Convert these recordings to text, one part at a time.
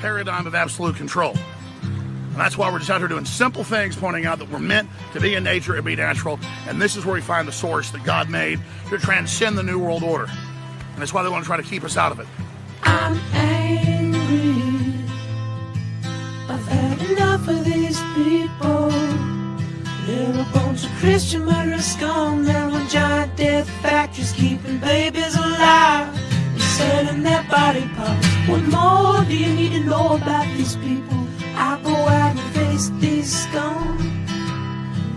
paradigm of absolute control. And that's why we're just out here doing simple things, pointing out that we're meant to be in nature and be natural. And this is where we find the source that God made to transcend the New World Order. And that's why they want to try to keep us out of it. I'm angry. I've had enough of these people. They're a bunch of Christian murderers scum. They're on giant death factories keeping babies alive and selling their body parts. What more do you need to know about these people? I go out and face these scum.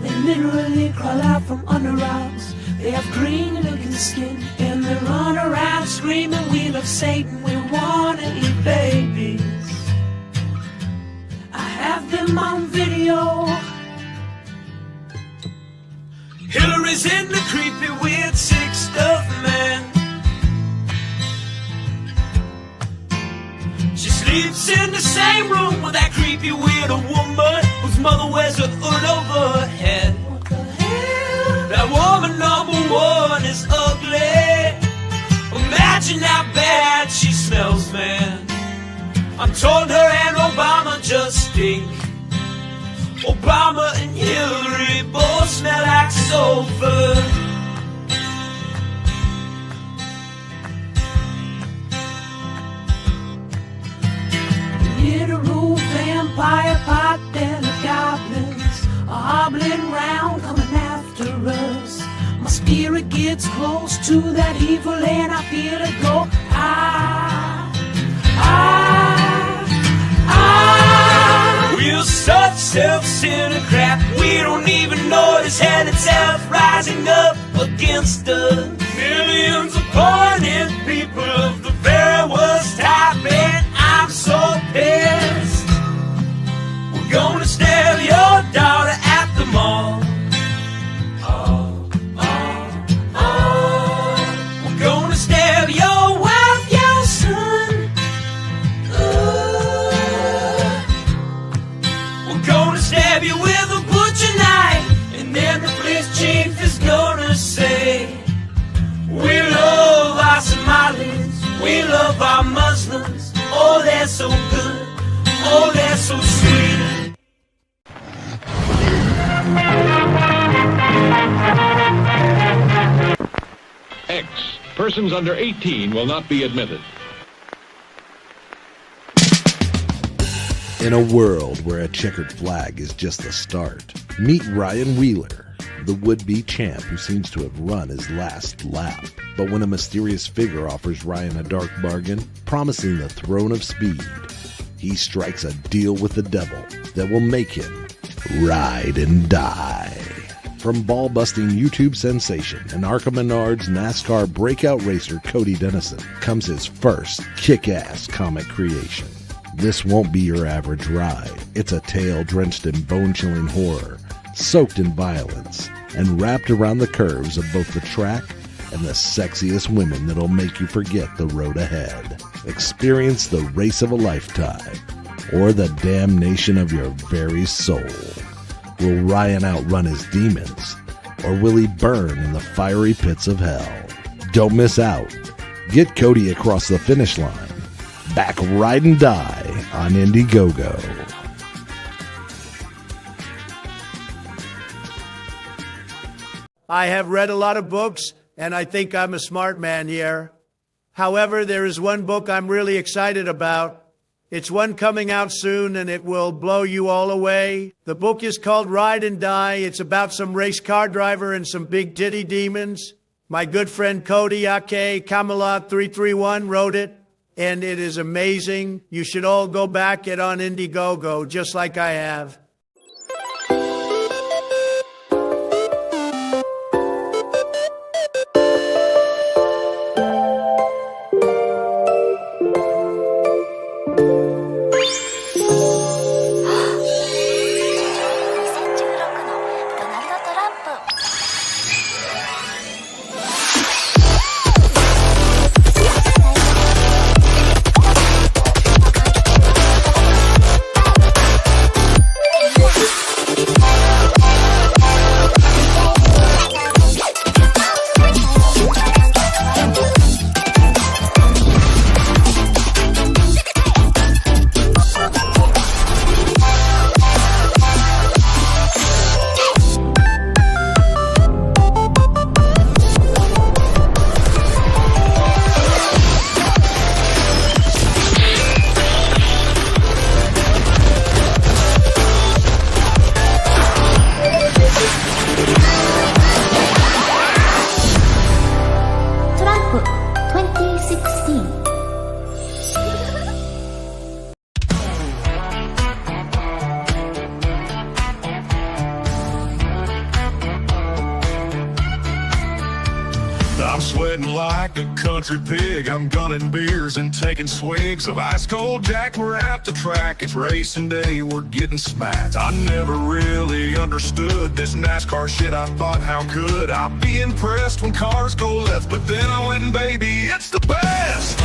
They literally crawl out from under rocks. They have green looking skin and they run around screaming, we love Satan, we wanna eat babies. I have them on video. Hillary's in the creepy weird sick stuff, man. She sleeps in the same room with that creepy weird woman whose mother wears a hood over her head. What the hell? That woman number one is ugly. Imagine how bad she smells, man. I'm told her and Obama just stink. Obama and Hillary both smell like sulfur. Literal vampire pot belly goblins are hobbling round coming after us. My spirit gets close to that evil and I feel it go. We're such self-centered crap. We don't even notice hell itself rising up against us. Millions of pointed people of the very worst type, and I'm so pissed. We're gonna stab your daughter at the mall. We're gonna stab your wife, your son. We're gonna stab you with a butcher knife, and then the police chief is gonna say, we love our Somalis, we love our Muslims. Oh, they're so good, oh, they're so sweet. X. Persons under 18 will not be admitted. In a world where a checkered flag is just the start, meet Ryan Wheeler, the would-be champ who seems to have run his last lap. But when a mysterious figure offers Ryan a dark bargain, promising the throne of speed, he strikes a deal with the devil that will make him ride and die. From ball-busting YouTube sensation and Arkham Menard's NASCAR breakout racer Cody Dennison comes his first kick-ass comic creation. This won't be your average ride. It's a tale drenched in bone-chilling horror, soaked in violence, and wrapped around the curves of both the track and the sexiest women that'll make you forget the road ahead. Experience the race of a lifetime, or the damnation of your very soul. Will Ryan outrun his demons, or will he burn in the fiery pits of hell? Don't miss out. Get Cody across the finish line. Back Ride and Die on Indiegogo. I have read a lot of books, and I think I'm a smart man here. However, there is one book I'm really excited about. It's one coming out soon, and it will blow you all away. The book is called Ride and Die. It's about some race car driver and some big titty demons. My good friend Cody Ake Camelot 331 wrote it, and it is amazing. You should all go back it on Indiegogo, just like I have. I'm sweating like a country pig. I'm gunning beers and taking swigs of ice cold Jack. We're at the track, it's racing day, we're getting smacked. I never really understood this NASCAR shit. I thought, how could I be impressed when cars go left? But then I went and baby, it's the best.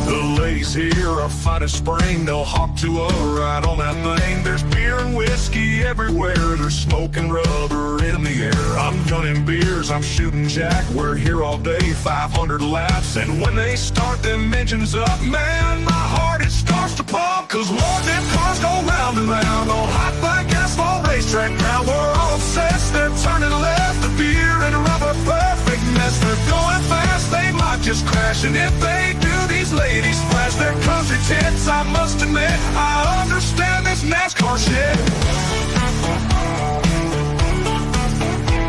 The ladies here are fine as spring. They'll hop to a ride on that thing. There's beer and whiskey everywhere. There's smoke and rubber in the air. I'm gunning beers, I'm shooting Jack. We're here all day, 500 laps. And when they start them engines up, man, my heart, it starts to pump. Cause Lord, them cars go round and round on hot black asphalt racetrack. Now we're all obsessed, they're turning left. The beer and rubber, perfect mess. They're going fast, they might just crash. And if they do, these ladies flash their country tits. I must admit, I understand this NASCAR shit.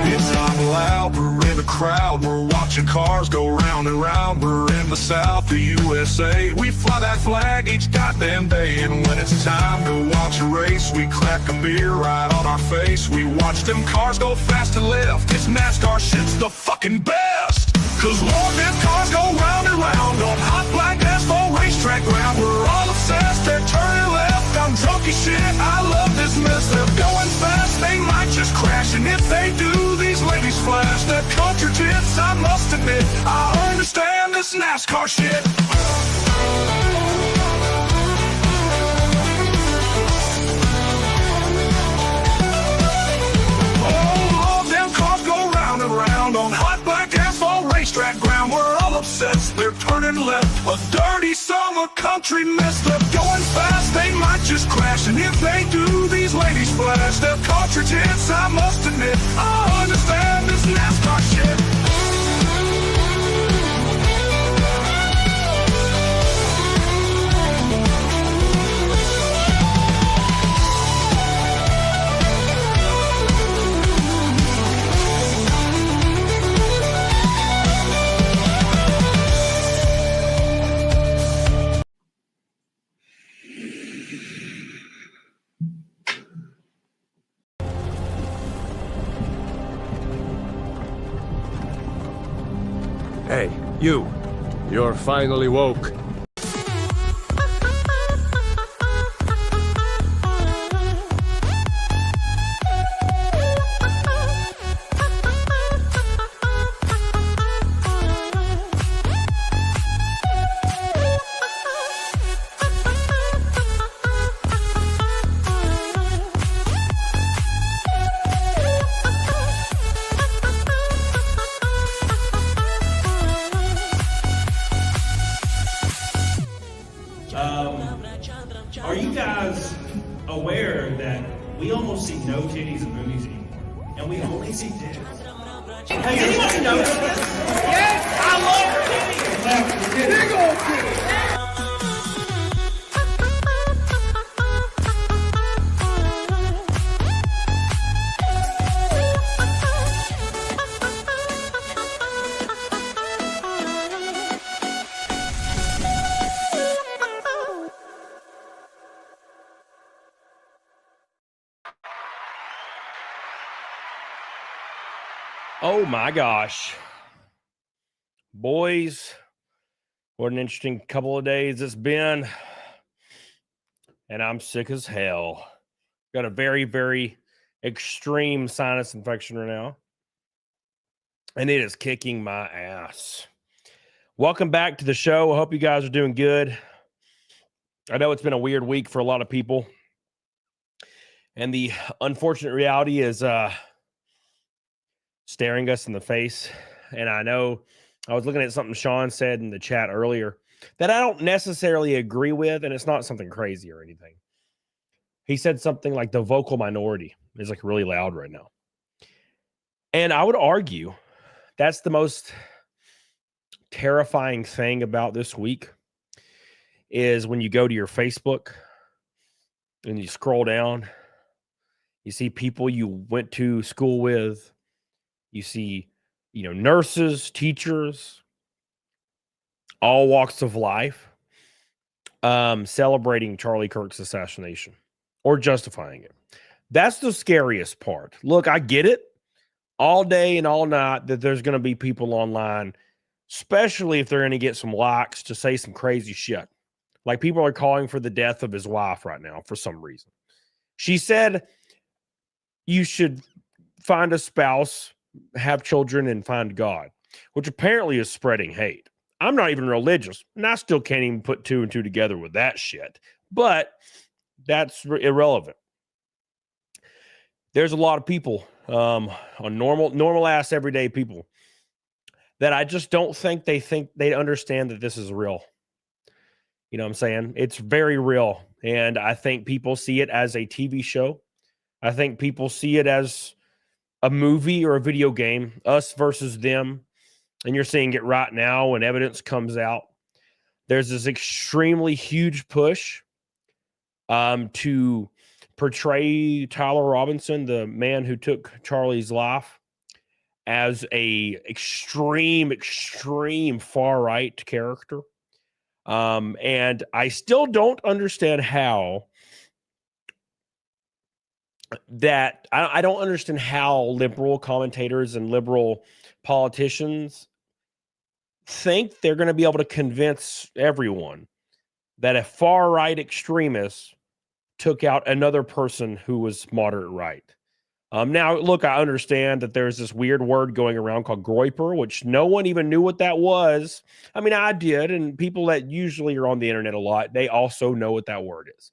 It's not loud, we're in the crowd. We're watching cars go round and round. We're in the South, the USA. We fly that flag each goddamn day. And when it's time to watch a race, we crack a beer right on our face. We watch them cars go fast and left. It's NASCAR shit's the fucking best. Cause Lord, them cars go round and round on hot black asphalt racetrack ground. We're all obsessed, they're turning left. I'm drunk as shit, I love this mess. They're going fast, they might just crash. And if they do, these ladies flash their country tits. I must admit, I understand this NASCAR shit. Oh Lord, them cars go round and round on hot black asphalt racetrack ground. We're all obsessed, they're turning left. A dirty summer country mess. They're going fast, they might just crash. And if they do, these ladies flash their country tits. I must admit, I understand this NASCAR shit. Hey, you. You're finally woke. Are you guys aware that we almost see no titties in movies anymore? And we only see titties. Has anyone noticed this? Yes, I love titties! Big old titties! Oh my gosh. Boys, what an interesting couple of days it's been. And I'm sick as hell. Got a very, very extreme sinus infection right now. And it is kicking my ass. Welcome back to the show. I hope you guys are doing good. I know it's been a weird week for a lot of people. And the unfortunate reality is staring us in the face. And I know I was looking at something Sean said in the chat earlier that I don't necessarily agree with, and it's not something crazy or anything. He said something like the vocal minority is like really loud right now. And I would argue that's the most terrifying thing about this week is when you go to your Facebook and you scroll down, you see people you went to school with. You see, nurses, teachers, all walks of life, celebrating Charlie Kirk's assassination or justifying it. That's the scariest part. Look, I get it. all day and all night that there's going to be people online, especially if they're going to get some likes, to say some crazy shit. Like people are calling for the death of his wife right now for some reason. She said you should find a spouse, have children, and find God, which apparently is spreading hate. I'm not even religious, and I still can't even put two and two together with that shit. But that's irrelevant. There's a lot of people, on normal ass everyday people, that I just don't think they understand that this is real. You know what I'm saying? It's very real. And I think people see it as a TV show. I think people see it as a movie or a video game, us versus them. And you're seeing it right now when evidence comes out. There's this extremely huge push to portray Tyler Robinson, the man who took Charlie's life, as a extreme far right character. And I still don't understand how that I don't understand how liberal commentators and liberal politicians think they're going to be able to convince everyone that a far right extremist took out another person who was moderate right. Now, look, I understand that there's this weird word going around called groyper, which no one even knew what that was. I mean, I did, and people that usually are on the internet a lot, they also know what that word is.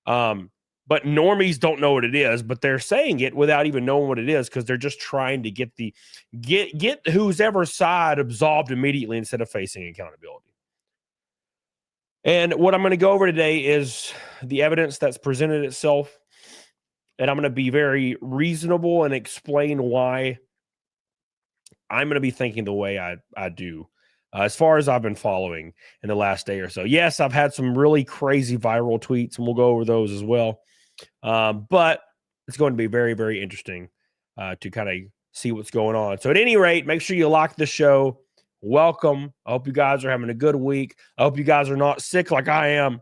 But normies don't know what it is, but they're saying it without even knowing what it is because they're just trying to get whose ever side absolved immediately instead of facing accountability. And what I'm going to go over today is the evidence that's presented itself. And I'm going to be very reasonable and explain why I'm going to be thinking the way I do as far as I've been following in the last day or so. Yes, I've had some really crazy viral tweets, and we'll go over those as well. But it's going to be very, very interesting to kind of see what's going on. So at any rate, make sure you like the show. Welcome. I hope you guys are having a good week. I hope you guys are not sick like I am.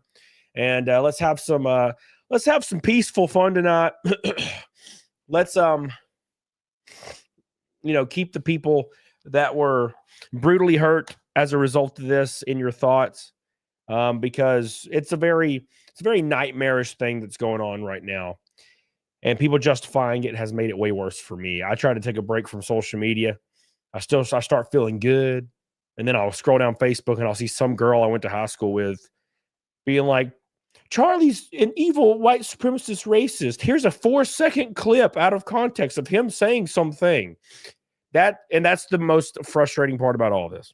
And let's have some peaceful fun tonight. Let's keep the people that were brutally hurt as a result of this in your thoughts, because it's a very nightmarish thing that's going on right now, and people justifying it has made it way worse for me. I try to take a break from social media. I start feeling good, and then I'll scroll down Facebook and I'll see some girl I went to high school with being like, Charlie's an evil white supremacist racist. Here's a 4-second clip out of context of him saying something. That's the most frustrating part about all this.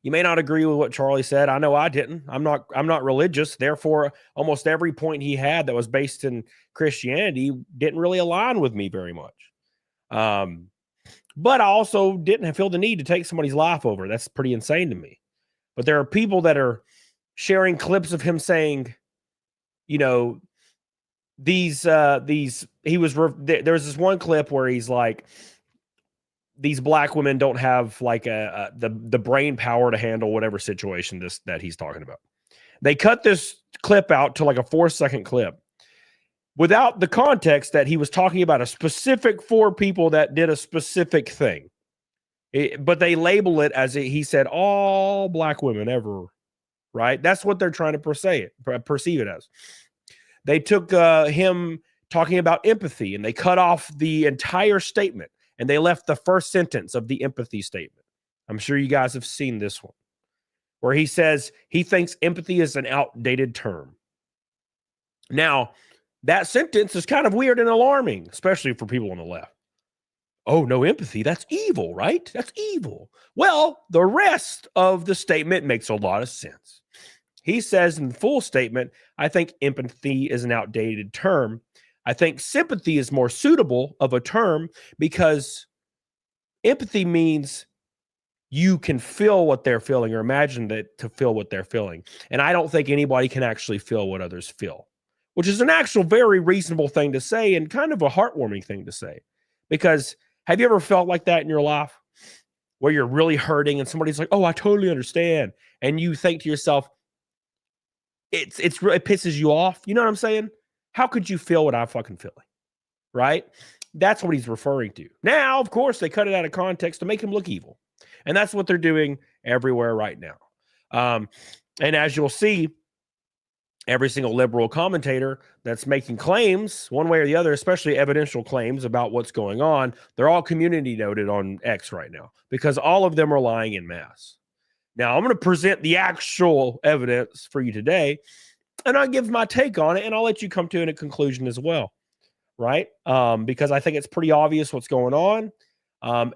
You may not agree with what Charlie said. I know I didn't. I'm not religious. Therefore, almost every point he had that was based in Christianity didn't really align with me very much. But I also didn't feel the need to take somebody's life over. That's pretty insane to me. But there are people that are sharing clips of him saying, there's this one clip where he's like, these black women don't have like the brain power to handle whatever situation that he's talking about. They cut this clip out to like a 4-second clip without the context that he was talking about a specific 4 people that did a specific thing. But they label it as he said all black women ever. Right? That's what they're trying to perceive it as. They took him talking about empathy and they cut off the entire statement and they left the first sentence of the empathy statement. I'm sure you guys have seen this one, where he says he thinks empathy is an outdated term. Now, that sentence is kind of weird and alarming, especially for people on the left. Oh, no empathy. That's evil, right? That's evil. Well, the rest of the statement makes a lot of sense. He says in the full statement, I think empathy is an outdated term. I think sympathy is more suitable of a term because empathy means you can feel what they're feeling or imagine that to feel what they're feeling. And I don't think anybody can actually feel what others feel, which is an actual very reasonable thing to say and kind of a heartwarming thing to say. Because have you ever felt like that in your life where you're really hurting and somebody's like, oh, I totally understand. And you think to yourself, it pisses you off. You know what I'm saying? How could you feel what I'm fucking feeling? Right? That's what he's referring to. Now, of course, they cut it out of context to make him look evil. And that's what they're doing everywhere right now. And as you'll see, every single liberal commentator that's making claims one way or the other, especially evidential claims about what's going on, they're all community noted on X right now because all of them are lying en masse. Now, I'm going to present the actual evidence for you today, and I'll give my take on it, and I'll let you come to a conclusion as well, right? Because I think it's pretty obvious what's going on,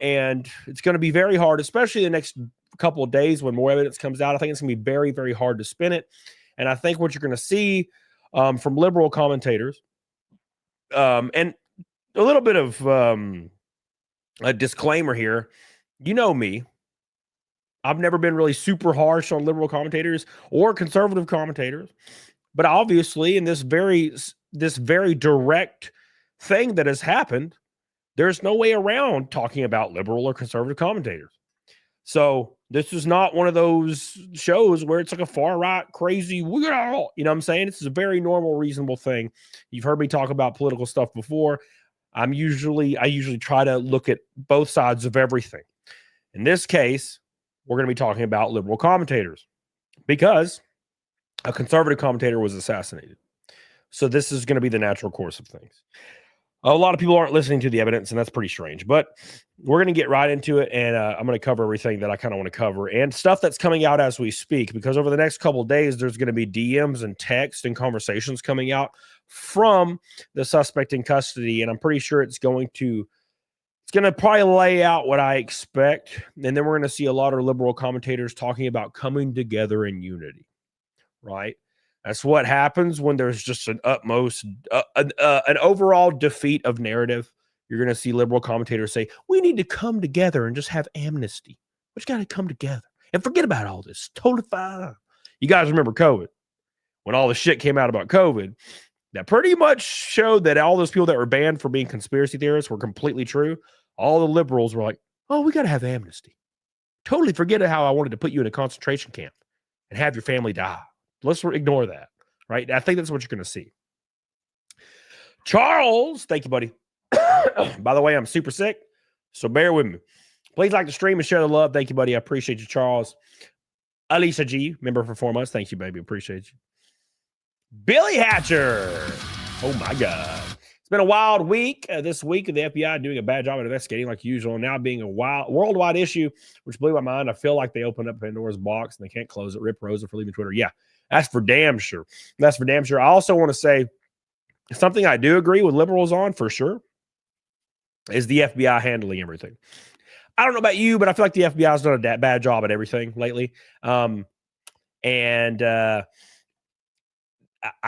and it's going to be very hard, especially the next couple of days when more evidence comes out. I think it's going to be very, very hard to spin it. And I think what you're going to see from liberal commentators, and a little bit of a disclaimer here, you know me, I've never been really super harsh on liberal commentators or conservative commentators, but obviously in this very direct thing that has happened, there's no way around talking about liberal or conservative commentators. So this is not one of those shows where it's like a far right, crazy, you know what I'm saying? This is a very normal, reasonable thing. You've heard me talk about political stuff before. I usually try to look at both sides of everything. In this case, we're going to be talking about liberal commentators because a conservative commentator was assassinated. So this is going to be the natural course of things. A lot of people aren't listening to the evidence, and that's pretty strange. But we're going to get right into it, and I'm going to cover everything that I kind of want to cover and stuff that's coming out as we speak, because over the next couple of days, there's going to be DMs and text and conversations coming out from the suspect in custody, and I'm pretty sure it's going to probably lay out what I expect, and then we're going to see a lot of liberal commentators talking about coming together in unity, right? That's what happens when there's just an overall defeat of narrative. You're going to see liberal commentators say, we need to come together and just have amnesty. We just got to come together and forget about all this. Totally fine. You guys remember COVID? When all the shit came out about COVID, that pretty much showed that all those people that were banned for being conspiracy theorists were completely true. All the liberals were like, oh, we got to have amnesty. Totally forget how I wanted to put you in a concentration camp and have your family die. Let's ignore that, right? I think that's what you're going to see. Charles, thank you, buddy. By the way, I'm super sick, so bear with me. Please like the stream and share the love. Thank you, buddy. I appreciate you, Charles. Alicia G, member for 4 months. Thank you, baby. Appreciate you. Billy Hatcher. Oh, my God. It's been a wild week. This week, the FBI doing a bad job of investigating like usual, now being a worldwide issue, which blew my mind. I feel like they opened up Pandora's box and they can't close it. Rip Rosa for leaving Twitter. Yeah, that's for damn sure. That's for damn sure. I also want to say something I do agree with liberals on for sure is the FBI handling everything. I don't know about you, but I feel like the FBI has done a bad job at everything lately. I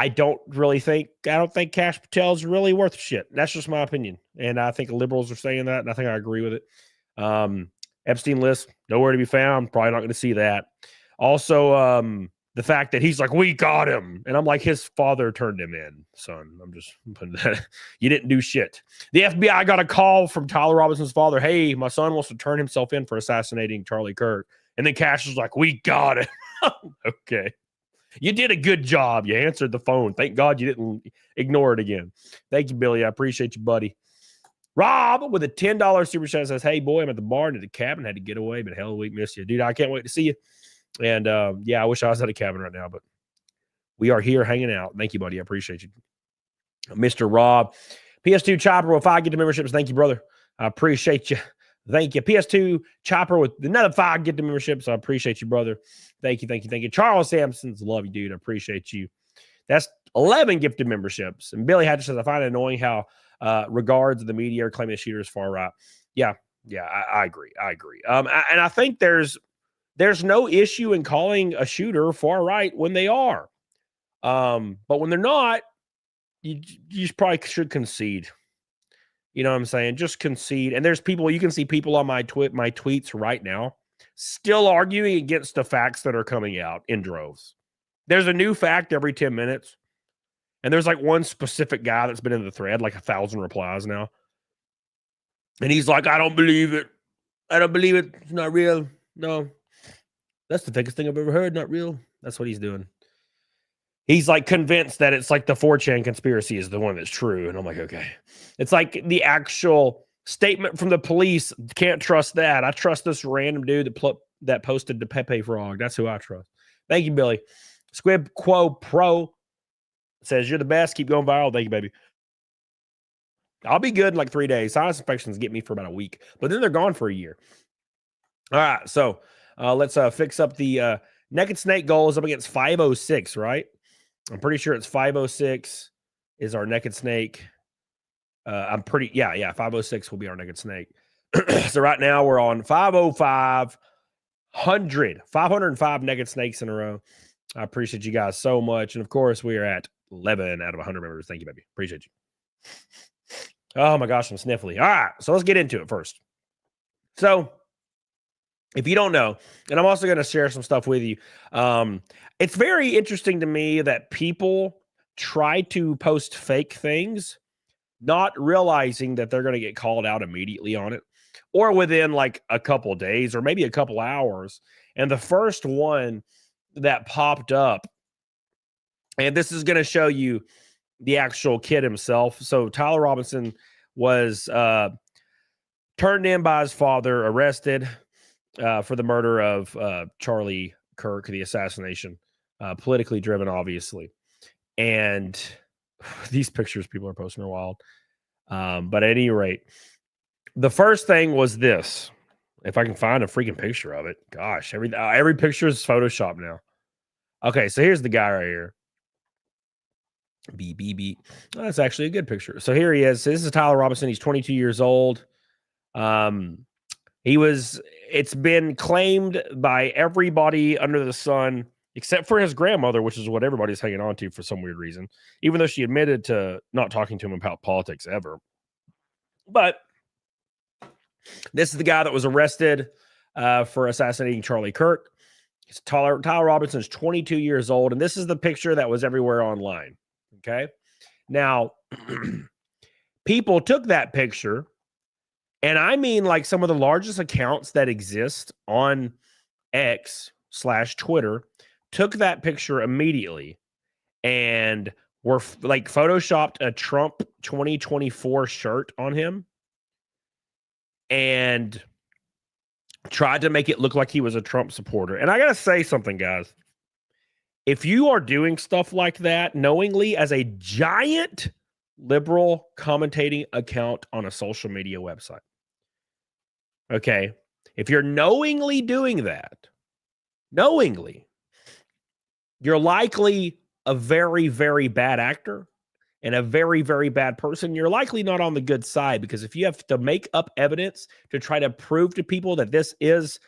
don't think Cash Patel's really worth shit. That's just my opinion. And I think the liberals are saying that, and I think I agree with it. Epstein list, nowhere to be found. Probably not going to see that. Also, the fact that he's like, we got him. And I'm like, his father turned him in, son. I'm just putting that. You didn't do shit. The FBI got a call from Tyler Robinson's father. Hey, my son wants to turn himself in for assassinating Charlie Kirk. And then Cash is like, we got him. Okay. You did a good job. You answered the phone. Thank God you didn't ignore it again. Thank you, Billy. I appreciate you, buddy. Rob with a $10 super chat says, hey, boy, I'm at the bar and at the cabin. Had to get away, but hell of a week. Miss you. Dude, I can't wait to see you. And, yeah, I wish I was at a cabin right now, but we are here hanging out. Thank you, buddy. I appreciate you. Mr. Rob. PS2 Chopper with 5 get to memberships. Thank you, brother. I appreciate you. Thank you. PS2 Chopper with another 5 get to memberships. I appreciate you, brother. Thank you, thank you, thank you. Charles Sampson's love you, dude. I appreciate you. That's 11 gifted memberships. And Billy Hatcher says, I find it annoying how regards the media are claiming the shooter is far right. Yeah, I agree. And I think there's no issue in calling a shooter far right when they are. But when they're not, you just probably should concede. You know what I'm saying? Just concede. And there's people, you can see people on my tweets right now still arguing against the facts that are coming out in droves. There's a new fact every 10 minutes. And there's like one specific guy that's been in the thread, like 1,000 replies now. And he's like, I don't believe it. I don't believe it. It's not real. No. That's the fakest thing I've ever heard. Not real. That's what he's doing. he's like convinced that it's like the 4chan conspiracy is the one that's true. And I'm like, okay. It's like the actual statement from the police. Can't trust that. I trust this random dude that posted the Pepe Frog. That's who I trust. Thank you, Billy. Squib Quo Pro says, you're the best. Keep going viral. Thank you, baby. I'll be good in like 3 days. Sinus infections get me for about a week, but then they're gone for a year. All right. So let's fix up the Naked Snake goal is up against 506, right? I'm pretty sure it's 506 is our Naked Snake. I'm pretty, yeah, 506 will be our Naked Snake. So right now we're on 505 Naked Snakes in a row. I appreciate you guys so much. And of course, we are at 11 out of 100 members. Thank you, baby. Appreciate you. Oh my gosh, I'm sniffly. All right, so let's get into it first. So if you don't know, and I'm also going to share some stuff with you, it's very interesting to me that people try to post fake things, not realizing that they're going to get called out immediately on it, or within like a couple days, or maybe a couple hours. And the first one that popped up, and this is going to show you the actual kid himself. So Tyler Robinson was turned in by his father, arrested for the murder of Charlie Kirk, the assassination, politically driven, obviously. And these pictures people are posting are wild. But at any rate, the first thing was this. If I can find a freaking picture of it. Gosh, every picture is Photoshop now. Okay, so here's the guy right here. BBB. Oh, that's actually a good picture. So here he is. So this is Tyler Robinson. He's 22 years old. It's been claimed by everybody under the sun, except for his grandmother, which is what everybody's hanging on to for some weird reason, even though she admitted to not talking to him about politics ever. But this is the guy that was arrested for assassinating Charlie Kirk. Tyler Robinson is 22 years old, and this is the picture that was everywhere online. Okay. Now, people took that picture, and I mean like some of the largest accounts that exist on X/Twitter took that picture immediately and were like photoshopped a Trump 2024 shirt on him and tried to make it look like he was a Trump supporter. And I got to say something, guys. If you are doing stuff like that knowingly as a giant liberal commentating account on a social media website, okay, if you're knowingly doing that, you're likely a very, very bad actor and a very, very bad person. You're likely not on the good side, because if you have to make up evidence to try to prove to people that this is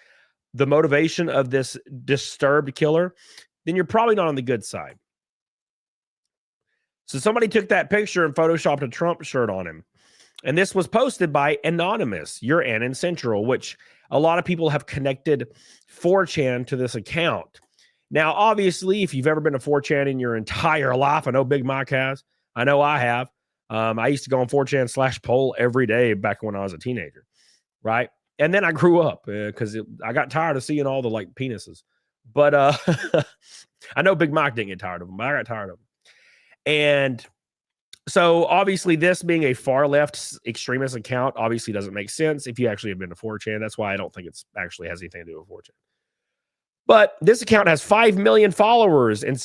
the motivation of this disturbed killer, then you're probably not on the good side. So somebody took that picture and photoshopped a Trump shirt on him. And this was posted by Anonymous, your Annan Central, which a lot of people have connected 4chan to this account. Now, obviously, if you've ever been to 4chan in your entire life, I know Big Mike has. I know I have. I used to go on 4chan/poll every day back when I was a teenager, right? And then I grew up because I got tired of seeing all the like penises. But I know Big Mike didn't get tired of them, but I got tired of them. And so obviously this being a far left extremist account obviously doesn't make sense if you actually have been to 4chan. That's why I don't think it's actually has anything to do with 4chan. But this account has 5 million followers and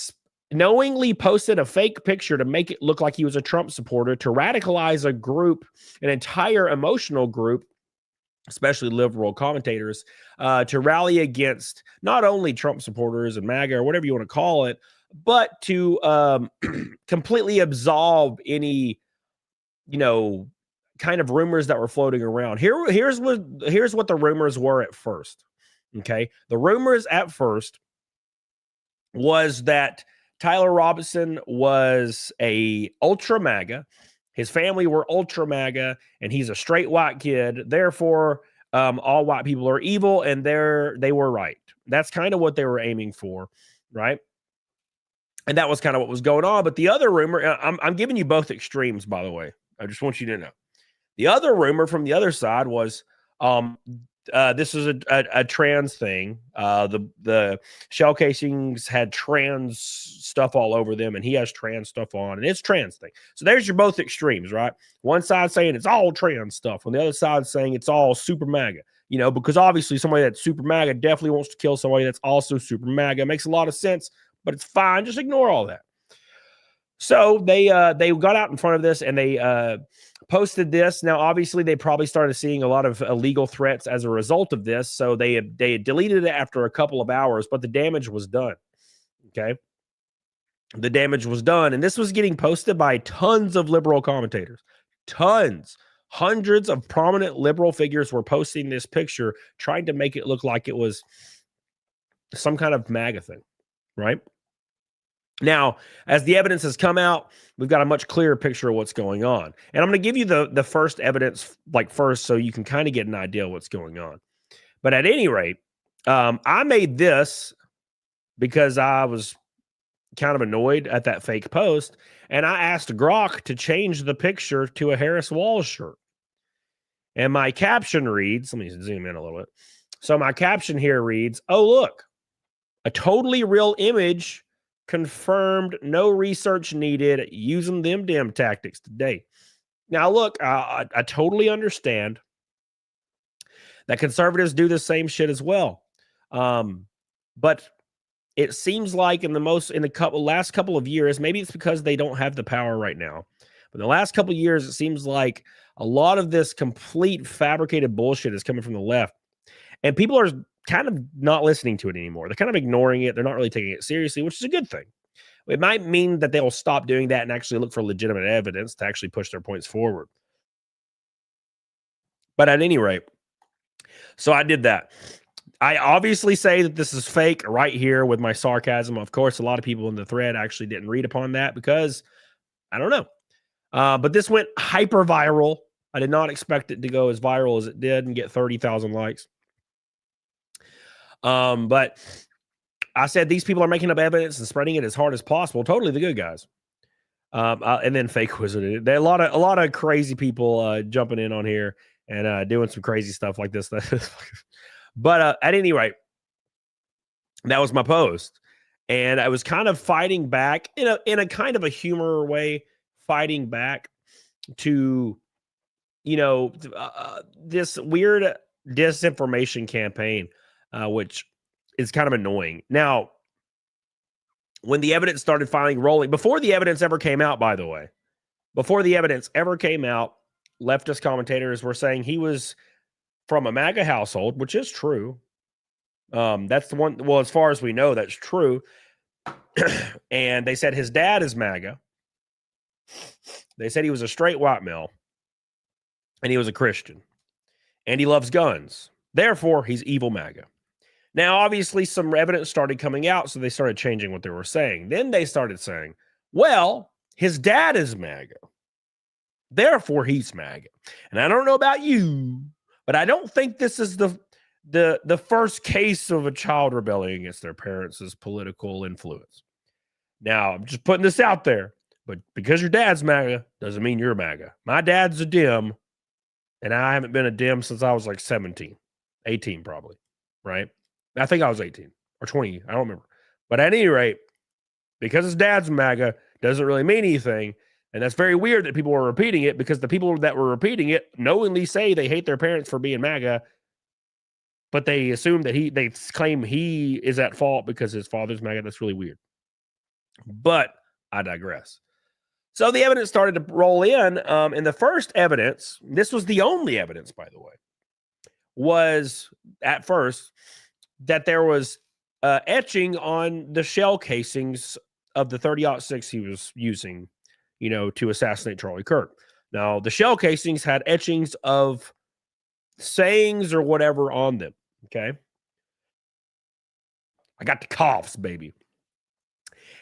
knowingly posted a fake picture to make it look like he was a Trump supporter, to radicalize a group, an entire emotional group, especially liberal commentators, to rally against not only Trump supporters and MAGA or whatever you want to call it, but to completely absolve any, kind of rumors that were floating around. Here's what the rumors were at first. Okay. The rumors at first was that Tyler Robinson was a ultra MAGA. His family were ultra MAGA, and he's a straight white kid. Therefore, all white people are evil, and they were right. That's kind of what they were aiming for, right? And that was kind of what was going on. But the other rumor, I'm giving you both extremes, by the way. I just want you to know. The other rumor from the other side was this is a trans thing. The shell casings had trans stuff all over them, and he has trans stuff on, and it's trans thing. So there's your both extremes, right? One side saying it's all trans stuff, on the other side saying it's all super MAGA. You know, because obviously somebody that's super MAGA definitely wants to kill somebody that's also super MAGA. It makes a lot of sense, but it's fine. Just ignore all that. So they got out in front of this and they posted this. Now, obviously, they probably started seeing a lot of illegal threats as a result of this. So they deleted it after a couple of hours, but the damage was done. Okay. The damage was done. And this was getting posted by tons of liberal commentators. Tons. Hundreds of prominent liberal figures were posting this picture, trying to make it look like it was some kind of MAGA thing, right? Now, as the evidence has come out, we've got a much clearer picture of what's going on. And I'm going to give you the first evidence, first, so you can kind of get an idea of what's going on. But at any rate, I made this because I was kind of annoyed at that fake post, and I asked Grok to change the picture to a Harris Walls shirt. And my caption reads, let me zoom in a little bit. So my caption here reads, "Oh, look, a totally real image, confirmed, no research needed, using them damn tactics today." Now, look, I totally understand that conservatives do the same shit as well. But it seems like in the last couple of years, maybe it's because they don't have the power right now, but in the last couple of years, it seems like a lot of this complete fabricated bullshit is coming from the left. And people are kind of not listening to it anymore. They're kind of ignoring it. They're not really taking it seriously, which is a good thing. It might mean that they'll stop doing that and actually look for legitimate evidence to actually push their points forward. But at any rate, so I did that. I obviously say that this is fake right here with my sarcasm. Of course, a lot of people in the thread actually didn't read upon that because I don't know. But this went hyper viral. I did not expect it to go as viral as it did and get 30,000 likes. But I said these people are making up evidence and spreading it as hard as possible. Totally the good guys. And then fake wizard. There are a lot of crazy people jumping in on here and doing some crazy stuff like this. But at any rate, that was my post, and I was kind of fighting back in a kind of a humor way, fighting back to, this weird disinformation campaign, which is kind of annoying. Now, when the evidence started finally rolling, before the evidence ever came out, by the way, leftist commentators were saying he was from a MAGA household, which is true. That's the one. Well, as far as we know, that's true. And they said his dad is MAGA. They said he was a straight white male, and he was a Christian, and he loves guns. Therefore, he's evil MAGA. Now, obviously, some evidence started coming out, so they started changing what they were saying. Then they started saying, well, his dad is MAGA. Therefore, he's MAGA. And I don't know about you, but I don't think this is the first case of a child rebelling against their parents' political influence. Now, I'm just putting this out there, but because your dad's MAGA doesn't mean you're MAGA. My dad's a Dem, and I haven't been a Dem since I was like 17, 18 probably, right? I think I was 18 or 20. I don't remember. But at any rate, because his dad's MAGA doesn't really mean anything. And that's very weird that people were repeating it, because the people that were repeating it knowingly say they hate their parents for being MAGA, but they assume that they claim he is at fault because his father's MAGA. That's really weird. But I digress. So the evidence started to roll in. And the first evidence, this was the only evidence, by the way, was at first that there was etching on the shell casings of the 30-06 he was using, to assassinate Charlie Kirk. Now, the shell casings had etchings of sayings or whatever on them. Okay. I got the coughs, baby.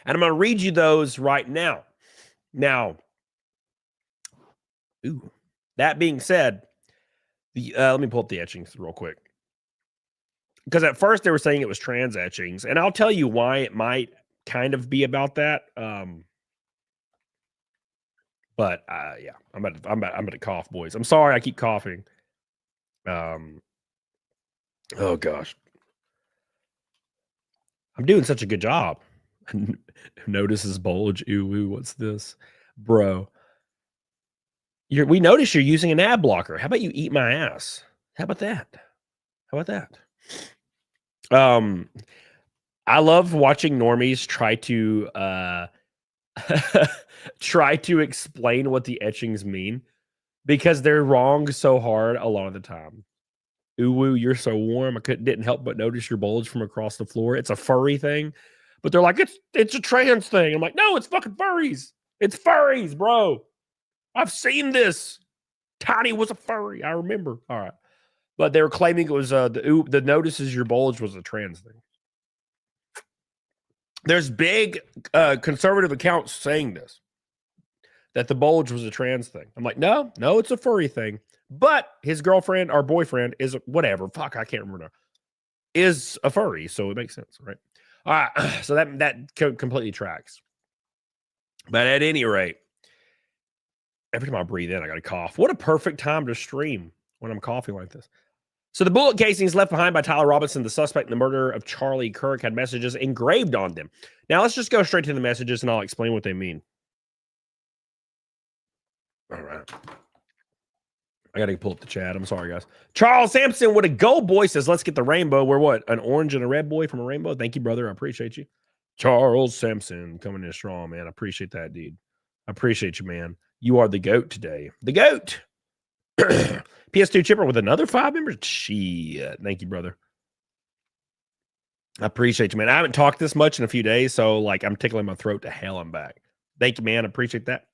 And I'm going to read you those right now. Now, that being said, let me pull up the etchings real quick. Because at first they were saying it was trans etchings, and I'll tell you why it might kind of be about that. But yeah, I'm about to cough, boys. I'm sorry, I keep coughing. Oh gosh. I'm doing such a good job. Notices bulge. Ooh, what's this? Bro. We notice you're using an ad blocker. How about you eat my ass? How about that? How about that? I love watching normies try to try to explain what the etchings mean because they're wrong so hard a lot of the time. Ooh, you're so warm. Didn't help but notice your bulge from across the floor. It's a furry thing, but they're like, it's a trans thing. I'm like, no, it's fucking furries. It's furries, bro. I've seen this. Tiny was a furry. I remember. All right, but they were claiming it was the notices your bulge was a trans thing. There's big conservative accounts saying this, that the bulge was a trans thing. I'm like, no, it's a furry thing. But his girlfriend or boyfriend is whatever. Fuck, I can't remember now. Is a furry, so it makes sense, right? All right, so that completely tracks. But at any rate, every time I breathe in, I got to cough. What a perfect time to stream when I'm coughing like this. So the bullet casings left behind by Tyler Robinson, the suspect in the murder of Charlie Kirk, had messages engraved on them. Now let's just go straight to the messages and I'll explain what they mean. All right. I got to pull up the chat. I'm sorry, guys. Charles Sampson with a go boy says, let's get the rainbow. We're what? An orange and a red boy from a rainbow? Thank you, brother. I appreciate you. Charles Sampson coming in strong, man. I appreciate that, dude. I appreciate you, man. You are the GOAT today. The GOAT. PS2 Chipper with another 5 members. Shit. Thank you, brother. I appreciate you, man. I haven't talked this much in a few days, so like I'm tickling my throat to hell. I'm back. Thank you, man. I appreciate that.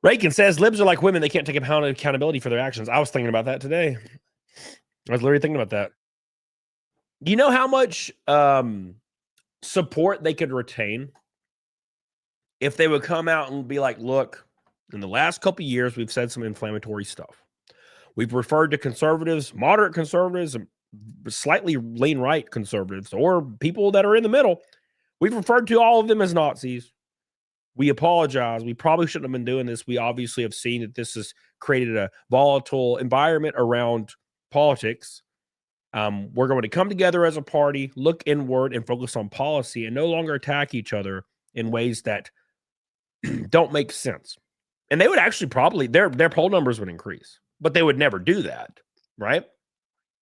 Rakin says libs are like women. They can't take accountability for their actions. I was thinking about that today. I was literally thinking about that. You know how much support they could retain if they would come out and be like, look, in the last couple of years, we've said some inflammatory stuff. We've referred to conservatives, moderate conservatives, and slightly lean right conservatives, or people that are in the middle. We've referred to all of them as Nazis. We apologize. We probably shouldn't have been doing this. We obviously have seen that this has created a volatile environment around politics. We're going to come together as a party, look inward, and focus on policy and no longer attack each other in ways that don't make sense. And they would actually probably, their poll numbers would increase, but they would never do that, right?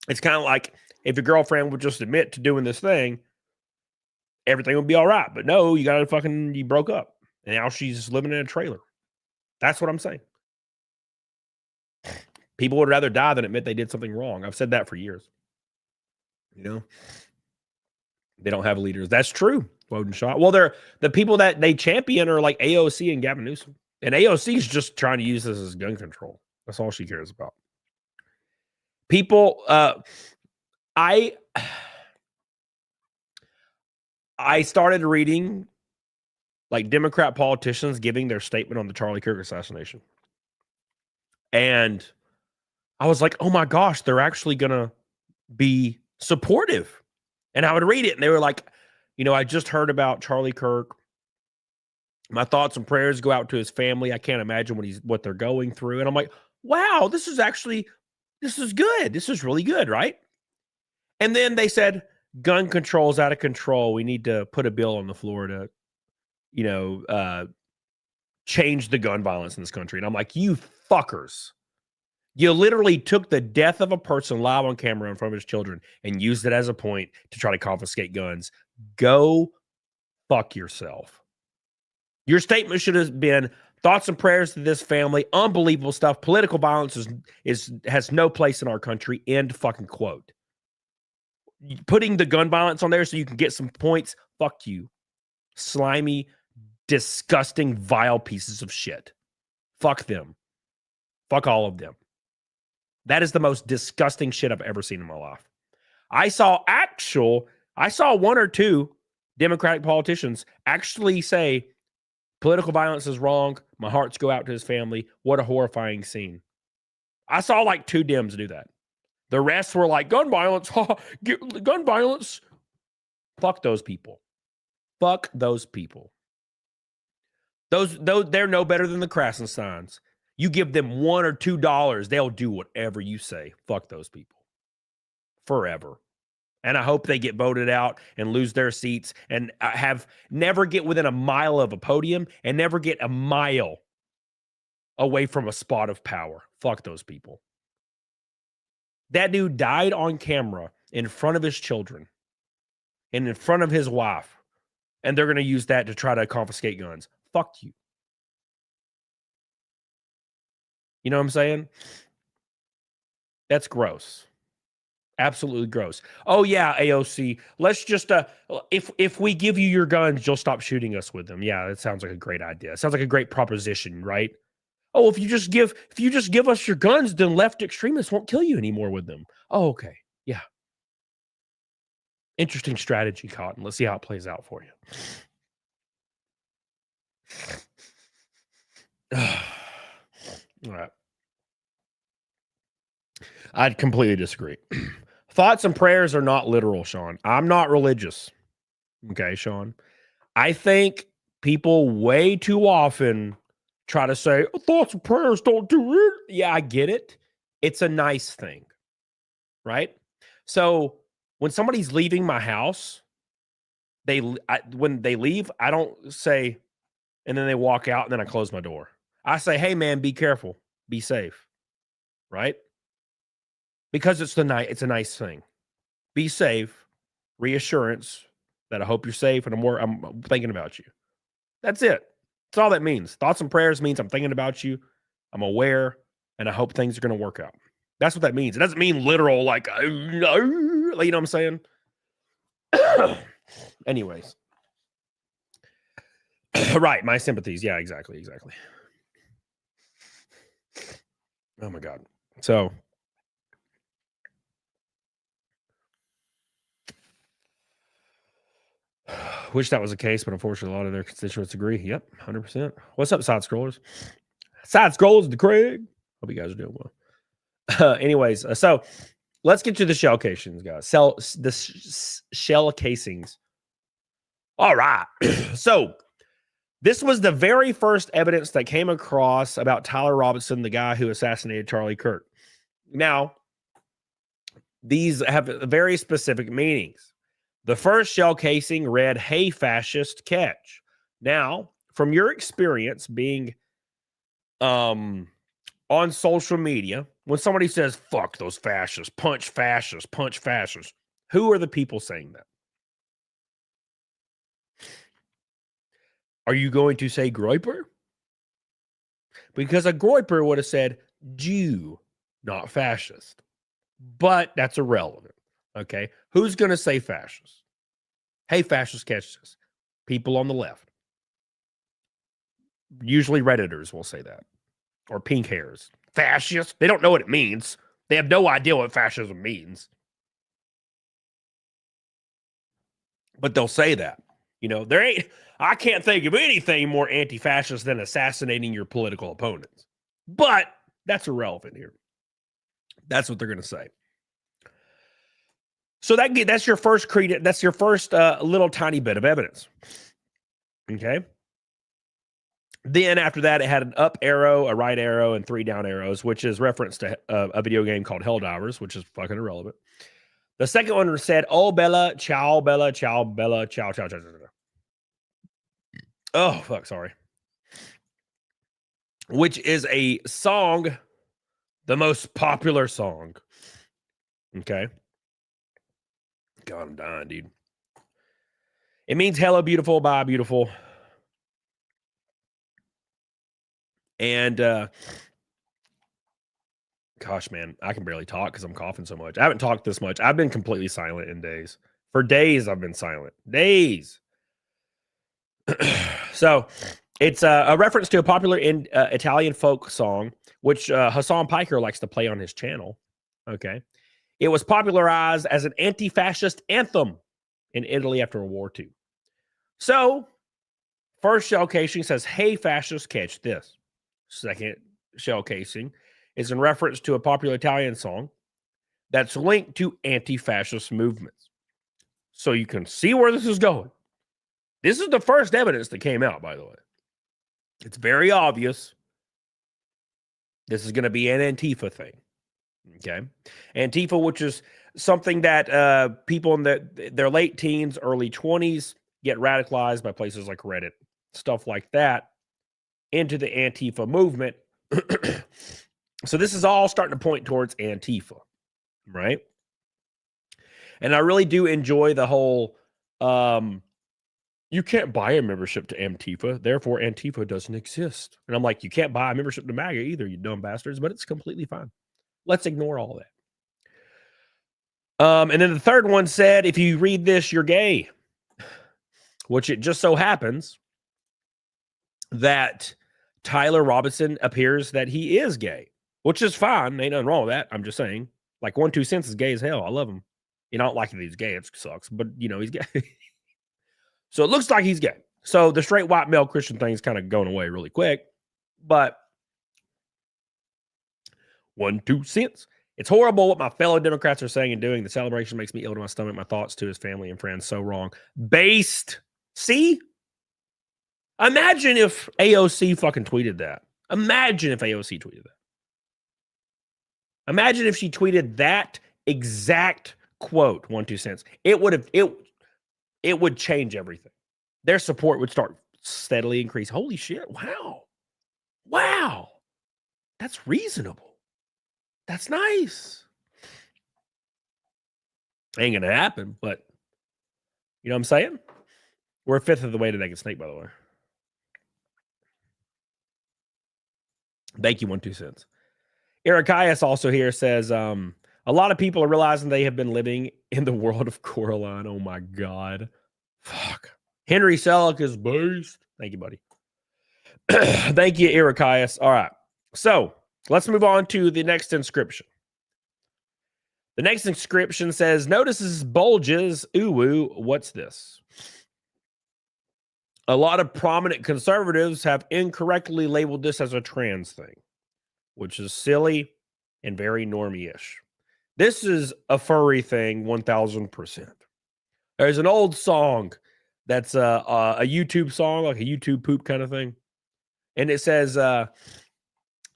It's kind of like if your girlfriend would just admit to doing this thing, everything would be all right. But no, you broke up. And now she's living in a trailer. That's what I'm saying. People would rather die than admit they did something wrong. I've said that for years. You know, they don't have leaders. That's true. Woden Shot. Well, they're the people that they champion are like AOC and Gavin Newsom. And AOC is just trying to use this as gun control. That's all she cares about. People, I started reading like Democrat politicians giving their statement on the Charlie Kirk assassination. And I was like, oh my gosh, they're actually going to be supportive. And I would read it and they were like, you know, I just heard about Charlie Kirk. My thoughts and prayers go out to his family. I can't imagine what they're going through. And I'm like, wow, this is good. This is really good, right? And then they said, gun control is out of control. We need to put a bill on the floor to, you know, change the gun violence in this country. And I'm like, you fuckers. You literally took the death of a person live on camera in front of his children and used it as a point to try to confiscate guns. Go fuck yourself. Your statement should have been thoughts and prayers to this family. Unbelievable stuff. Political violence has no place in our country. End fucking quote. Putting the gun violence on there so you can get some points. Fuck you. Slimy, disgusting, vile pieces of shit. Fuck them. Fuck all of them. That is the most disgusting shit I've ever seen in my life. I saw one or two Democratic politicians actually say political violence is wrong. My hearts go out to his family. What a horrifying scene. I saw like 2 Dems do that. The rest were like, gun violence, gun violence. Fuck those people. Fuck those people. Those they're no better than the Krassensteins. You give them $1 or $2, they'll do whatever you say. Fuck those people. forever. And I hope they get voted out and lose their seats and never get within a mile of a podium and never get a mile away from a spot of power. Fuck those people. That dude died on camera in front of his children and in front of his wife. And they're going to use that to try to confiscate guns. Fuck you. You know what I'm saying? That's gross. Absolutely gross. Oh yeah, AOC. Let's just if we give you your guns, you'll stop shooting us with them. Yeah, that sounds like a great idea. It sounds like a great proposition, right? Oh, if you just give us your guns, then left extremists won't kill you anymore with them. Oh, okay. Yeah. Interesting strategy, Cotton. Let's see how it plays out for you. All right. I'd completely disagree. Thoughts and prayers are not literal, Sean. I'm not religious. Okay, Sean. I think people way too often try to say, oh, thoughts and prayers don't do it. Yeah, I get it. It's a nice thing, right? So when somebody's leaving my house, when they leave, I don't say, and then they walk out and then I close my door. I say, hey, man, be careful. Be safe, right? Because it's a nice thing. Be safe, reassurance that I hope you're safe and I'm thinking about you. That's it. That's all that means. Thoughts and prayers means I'm thinking about you, I'm aware, and I hope things are going to work out. That's what that means. It doesn't mean literal, like, you know what I'm saying? Anyways. Right, my sympathies. Yeah, exactly. Oh my God. So wish that was the case, but unfortunately, a lot of their constituents agree. Yep, 100%. What's up, side scrollers? Side scrollers, the Craig. Hope you guys are doing well. Anyways, so let's get to the shell casings, guys. Shell casings. All right. So this was the very first evidence that came across about Tyler Robinson, the guy who assassinated Charlie Kirk. Now, these have very specific meanings. The first shell casing read, hey, fascist, catch. Now, from your experience being on social media, when somebody says, fuck those fascists, punch fascists, who are the people saying that? Are you going to say Groyper? Because a Groyper would have said Jew, not fascist. But that's irrelevant. Okay, who's going to say fascist? Hey, fascist, catch this. People on the left. Usually Redditors will say that. Or pink hairs. Fascist? They don't know what it means. They have no idea what fascism means. But they'll say that. You know, I can't think of anything more anti-fascist than assassinating your political opponents. But that's irrelevant here. That's what they're going to say. So that's your first credence. That's your first little tiny bit of evidence. Okay. Then after that, it had an up arrow, a right arrow, and 3 down arrows, which is reference to a video game called Helldivers, which is fucking irrelevant. The second one said, oh, Bella, ciao, Bella, ciao, Bella, ciao, ciao, ciao, ciao. Oh, fuck, sorry. Which is a song, the most popular song. Okay. God, I'm dying, dude. It means hello, beautiful, bye, beautiful. And, gosh, man, I can barely talk because I'm coughing so much. I haven't talked this much. I've been completely silent in days. For days, I've been silent. Days. So, it's a reference to a popular Italian folk song, which Hassan Piker likes to play on his channel. Okay. It was popularized as an anti-fascist anthem in Italy after World War II. So, first shell casing says, hey, fascists, catch this. Second shell casing is in reference to a popular Italian song that's linked to anti-fascist movements. So you can see where this is going. This is the first evidence that came out, by the way. It's very obvious this is going to be an Antifa thing. Okay. Antifa, which is something that people in their late teens, early 20s get radicalized by places like Reddit, stuff like that, into the Antifa movement. So this is all starting to point towards Antifa, right? And I really do enjoy the whole, you can't buy a membership to Antifa, therefore Antifa doesn't exist. And I'm like, you can't buy a membership to MAGA either, you dumb bastards, but it's completely fine. Let's ignore all that. And then the third one said, if you read this, you're gay. Which it just so happens that Tyler Robinson appears that he is gay, which is fine. Ain't nothing wrong with that. I'm just saying, like 1 2 Cents is gay as hell. I love him. You know, I don't like that he's gay. It sucks, but you know, he's gay. So it looks like he's gay. So the straight white male Christian thing is kind of going away really quick, but 1 2 Cents. It's horrible what my fellow Democrats are saying and doing. The celebration makes me ill to my stomach. My thoughts to his family and friends. So wrong. Based. See? Imagine if AOC fucking tweeted that. Imagine if AOC tweeted that. Imagine if she tweeted that exact quote, 1 2 Cents. It would change everything. Their support would start steadily increase. Holy shit. Wow. Wow. That's reasonable. That's nice. Ain't gonna happen, but you know what I'm saying? We're a fifth of the way to Naked Snake, by the way. Thank you, 1 2 Cents. Erikias also here says, a lot of people are realizing they have been living in the world of Coraline. Oh my God. Fuck. Henry Selick is based. Thank you, buddy. Thank you, Erikias. All right. So let's move on to the next inscription. The next inscription says, notices bulges. Ooh, what's this? A lot of prominent conservatives have incorrectly labeled this as a trans thing, which is silly and very normie-ish. This is a furry thing, 1000%. There's an old song that's a YouTube song, like a YouTube poop kind of thing. And it says,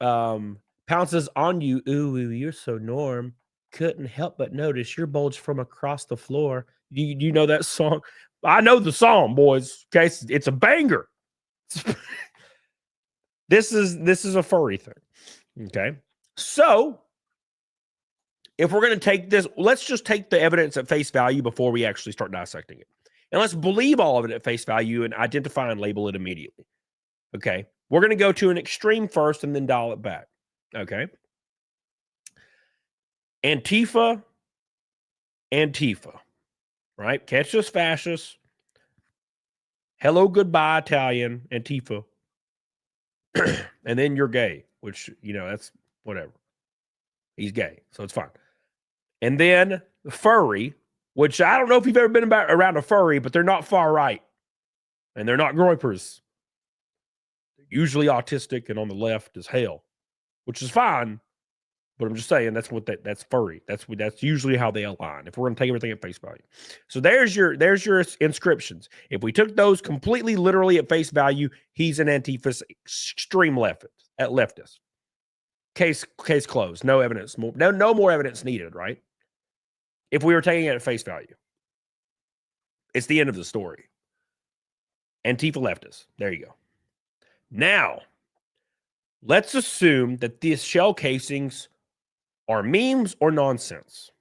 pounces on you. Ooh, you're so norm. Couldn't help but notice your bulge from across the floor. Do you know that song? I know the song, boys. Okay, it's a banger. This is a furry thing. Okay, so if we're going to take this, let's just take the evidence at face value before we actually start dissecting it. And let's believe all of it at face value and identify and label it immediately. Okay, we're going to go to an extreme first and then dial it back. Okay. Antifa, right? Catch this fascist. Hello, goodbye, Italian, Antifa. And then you're gay, which, you know, that's whatever. He's gay, so it's fine. And then furry, which I don't know if you've ever been around a furry, but they're not far right. And they're not groypers. They're usually autistic and on the left as hell, which is fine. But I'm just saying that's furry. That's usually how they align. If we're going to take everything at face value, so there's your inscriptions. If we took those completely literally at face value, he's an Antifa extreme leftist. Case closed. No evidence. No more evidence needed. Right? If we were taking it at face value, it's the end of the story. Antifa leftist. There you go. Now, let's assume that these shell casings are memes or nonsense.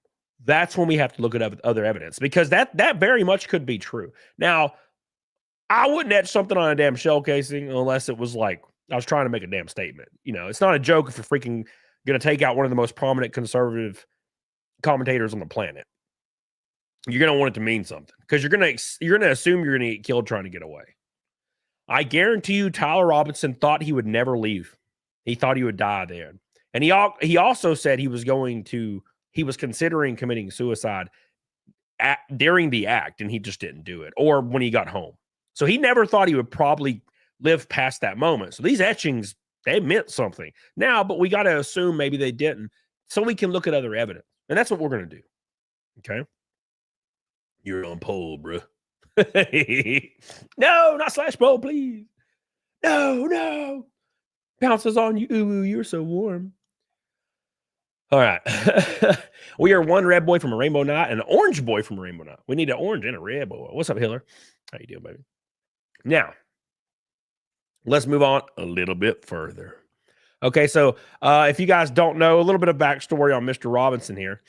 That's when we have to look at other evidence, because that very much could be true. Now, I wouldn't etch something on a damn shell casing unless it was like I was trying to make a damn statement. You know, it's not a joke if you're freaking going to take out one of the most prominent conservative commentators on the planet. You're going to want it to mean something, because you're going to assume you're going to get killed trying to get away. I guarantee you Tyler Robinson thought he would never leave. He thought he would die there. And he also said he was considering committing suicide during the act, and he just didn't do it, or when he got home. So he never thought he would probably live past that moment. So these etchings, they meant something. Now, but we got to assume maybe they didn't, so we can look at other evidence. And that's what we're going to do. Okay? You're on poll, bro. No, not slash poll, please. No. Pounces on you. Ooh, you're so warm. All right. We are one red boy from a rainbow knot and an orange boy from a rainbow knot. We need an orange and a red boy. What's up, Hiller? How you doing, baby? Now, let's move on a little bit further. Okay, so if you guys don't know, a little bit of backstory on Mr. Robinson here.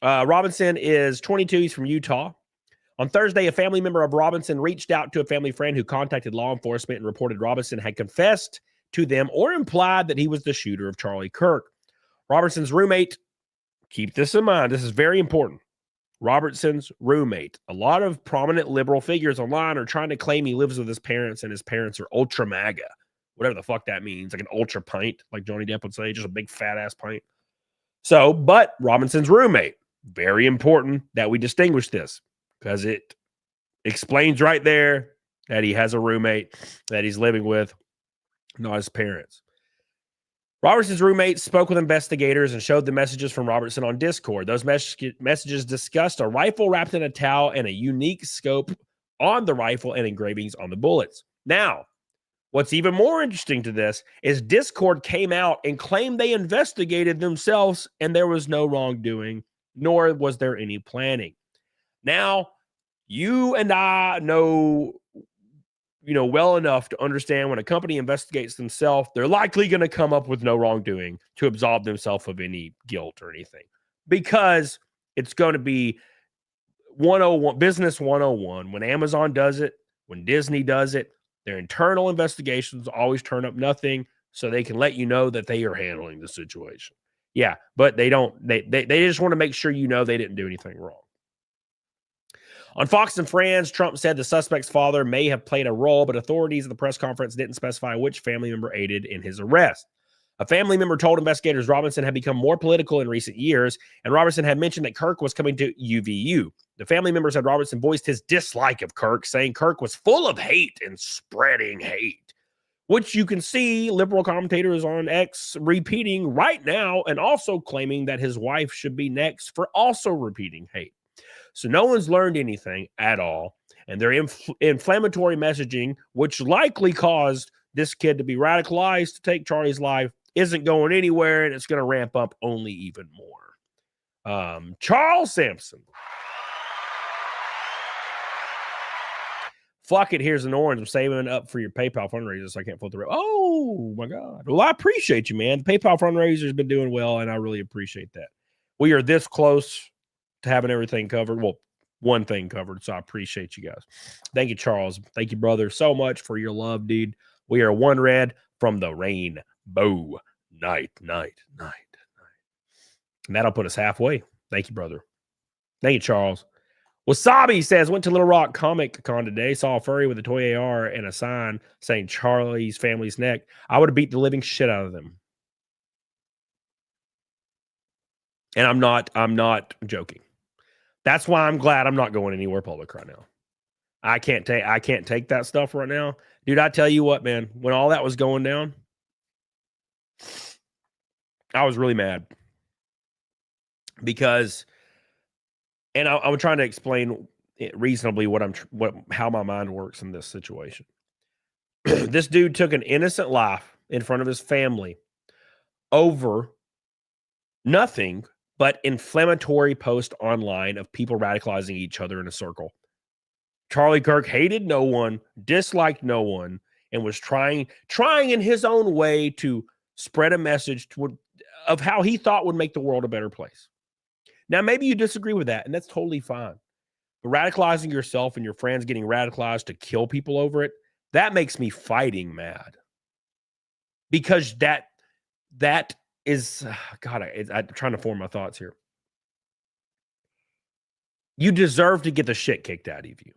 Robinson is 22. He's from Utah. On Thursday, a family member of Robinson reached out to a family friend who contacted law enforcement and reported Robinson had confessed to them or implied that he was the shooter of Charlie Kirk. Robinson's roommate, keep this in mind, this is very important. Robertson's roommate. A lot of prominent liberal figures online are trying to claim he lives with his parents and his parents are ultra MAGA. Whatever the fuck that means. Like an ultra pint, like Johnny Depp would say, just a big fat ass pint. So, but Robinson's roommate. Very important that we distinguish this because it explains right there that he has a roommate that he's living with, not his parents. Robertson's roommate spoke with investigators and showed the messages from Robertson on Discord. Those messages discussed a rifle wrapped in a towel and a unique scope on the rifle and engravings on the bullets. Now, what's even more interesting to this is Discord came out and claimed they investigated themselves and there was no wrongdoing, nor was there any planning. Now, you and I know well enough to understand when a company investigates themselves, they're likely going to come up with no wrongdoing to absolve themselves of any guilt or anything because it's going to be 101, business 101. When Amazon does it, when Disney does it, their internal investigations always turn up nothing so they can let you know that they are handling the situation. Yeah, but they don't. They just want to make sure you know they didn't do anything wrong. On Fox and Friends, Trump said the suspect's father may have played a role, but authorities at the press conference didn't specify which family member aided in his arrest. A family member told investigators Robinson had become more political in recent years, and Robertson had mentioned that Kirk was coming to UVU. The family member said Robertson voiced his dislike of Kirk, saying Kirk was full of hate and spreading hate, which you can see liberal commentators on X repeating right now and also claiming that his wife should be next for also repeating hate. So no one's learned anything at all, and their inflammatory messaging, which likely caused this kid to be radicalized to take Charlie's life, isn't going anywhere, and it's going to ramp up only even more. Charles Sampson. Fuck it, here's an orange. I'm saving it up for your PayPal fundraiser so I can't flip the road. Oh, my God. Well, I appreciate you, man. The PayPal fundraiser has been doing well, and I really appreciate that. We are this close to having everything covered. Well, one thing covered, so I appreciate you guys. Thank you, Charles. Thank you, brother, so much for your love, dude. We are one red from the rainbow. Night. And that'll put us halfway. Thank you, brother. Thank you, Charles. Wasabi says, went to Little Rock Comic Con today, saw a furry with a toy AR and a sign saying Charlie's family's neck. I would have beat the living shit out of them. And I'm not joking. That's why I'm glad I'm not going anywhere public right now. I can't take that stuff right now. Dude, I tell you what, man, when all that was going down, I was really mad. Because, and I'm trying to explain reasonably how my mind works in this situation. This dude took an innocent life in front of his family over nothing but inflammatory post online of people radicalizing each other in a circle. Charlie Kirk hated no one, disliked no one, and was trying in his own way to spread a message of how he thought would make the world a better place. Now, maybe you disagree with that, and that's totally fine. But radicalizing yourself and your friends getting radicalized to kill people over it, that makes me fighting mad. Because that is, God, I'm trying to form my thoughts here. You deserve to get the shit kicked out of you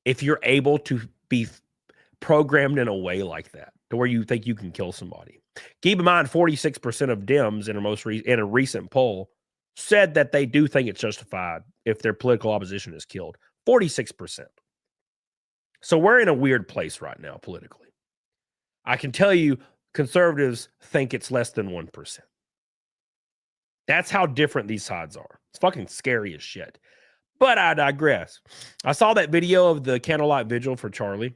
if you're able to be programmed in a way like that, to where you think you can kill somebody. Keep in mind, 46% of Dems in a recent poll said that they do think it's justified if their political opposition is killed. 46%. So we're in a weird place right now politically. I can tell you, conservatives think it's less than 1%. That's how different these sides are. It's fucking scary as shit. But I digress. I saw that video of the candlelight vigil for Charlie,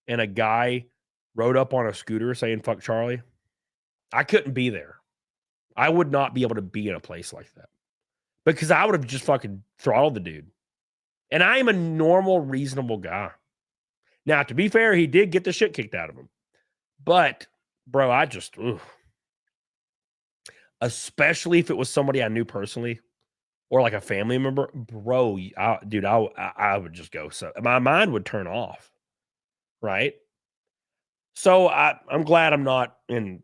and a guy rode up on a scooter saying, fuck Charlie. I couldn't be there. I would not be able to be in a place like that. because I would have just fucking throttled the dude. And I am a normal, reasonable guy. Now, to be fair, he did get the shit kicked out of him. But, bro, I just, especially if it was somebody I knew personally or like a family member, bro, I would just go. So my mind would turn off, right? So I'm glad I'm not in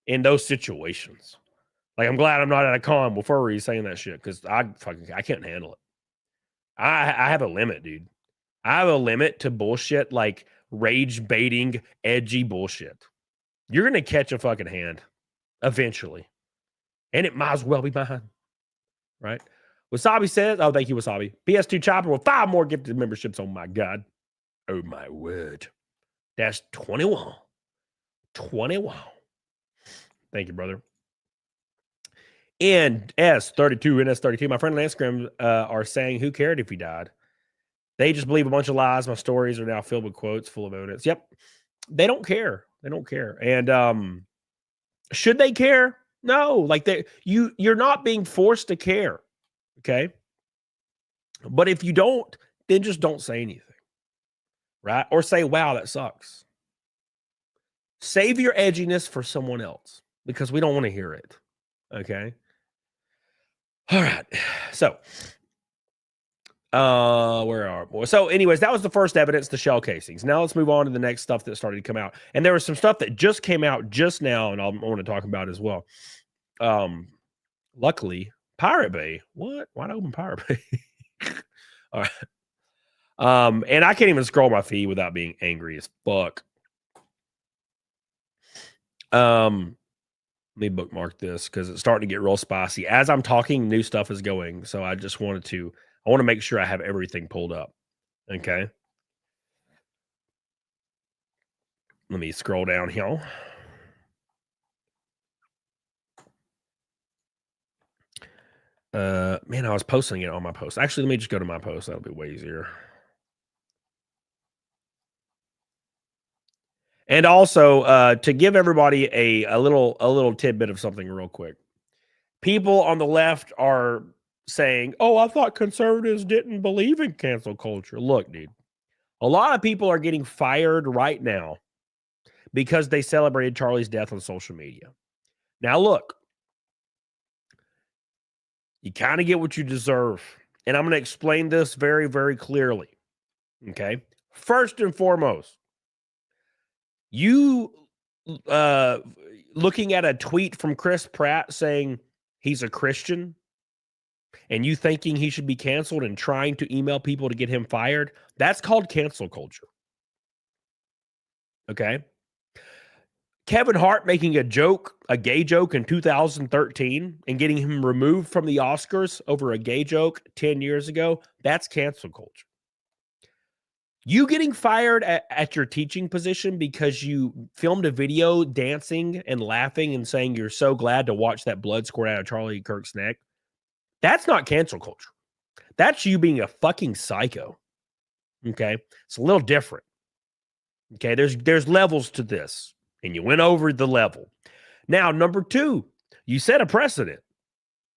those situations. Like, I'm glad I'm not at a con before he's saying that shit because I can't handle it. I have a limit, dude. I have a limit to bullshit like rage baiting, edgy bullshit. You're going to catch a fucking hand eventually. And it might as well be mine. Right? Wasabi says, oh, thank you, Wasabi. PS2 Chopper with 5 more gifted memberships. Oh, my God. Oh, my word. That's 21. 21. Thank you, brother. And NS32, my friend on Instagram are saying, who cared if he died? They just believe a bunch of lies. My stories are now filled with quotes full of evidence. Yep. They don't care. They don't care. And should they care? No. Like you're not being forced to care. Okay. But if you don't, then just don't say anything. Right? Or say, wow, that sucks. Save your edginess for someone else because we don't want to hear it. Okay. All right. So, where are we? So, anyways, that was the first evidence, the shell casings. Now let's move on to the next stuff that started to come out. And there was some stuff that just came out just now, and I want to talk about as well. Luckily, Pirate Bay. What? Why'd I open Pirate Bay? All right. And I can't even scroll my feed without being angry as fuck. Let me bookmark this because it's starting to get real spicy. As I'm talking, new stuff is going. So I just wanted to, I want to make sure I have everything pulled up. Okay. Let me scroll down here. Man, I was posting it on my post. Actually, let me just go to my post. That'll be way easier. And also, to give everybody a little tidbit of something real quick. People on the left are saying, oh, I thought conservatives didn't believe in cancel culture. Look, dude, a lot of people are getting fired right now because they celebrated Charlie's death on social media. Now, look, you kind of get what you deserve. And I'm going to explain this very, very clearly. Okay. First and foremost, you looking at a tweet from Chris Pratt saying he's a Christian and you thinking he should be canceled and trying to email people to get him fired, that's called cancel culture. Okay? Kevin Hart making a gay joke in 2013 and getting him removed from the Oscars over a gay joke 10 years ago, that's cancel culture. You getting fired at your teaching position because you filmed a video dancing and laughing and saying you're so glad to watch that blood squirt out of Charlie Kirk's neck, that's not cancel culture. That's you being a fucking psycho. Okay? It's a little different. Okay? There's levels to this, and you went over the level. Now, number 2, you set a precedent,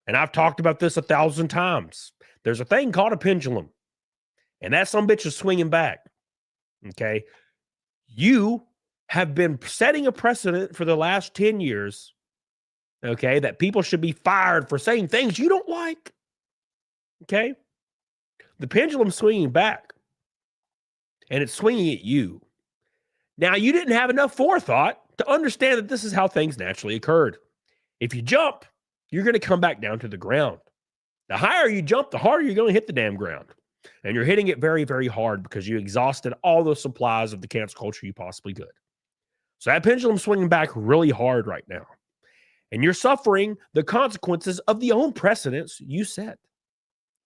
and I've talked about this 1,000 times. There's a thing called a pendulum. And that sumbitch is swinging back. Okay. You have been setting a precedent for the last 10 years. Okay. That people should be fired for saying things you don't like. Okay. The pendulum's swinging back. And it's swinging at you. Now, you didn't have enough forethought to understand that this is how things naturally occurred. If you jump, you're going to come back down to the ground. The higher you jump, the harder you're going to hit the damn ground. And you're hitting it very, very hard because you exhausted all the supplies of the cancel culture you possibly could. So that pendulum's swinging back really hard right now. And you're suffering the consequences of the own precedents you set.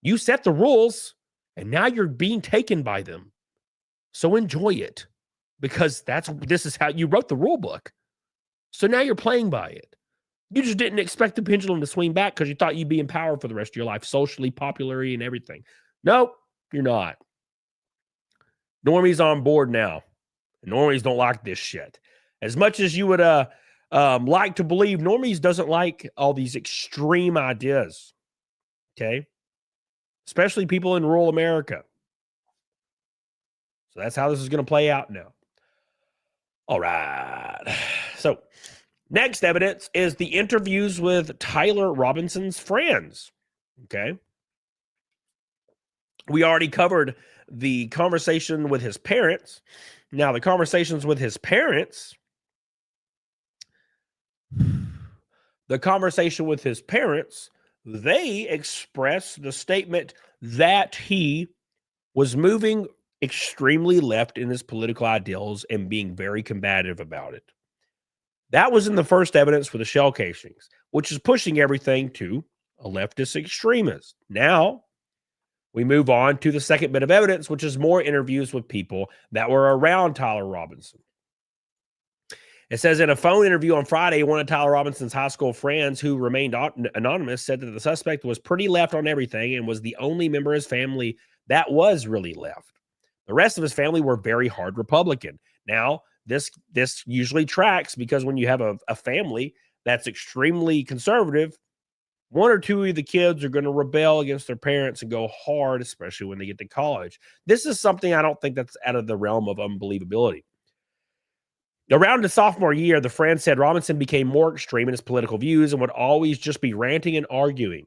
You set the rules, and now you're being taken by them. So enjoy it, because this is how you wrote the rule book. So now you're playing by it. You just didn't expect the pendulum to swing back because you thought you'd be in power for the rest of your life, socially, popularly, and everything. Nope, you're not. Normies on board now. Normies don't like this shit. As much as you would like to believe, Normies doesn't like all these extreme ideas. Okay. Especially people in rural America. So that's how this is going to play out now. All right. So next evidence is the interviews with Tyler Robinson's friends. Okay. We already covered the conversation with his parents. Now, the conversations with his parents, they express the statement that he was moving extremely left in his political ideals and being very combative about it. That was in the first evidence for the shell casings, which is pushing everything to a leftist extremist. Now, we move on to the second bit of evidence, which is more interviews with people that were around Tyler Robinson. It says in a phone interview on Friday, one of Tyler Robinson's high school friends who remained anonymous said that the suspect was pretty left on everything and was the only member of his family that was really left. The rest of his family were very hard Republican. Now, this usually tracks because when you have a family that's extremely conservative, one or two of the kids are going to rebel against their parents and go hard, especially when they get to college. This is something I don't think that's out of the realm of unbelievability. Around his sophomore year, the friend said Robinson became more extreme in his political views and would always just be ranting and arguing.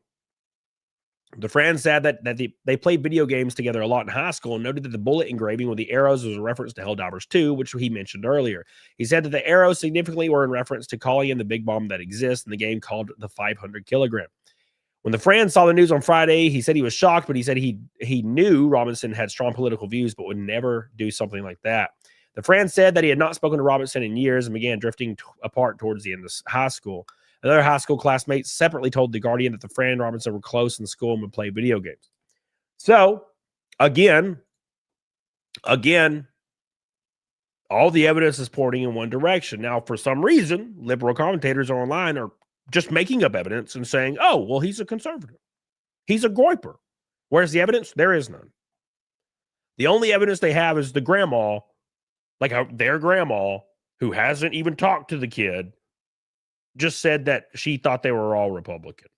The friend said that they played video games together a lot in high school and noted that the bullet engraving with the arrows was a reference to Helldivers 2, which he mentioned earlier. He said that the arrows significantly were in reference to calling in the big bomb that exists in the game called the 500 kilogram. When the friend saw the news on Friday, he said he was shocked, but he said he knew Robinson had strong political views, but would never do something like that. The friend said that he had not spoken to Robinson in years and began drifting apart towards the end of high school. Another high school classmate separately told The Guardian that the friend and Robinson were close in school and would play video games. So, again, all the evidence is pointing in one direction. Now, for some reason, liberal commentators online are just making up evidence and saying, oh, well, he's a conservative. He's a groiper. Where's the evidence? There is none. The only evidence they have is the grandma, like their grandma, who hasn't even talked to the kid, just said that she thought they were all Republican.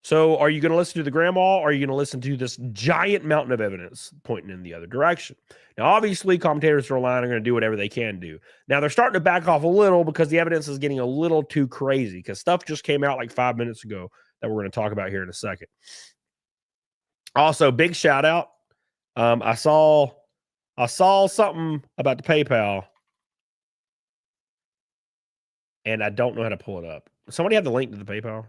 So are you going to listen to the grandma, or are you going to listen to this giant mountain of evidence pointing in the other direction? Now, obviously, commentators online are going to do whatever they can do. Now, they're starting to back off a little because the evidence is getting a little too crazy because stuff just came out like 5 minutes ago that we're going to talk about here in a second. Also, big shout out. I saw something about the PayPal, and I don't know how to pull it up. Somebody have the link to the PayPal?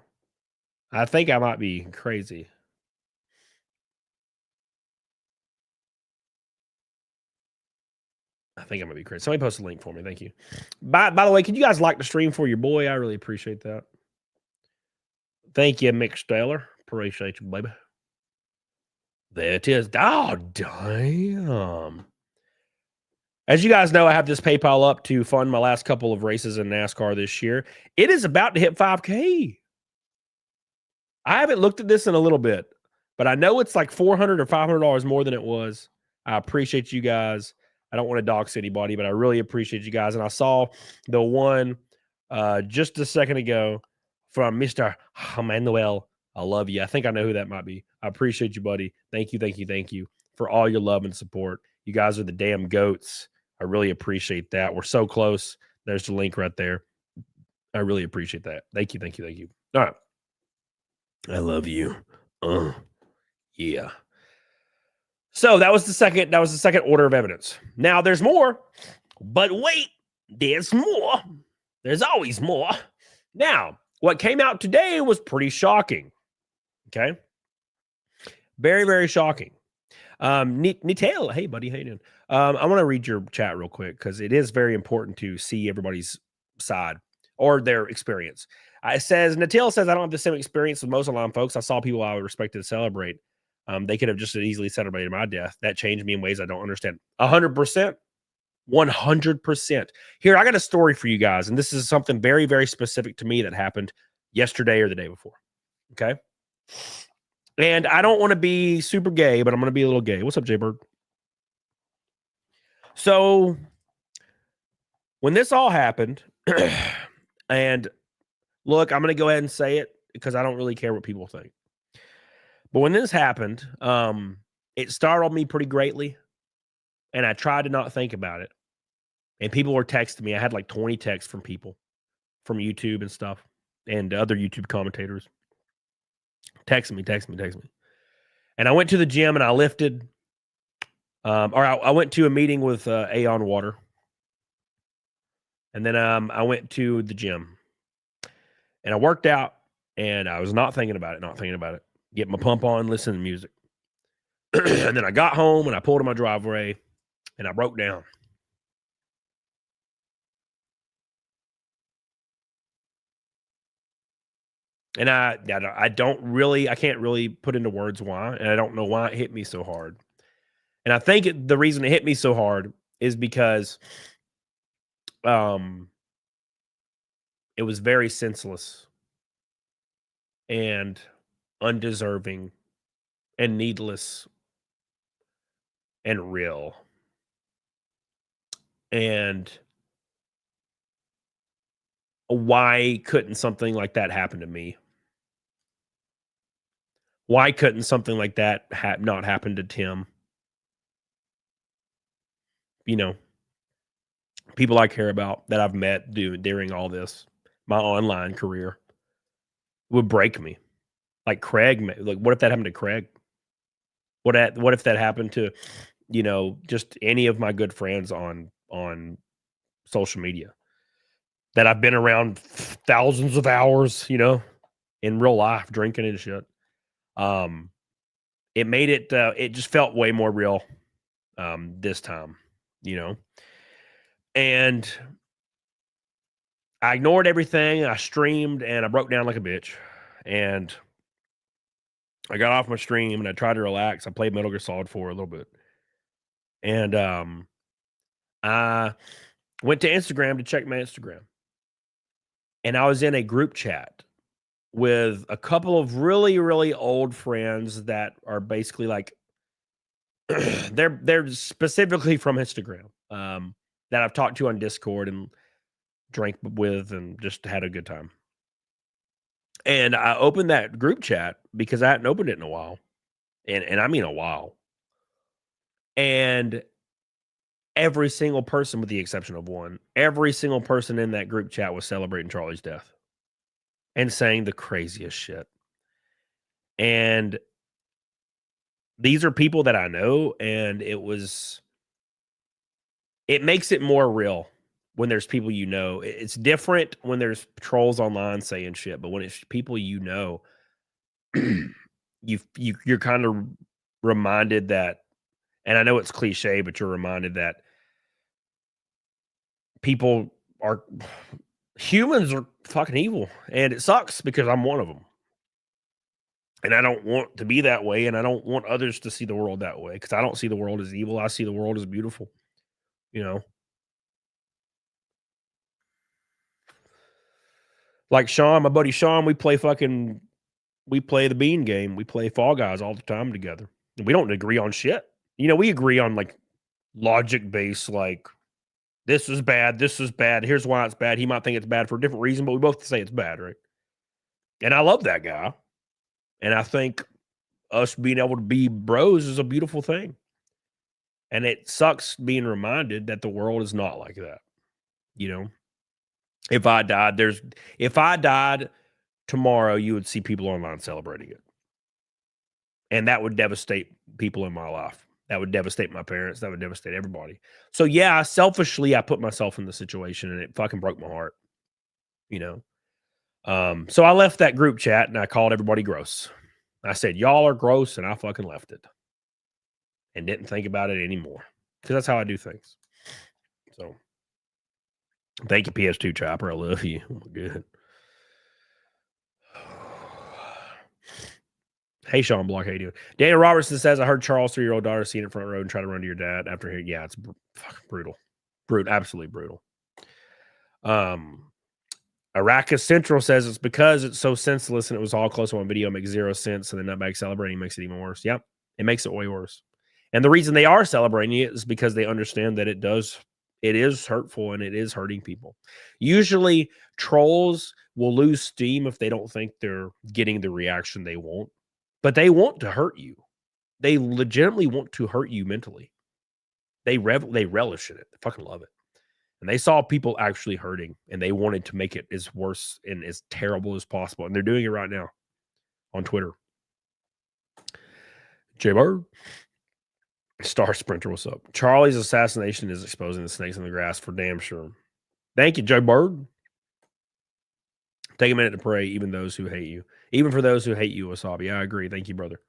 I think I might be crazy. I think I'm going to be crazy. Somebody post a link for me. Thank you. By the way, can you guys like the stream for your boy? I really appreciate that. Thank you, Mick Steller. Appreciate you, baby. There it is. Oh, damn. As you guys know, I have this PayPal up to fund my last couple of races in NASCAR this year. It is about to hit 5K. I haven't looked at this in a little bit, but I know it's like $400 or $500 more than it was. I appreciate you guys. I don't want to dox anybody, but I really appreciate you guys. And I saw the one just a second ago from Mr. Emmanuel. I love you. I think I know who that might be. I appreciate you, buddy. Thank you for all your love and support. You guys are the damn goats. I really appreciate that. We're so close. There's the link right there. I really appreciate that. Thank you. All right. I love you. Yeah. So that was the second order of evidence. Now there's more, but wait, there's more. There's always more. Now, what came out today was pretty shocking. Okay. Very, very shocking. Nitel, hey buddy, how you doing? I want to read your chat real quick because it is very important to see everybody's side or their experience. It says, Natil says, I don't have the same experience with most online folks. I saw people I would respect to celebrate. They could have just as easily celebrated my death. That changed me in ways I don't understand. 100%. 100%. Here, I got a story for you guys, and this is something very, very specific to me that happened yesterday or the day before. Okay? And I don't want to be super gay, but I'm going to be a little gay. What's up, Jaybird? So, when this all happened, and look, I'm going to go ahead and say it. because I don't really care what people think. But when this happened, it startled me pretty greatly, and I tried to not think about it. And people were texting me. I had like 20 texts from people from YouTube and stuff, and other YouTube commentators. Text me. And I went to the gym and I lifted, I went to a meeting with Aeon Water. And then I went to the gym and I worked out and I was not thinking about it, Get my pump on, listen to music. And then I got home and I pulled in my driveway and I broke down. And I can't really put into words why, and I don't know why it hit me so hard. And I think the reason it hit me so hard is because it was very senseless and undeserving and needless and real. And why couldn't something like that happen to me? Why couldn't something like that not happen to Tim? You know, people I care about that I've met during all this, my online career, would break me. Like Craig, like what if that happened to Craig? What if that happened to, just any of my good friends on social media that I've been around thousands of hours, in real life, drinking and shit. It made it, it just felt way more real this time, and I ignored everything. I streamed and I broke down like a bitch, and I got off my stream and I tried to relax. I played Metal Gear Solid 4 a little bit, and I went to Instagram to check my Instagram, and I was in a group chat with a couple of really, really old friends that are basically like they're specifically from Instagram that I've talked to on Discord and drank with and just had a good time. And I opened that group chat because I hadn't opened it in a while, and I mean a while. And every single person, with the exception of one, every single person in that group chat was celebrating Charlie's death and saying the craziest shit. And these are people that I know, and it makes it more real when there's people It's different when there's trolls online saying shit, but when it's people you're kind of reminded that, and I know it's cliche, but you're reminded that humans are fucking evil, and it sucks because I'm one of them. And I don't want to be that way, and I don't want others to see the world that way, because I don't see the world as evil. I see the world as beautiful, Like Sean, my buddy Sean, we play the bean game. We play Fall Guys all the time together. And we don't agree on shit. We agree on like logic-based, like, this is bad, here's why it's bad. He might think it's bad for a different reason, but we both say it's bad, right? And I love that guy. And I think us being able to be bros is a beautiful thing. And it sucks being reminded that the world is not like that. If I died tomorrow, you would see people online celebrating it. And that would devastate people in my life. That would devastate my parents. That would devastate everybody. So yeah, selfishly, I put myself in the situation, and it fucking broke my heart. So I left that group chat and I called everybody gross. I said, y'all are gross, and I fucking left it. And didn't think about it anymore. Because that's how I do things. So thank you, PS2 Chopper. I love you. Oh, good. Hey, Sean Block, how you doing? Daniel Robertson says, I heard Charles' 3-year-old daughter see it in front row and try to run to your dad after hearing. Yeah, it's brutal. Absolutely brutal. Arrakis Central says it's because it's so senseless and it was all close on video, makes zero sense, and then nutbag celebrating makes it even worse. Yep, it makes it way worse. And the reason they are celebrating it is because they understand that it does It is hurtful and it is hurting people. Usually trolls will lose steam if they don't think they're getting the reaction they want, but they want to hurt you. They legitimately want to hurt you mentally. They relish in it. They fucking love it. And they saw people actually hurting and they wanted to make it as worse and as terrible as possible. And they're doing it right now on Twitter. J Bird. Star Sprinter, what's up? Charlie's assassination is exposing the snakes in the grass for damn sure. Thank you, Joe Bird. Take a minute to pray, even those who hate you. Even for those who hate you, Wasabi. I agree. Thank you, brother.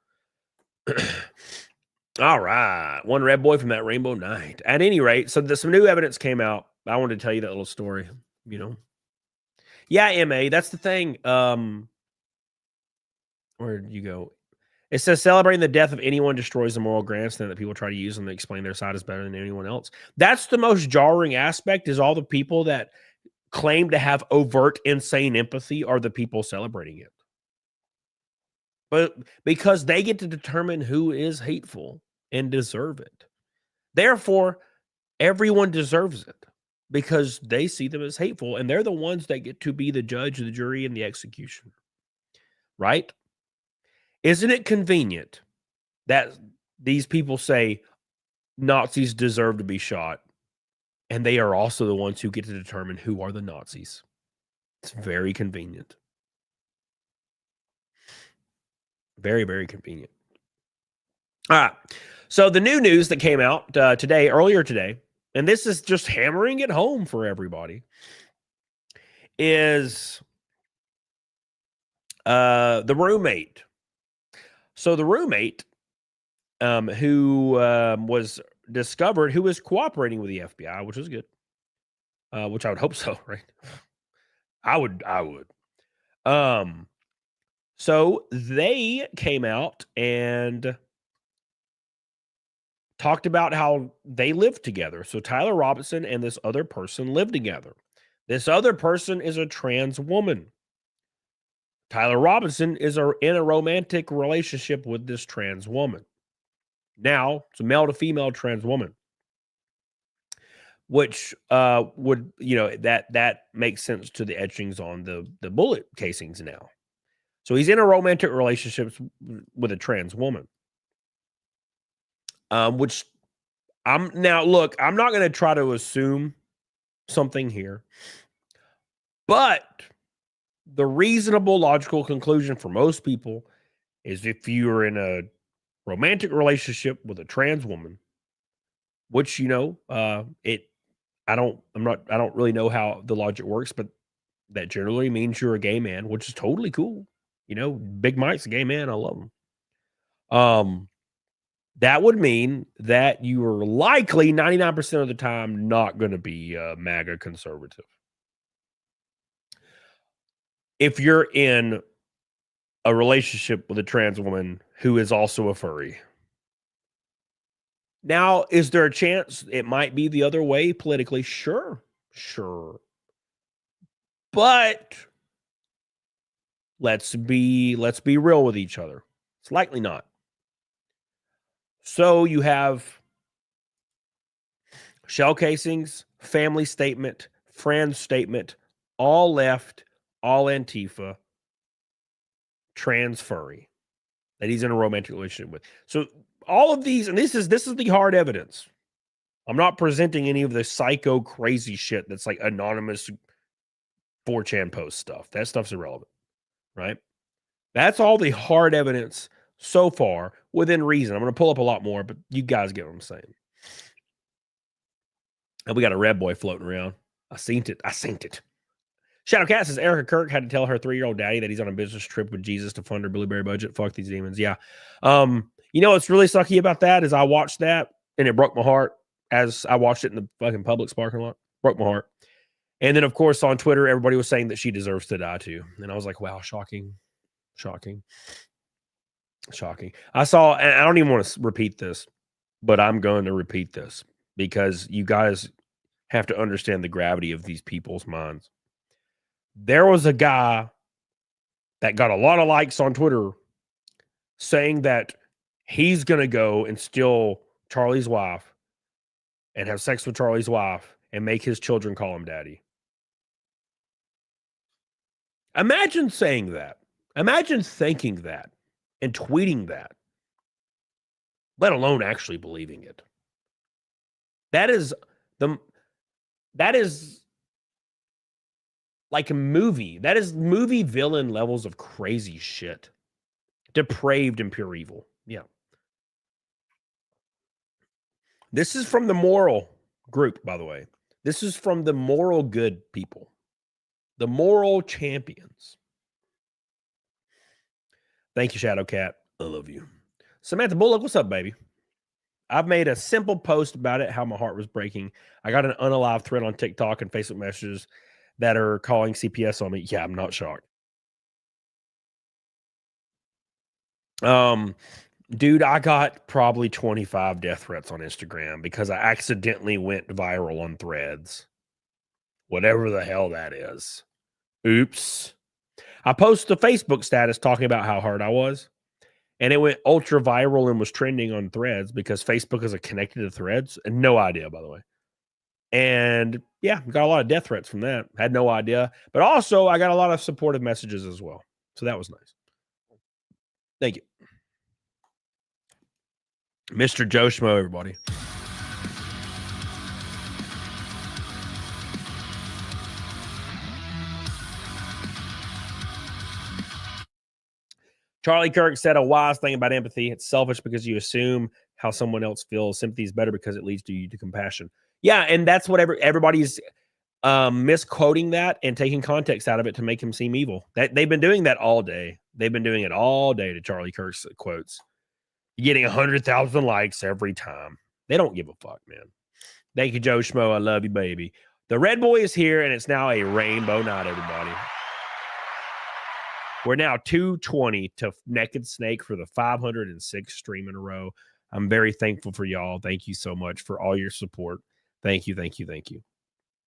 All right. One red boy from that rainbow night. At any rate, so some new evidence came out. I wanted to tell you that little story, you know. Yeah, MA, that's the thing. Where did you go? It says celebrating the death of anyone destroys the moral grandstand that people try to use them to explain their side is better than anyone else. That's the most jarring aspect, is all the people that claim to have overt insane empathy are the people celebrating it. But because they get to determine who is hateful and deserve it. Therefore, everyone deserves it because they see them as hateful and they're the ones that get to be the judge, the jury, and the executioner. Right? Isn't it convenient that these people say Nazis deserve to be shot and they are also the ones who get to determine who are the Nazis? It's very convenient. Very, very convenient. All right. So the new news that came out earlier today, and this is just hammering it home for everybody, is the roommate. So the roommate who was discovered, who was cooperating with the FBI, which is good, which I would hope so, right? I would. So they came out and talked about how they lived together. So Tyler Robinson and this other person lived together. This other person is a trans woman. Tyler Robinson is in a romantic relationship with this trans woman. Now, it's a male to female trans woman, which would, that makes sense to the etchings on the bullet casings now. So he's in a romantic relationship with a trans woman. Which I'm not going to try to assume something here, but the reasonable logical conclusion for most people is if you are in a romantic relationship with a trans woman, which, I don't really know how the logic works, but that generally means you're a gay man, which is totally cool. Big Mike's a gay man. I love him. That would mean that you are likely 99% of the time not going to be MAGA conservative. If you're in a relationship with a trans woman who is also a furry. Now, is there a chance it might be the other way politically? Sure. But let's be real with each other. It's likely not. So you have shell casings, family statement, friend statement, all left, all Antifa, trans furry that he's in a romantic relationship with. So all of these, and this is the hard evidence. I'm not presenting any of the psycho crazy shit that's like anonymous 4chan post stuff. That stuff's irrelevant, right? That's all the hard evidence so far within reason. I'm going to pull up a lot more, but you guys get what I'm saying. And we got a red boy floating around. I seen it. Shadowcat says Erica Kirk had to tell her 3-year-old daddy that he's on a business trip with Jesus to fund her Blueberry budget. Fuck these demons. Yeah. What's really sucky about that is I watched that and it broke my heart as I watched it in the fucking Publix parking lot. Broke my heart. And then, of course, on Twitter, everybody was saying that she deserves to die too. And I was like, wow, shocking. I saw, and I don't even want to repeat this, but I'm going to repeat this because you guys have to understand the gravity of these people's minds. There was a guy that got a lot of likes on Twitter saying that he's going to go and steal Charlie's wife and have sex with Charlie's wife and make his children call him daddy. Imagine saying that. Imagine thinking that and tweeting that, let alone actually believing it. That is like a movie. That is movie villain levels of crazy shit. Depraved and pure evil. Yeah. This is from the moral group, by the way. This is from the moral good people. The moral champions. Thank you, Shadowcat. I love you. Samantha Bullock, what's up, baby? I've made a simple post about it, how my heart was breaking. I got an unalive thread on TikTok and Facebook messages that are calling CPS on me. Yeah, I'm not shocked. Dude, I got probably 25 death threats on Instagram because I accidentally went viral on Threads. Whatever the hell that is. Oops. I posted a Facebook status talking about how hurt I was, and it went ultra viral and was trending on Threads because Facebook is connected to Threads. And no idea, by the way. And yeah, got a lot of death threats from that. Had no idea. But also, I got a lot of supportive messages as well. So that was nice. Thank you. Mr. Joe Schmo, everybody. Charlie Kirk said a wise thing about empathy. It's selfish because you assume how someone else feels. Sympathy is better because it leads you to compassion. Yeah, and that's what everybody's misquoting that and taking context out of it to make him seem evil. They've been doing that all day. They've been doing it all day to Charlie Kirk's quotes. Getting 100,000 likes every time. They don't give a fuck, man. Thank you, Joe Schmo. I love you, baby. The Red Boy is here, and it's now a rainbow night, everybody. We're now 220 to Naked Snake for the 506th stream in a row. I'm very thankful for y'all. Thank you so much for all your support. Thank you, thank you, thank you.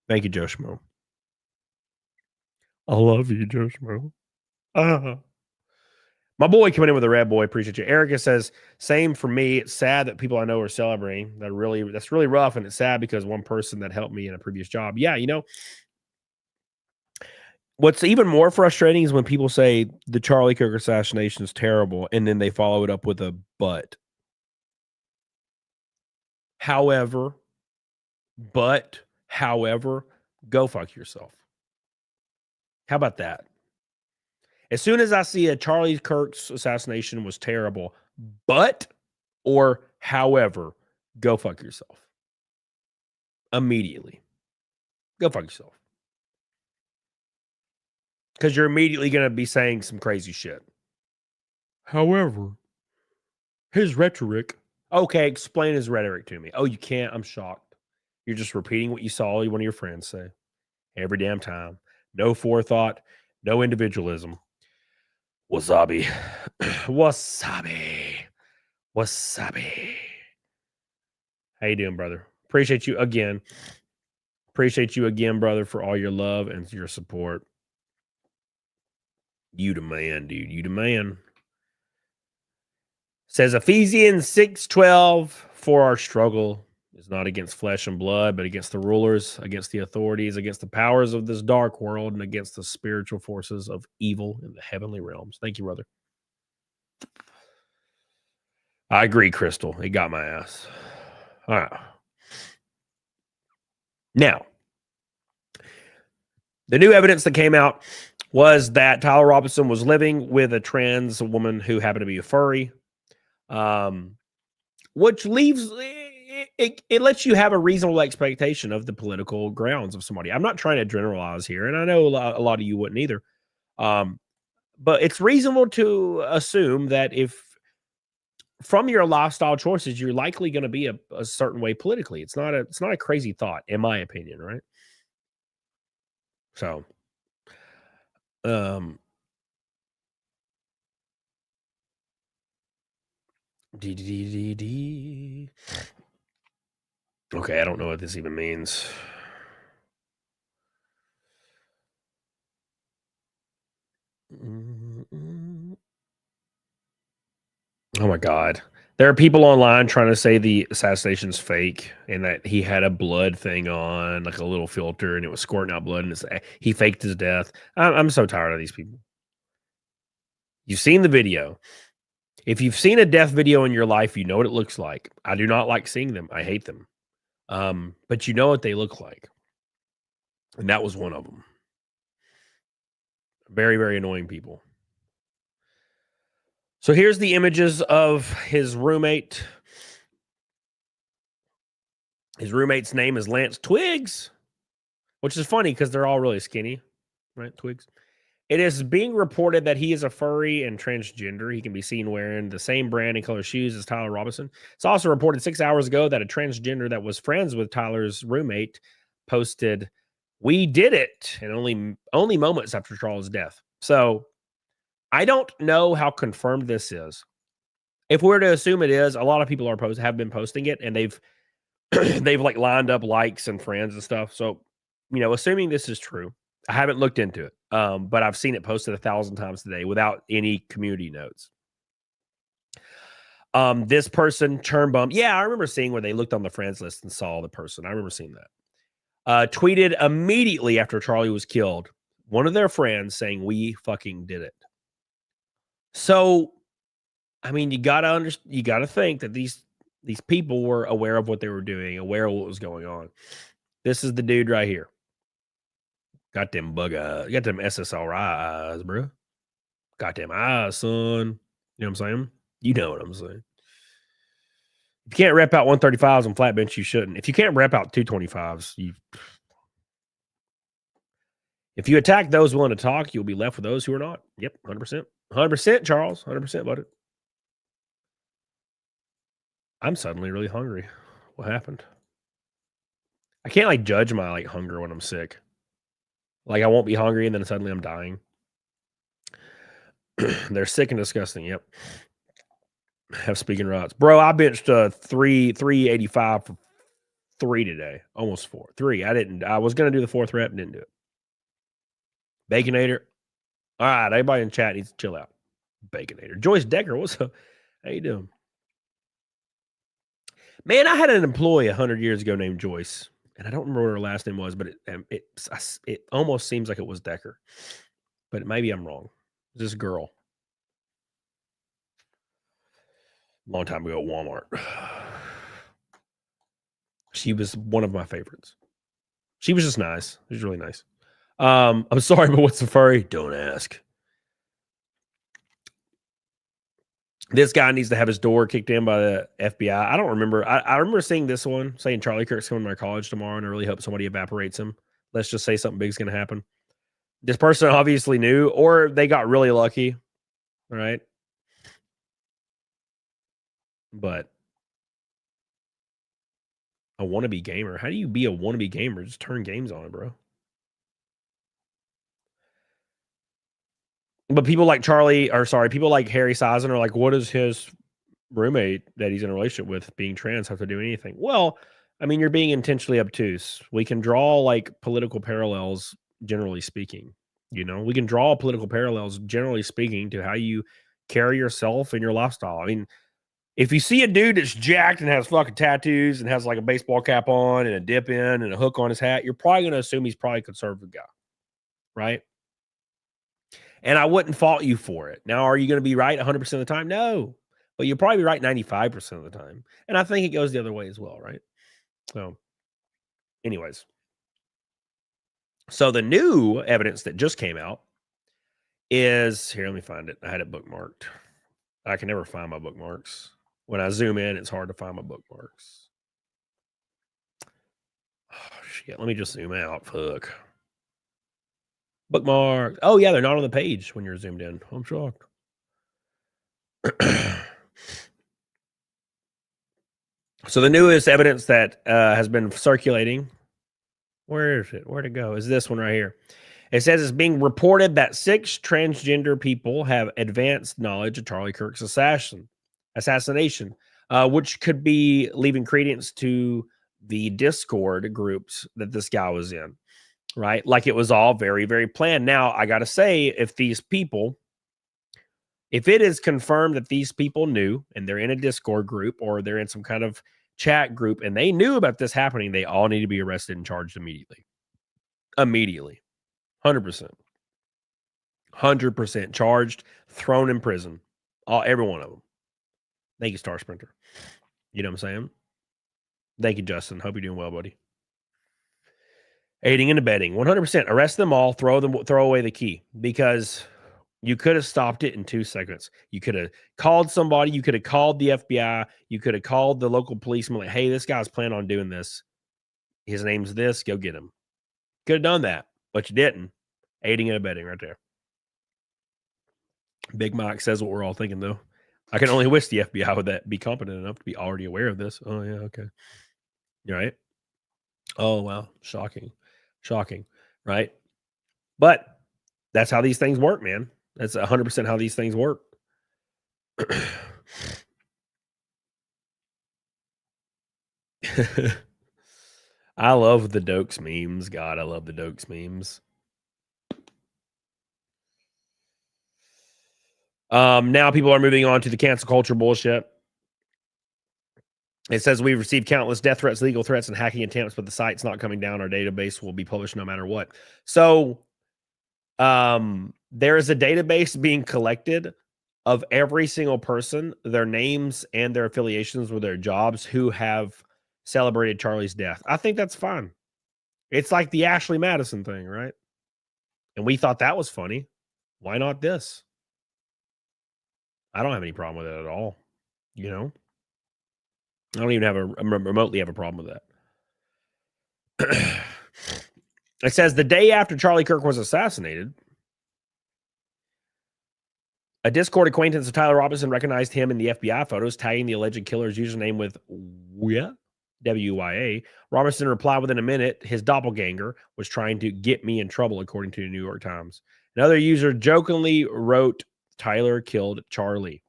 Thank you, Joe Schmo. I love you, Joe Schmo. My boy coming in with a Red Boy. Appreciate you. Erica says, same for me. It's sad that people I know are celebrating. That's really rough, and it's sad because one person that helped me in a previous job. Yeah, you know, what's even more frustrating is when people say the Charlie Kirk assassination is terrible, and then they follow it up with a but. However, go fuck yourself. How about that? As soon as I see a Charlie Kirk's assassination was terrible, but or however, go fuck yourself. Immediately. Go fuck yourself. Because you're immediately going to be saying some crazy shit. However, his rhetoric. Okay, explain his rhetoric to me. Oh, you can't? I'm shocked. You're just repeating what you saw one of your friends say. Every damn time. No forethought. No individualism. Wasabi. Wasabi. Wasabi. How you doing, brother? Appreciate you again. Appreciate you again, brother, for all your love and your support. You the man, dude. You the man. Says Ephesians 6:12, for our struggle is not against flesh and blood, but against the rulers, against the authorities, against the powers of this dark world, and against the spiritual forces of evil in the heavenly realms. Thank you, brother. I agree, Crystal. It got my ass. All right. Now, the new evidence that came out was that Tyler Robinson was living with a trans woman who happened to be a furry, which leaves it lets you have a reasonable expectation of the political grounds of somebody. I'm not trying to generalize here, and I know a lot of you wouldn't either. But it's reasonable to assume that if from your lifestyle choices, you're likely going to be a certain way politically. It's not a crazy thought, in my opinion, right? So, okay, I don't know what this even means. Oh my God. There are people online trying to say the assassination's fake and that he had a blood thing on, like a little filter, and it was squirting out blood, and he faked his death. I'm so tired of these people. You've seen the video. If you've seen a death video in your life, you know what it looks like. I do not like seeing them. I hate them. But you know what they look like. And that was one of them. Very, very annoying people. So here's the images of his roommate. His roommate's name is Lance Twiggs, which is funny because they're all really skinny, right? Twiggs. It is being reported that he is a furry and transgender. He can be seen wearing the same brand and color shoes as Tyler Robinson. It's also reported 6 hours ago that a transgender that was friends with Tyler's roommate posted, "We did it," and only moments after Charles' death. So I don't know how confirmed this is. If we're to assume it is, a lot of people have been posting it, and they've they've like lined up likes and friends and stuff. So, assuming this is true, I haven't looked into it, but I've seen it posted 1,000 times today without any community notes. This person, Churnbum, yeah, I remember seeing where they looked on the friends list and saw the person. I remember seeing that. Tweeted immediately after Charlie was killed, one of their friends saying, "We fucking did it." So, I mean, you gotta think that these people were aware of what they were doing, aware of what was going on. This is the dude right here. Got them bug eyes. Got them SSRI eyes, bro. Got them eyes, son. You know what I'm saying? You know what I'm saying. If you can't rep out 135s on flat bench, you shouldn't. If you can't rep out 225s, if you attack those willing to talk, you'll be left with those who are not. Yep, 100%. 100%, Charles. 100% about it. I'm suddenly really hungry. What happened? I can't judge my hunger when I'm sick. I won't be hungry and then suddenly I'm dying. They're sick and disgusting. Yep. Have speaking routes. Bro, I benched 385 for 3 today. Almost 4. 3. I was going to do the 4th rep and didn't do it. Baconator. All right. Everybody in chat needs to chill out. Baconator. Joyce Decker. What's up? How you doing? Man, I had an employee 100 years ago named Joyce. And I don't remember what her last name was, but it almost seems like it was Decker. But maybe I'm wrong. This girl. Long time ago at Walmart. She was one of my favorites. She was just nice. She was really nice. I'm sorry, but what's a furry? Don't ask. This guy needs to have his door kicked in by the FBI. I don't remember. I remember seeing this one saying Charlie Kirk's coming to my college tomorrow, and I really hope somebody evaporates him. Let's just say something big's going to happen. This person obviously knew, or they got really lucky, right? But a wannabe gamer. How do you be a wannabe gamer? Just turn games on, bro. But people like people like Harry Sison are like, what does his roommate that he's in a relationship with being trans have to do anything? Well, I mean, you're being intentionally obtuse. We can draw political parallels, generally speaking. We can draw political parallels, generally speaking, to how you carry yourself and your lifestyle. I mean, if you see a dude that's jacked and has fucking tattoos and has a baseball cap on and a dip in and a hook on his hat, you're probably going to assume he's probably a conservative guy, right? And I wouldn't fault you for it. Now, are you going to be right 100% of the time? No. But you'll probably be right 95% of the time. And I think it goes the other way as well, right? So, anyways. So, the new evidence that just came out is... Here, let me find it. I had it bookmarked. I can never find my bookmarks. When I zoom in, it's hard to find my bookmarks. Oh, shit. Let me just zoom out. Fuck. Bookmark. Oh, yeah, they're not on the page when you're zoomed in. I'm shocked. So the newest evidence that has been circulating, where is it? Where'd it go? Is this one right here. It says it's being reported that 6 transgender people have advanced knowledge of Charlie Kirk's assassination, which could be leaving credence to the Discord groups that this guy was in. Right? Like it was all very, very planned. Now, I got to say, if these people, If it is confirmed that these people knew and they're in a Discord group or they're in some kind of chat group and they knew about this happening, they all need to be arrested and charged immediately. Immediately. 100%. 100% charged, thrown in prison. Every one of them. Thank you, Star Sprinter. You know what I'm saying? Thank you, Justin. Hope you're doing well, buddy. Aiding and abetting. 100%. Arrest them all. Throw away the key because you could have stopped it in 2 seconds. You could have called somebody. You could have called the FBI. You could have called the local policeman like, hey, this guy's planning on doing this. His name's this. Go get him. Could have done that, but you didn't. Aiding and abetting right there. Big Mike says what we're all thinking, though. I can only wish the FBI would be competent enough to be already aware of this. Oh, yeah, okay. You're right. Oh, wow. Shocking. Shocking, right? But that's how these things work, man. That's 100% how these things work. I love the Dokes memes. God, I love the Dokes memes. Now people are moving on to the cancel culture bullshit. It says we've received countless death threats, legal threats, and hacking attempts, but the site's not coming down. Our database will be published no matter what. So there is a database being collected of every single person, their names and their affiliations with their jobs who have celebrated Charlie's death. I think that's fine. It's like the Ashley Madison thing, right? And we thought that was funny. Why not this? I don't have any problem with it at all. You know? I don't even have remotely have a problem with that. It says the day after Charlie Kirk was assassinated, a Discord acquaintance of Tyler Robinson recognized him in the FBI photos, tagging the alleged killer's username with WYA. W-Y-A. Robinson replied within a minute, his doppelganger was trying to get me in trouble, according to the New York Times. Another user jokingly wrote, Tyler killed Charlie.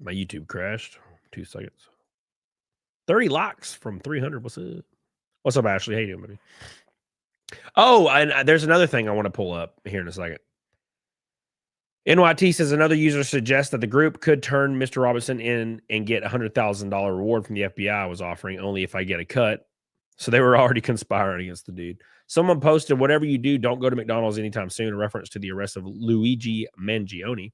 My YouTube crashed. 2 seconds. 30 likes from 300. What's up? What's up, Ashley? How you doing, buddy? Oh, and there's another thing I want to pull up here in a second. NYT says another user suggests that the group could turn Mr. Robinson in and get a $100,000 reward from the FBI was offering only if I get a cut. So they were already conspiring against the dude. Someone posted, whatever you do, don't go to McDonald's anytime soon, a reference to the arrest of Luigi Mangione,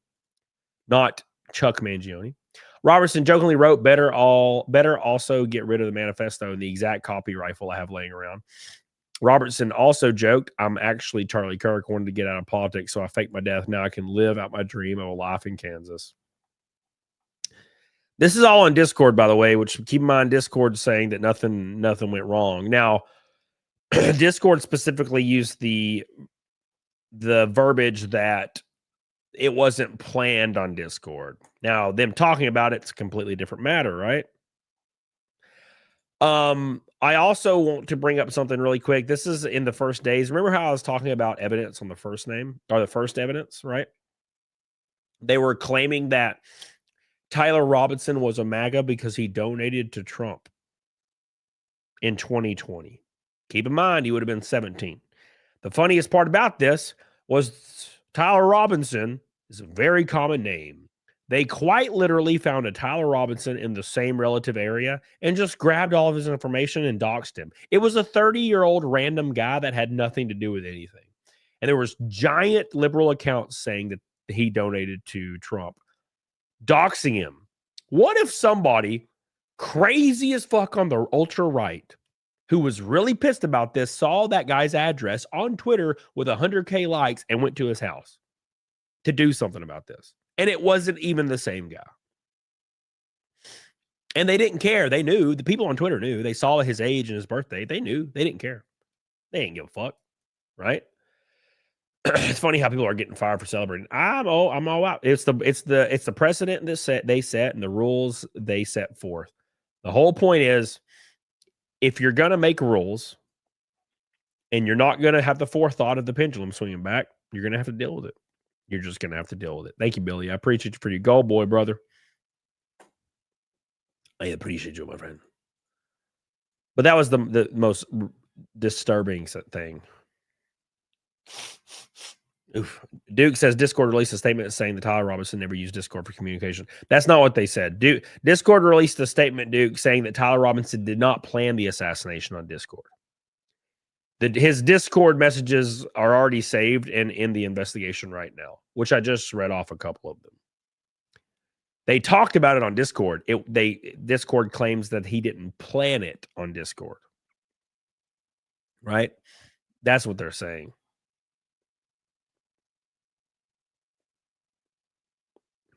not Chuck Mangione. Robertson jokingly wrote, better also get rid of the manifesto and the exact copy rifle I have laying around. Robertson also joked, I'm actually Charlie Kirk, wanted to get out of politics, so I faked my death. Now I can live out my dream of a life in Kansas. This is all on Discord, by the way, which keep in mind Discord saying that nothing went wrong. Now, Discord specifically used the verbiage that it wasn't planned on Discord. Now, them talking about it's a completely different matter, right? I also want to bring up something really quick. This is in the first days. Remember how I was talking about evidence on the first name or the first evidence, right? They were claiming that Tyler Robinson was a MAGA because he donated to Trump in 2020. Keep in mind, he would have been 17. The funniest part about this was Tyler Robinson is a very common name. They quite literally found a Tyler Robinson in the same relative area and just grabbed all of his information and doxed him. It was a 30-year-old random guy that had nothing to do with anything. And there was giant liberal accounts saying that he donated to Trump, doxing him. What if somebody crazy as fuck on the ultra right who was really pissed about this saw that guy's address on Twitter with 100K likes and went to his house to do something about this? And it wasn't even the same guy. And they didn't care. They knew. The people on Twitter knew. They saw his age and his birthday. They knew. They didn't care. They didn't give a fuck. Right? It's funny how people are getting fired for celebrating. I'm all out. It's the precedent that they set and the rules they set forth. The whole point is, if you're gonna make rules and you're not gonna have the forethought of the pendulum swinging back, you're gonna have to deal with it. You're just going to have to deal with it. Thank you, Billy. I appreciate you for your goal, boy, brother. I appreciate you, my friend. But that was the most disturbing thing. Oof. Duke says Discord released a statement saying that Tyler Robinson never used Discord for communication. That's not what they said. Discord released a statement, Duke, saying that Tyler Robinson did not plan the assassination on Discord. His Discord messages are already saved and in the investigation right now, which I just read off a couple of them. They talked about it on Discord. Discord claims that he didn't plan it on Discord. Right? That's what they're saying.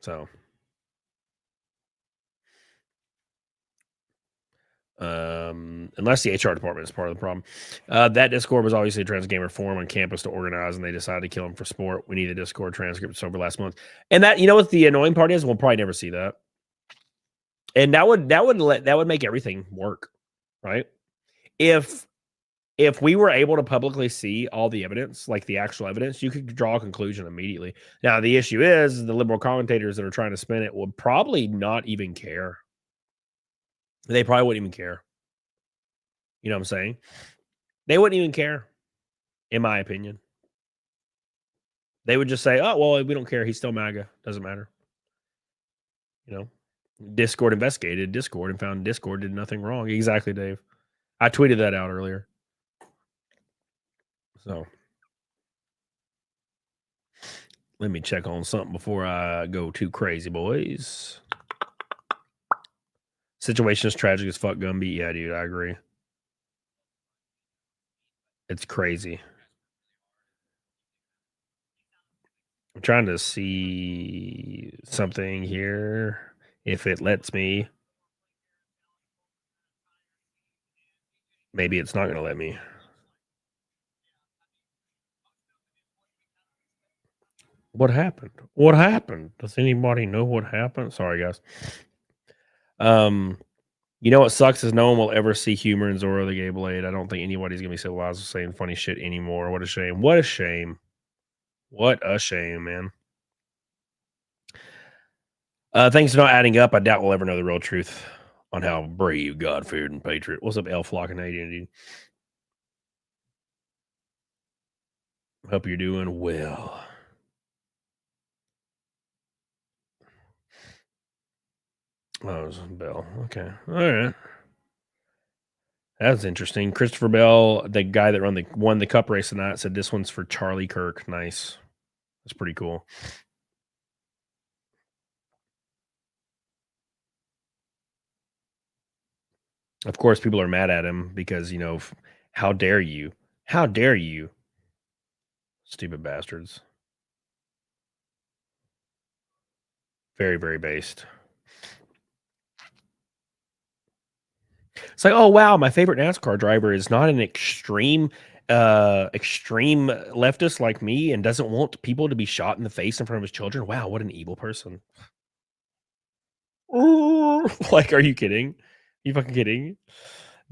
So, unless the HR department is part of the problem. That Discord was obviously a trans gamer forum on campus to organize, and they decided to kill him for sport. We need the Discord transcripts over last month. And that, you know what the annoying part is? We'll probably never see that. And that would make everything work, right? If we were able to publicly see all the evidence, like the actual evidence, you could draw a conclusion immediately. Now, the issue is the liberal commentators that are trying to spin it would probably not even care. They probably wouldn't even care. You know what I'm saying? They wouldn't even care, in my opinion. They would just say, oh, well, we don't care. He's still MAGA. Doesn't matter. You know, Discord investigated Discord and found Discord did nothing wrong. Exactly, Dave. I tweeted that out earlier. So let me check on something before I go too crazy, boys. Situation is tragic as fuck, Gumby. Yeah, dude, I agree. It's crazy. I'm trying to see something here. If it lets me. Maybe it's not going to let me. What happened? What happened? Does anybody know what happened? Sorry, guys. You know what sucks is no one will ever see humor in Zorro the Gay Blade. I don't think anybody's gonna be civilized with saying funny shit anymore. What a shame. What a shame. What a shame, man. Things are not adding up. I doubt we'll ever know the real truth on how brave, God-feared, and patriot. What's up, L Flock and dude? Hope you're doing well. Oh, it was Bell. Okay. All right. That's interesting. Christopher Bell, the guy that won the cup race tonight, said this one's for Charlie Kirk. Nice. That's pretty cool. Of course, people are mad at him because, you know, how dare you? How dare you? Stupid bastards. Very, very based. It's like, oh, wow, my favorite NASCAR driver is not an extreme leftist like me and doesn't want people to be shot in the face in front of his children. Wow, what an evil person. Like, are you kidding? You fucking kidding?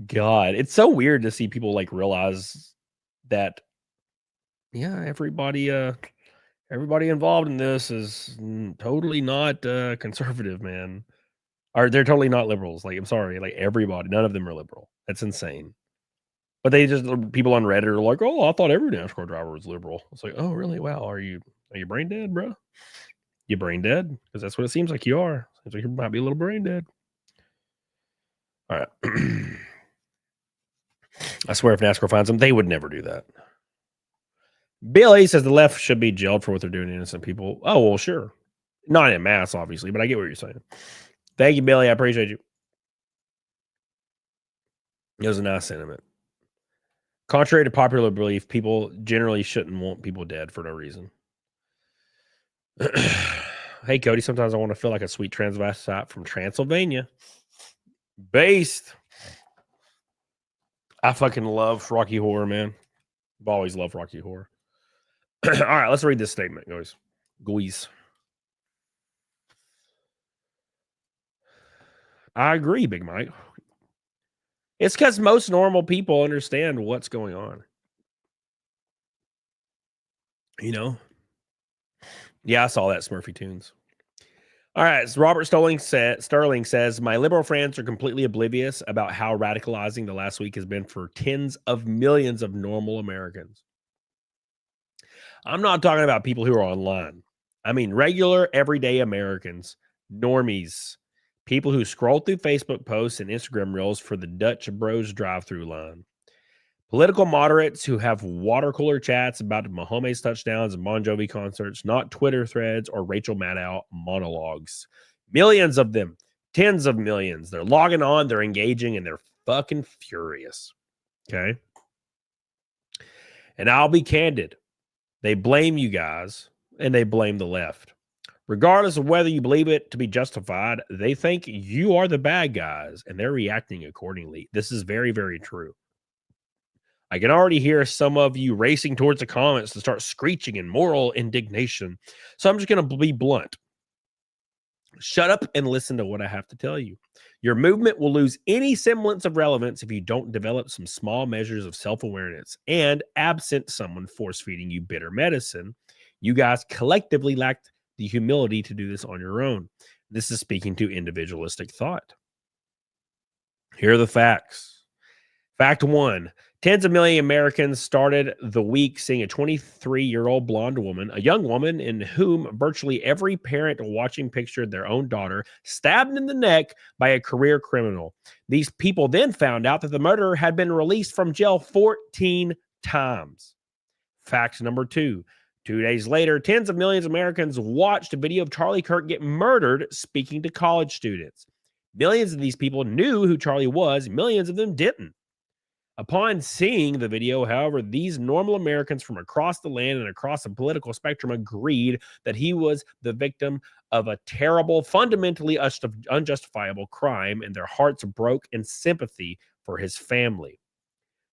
God, it's so weird to see people like realize that, yeah, everybody involved in this is totally not conservative, man. Or they're totally not liberals. Like, I'm sorry, like everybody, none of them are liberal. That's insane. But people on Reddit are like, oh, I thought every NASCAR driver was liberal. It's like, oh, really? Wow, are you brain dead, bro? You brain dead? Because that's what it seems like you are. Seems like you might be a little brain dead. All right. I swear if NASCAR finds them, they would never do that. Billy says the left should be jailed for what they're doing to innocent people. Oh, well, sure. Not en masse, obviously, but I get what you're saying. Thank you, Billy. I appreciate you. It was a nice sentiment. Contrary to popular belief, people generally shouldn't want people dead for no reason. Hey, Cody, sometimes I want to feel like a sweet transvestite from Transylvania. Based. I fucking love Rocky Horror, man. I've always loved Rocky Horror. All right, let's read this statement, guys. I agree, Big Mike. It's because most normal people understand what's going on. You know? Yeah, I saw that, Smurfy Tunes. All right, so Robert Sterling says, my liberal friends are completely oblivious about how radicalizing the last week has been for tens of millions of normal Americans. I'm not talking about people who are online. I mean regular, everyday Americans, normies, people who scroll through Facebook posts and Instagram reels for the Dutch Bros drive-through line. Political moderates who have water cooler chats about Mahomes touchdowns and Bon Jovi concerts, not Twitter threads or Rachel Maddow monologues. Millions of them, tens of millions. They're logging on, they're engaging, and they're fucking furious. Okay? And I'll be candid. They blame you guys, and they blame the left. Regardless of whether you believe it to be justified, they think you are the bad guys, and they're reacting accordingly. This is very, very true. I can already hear some of you racing towards the comments to start screeching in moral indignation. So I'm just going to be blunt. Shut up and listen to what I have to tell you. Your movement will lose any semblance of relevance if you don't develop some small measures of self-awareness. And absent someone force-feeding you bitter medicine, you guys collectively lack the humility to do this on your own. This is speaking to individualistic thought. Here are the facts. Fact 1. Tens of million Americans started the week seeing a 23-year-old blonde woman, a young woman in whom virtually every parent watching pictured their own daughter stabbed in the neck by a career criminal. These people then found out that the murderer had been released from jail 14 times. Fact number 2. 2 days later, tens of millions of Americans watched a video of Charlie Kirk get murdered speaking to college students. Millions of these people knew who Charlie was. Millions of them didn't. Upon seeing the video, however, these normal Americans from across the land and across the political spectrum agreed that he was the victim of a terrible, fundamentally unjustifiable crime, and their hearts broke in sympathy for his family.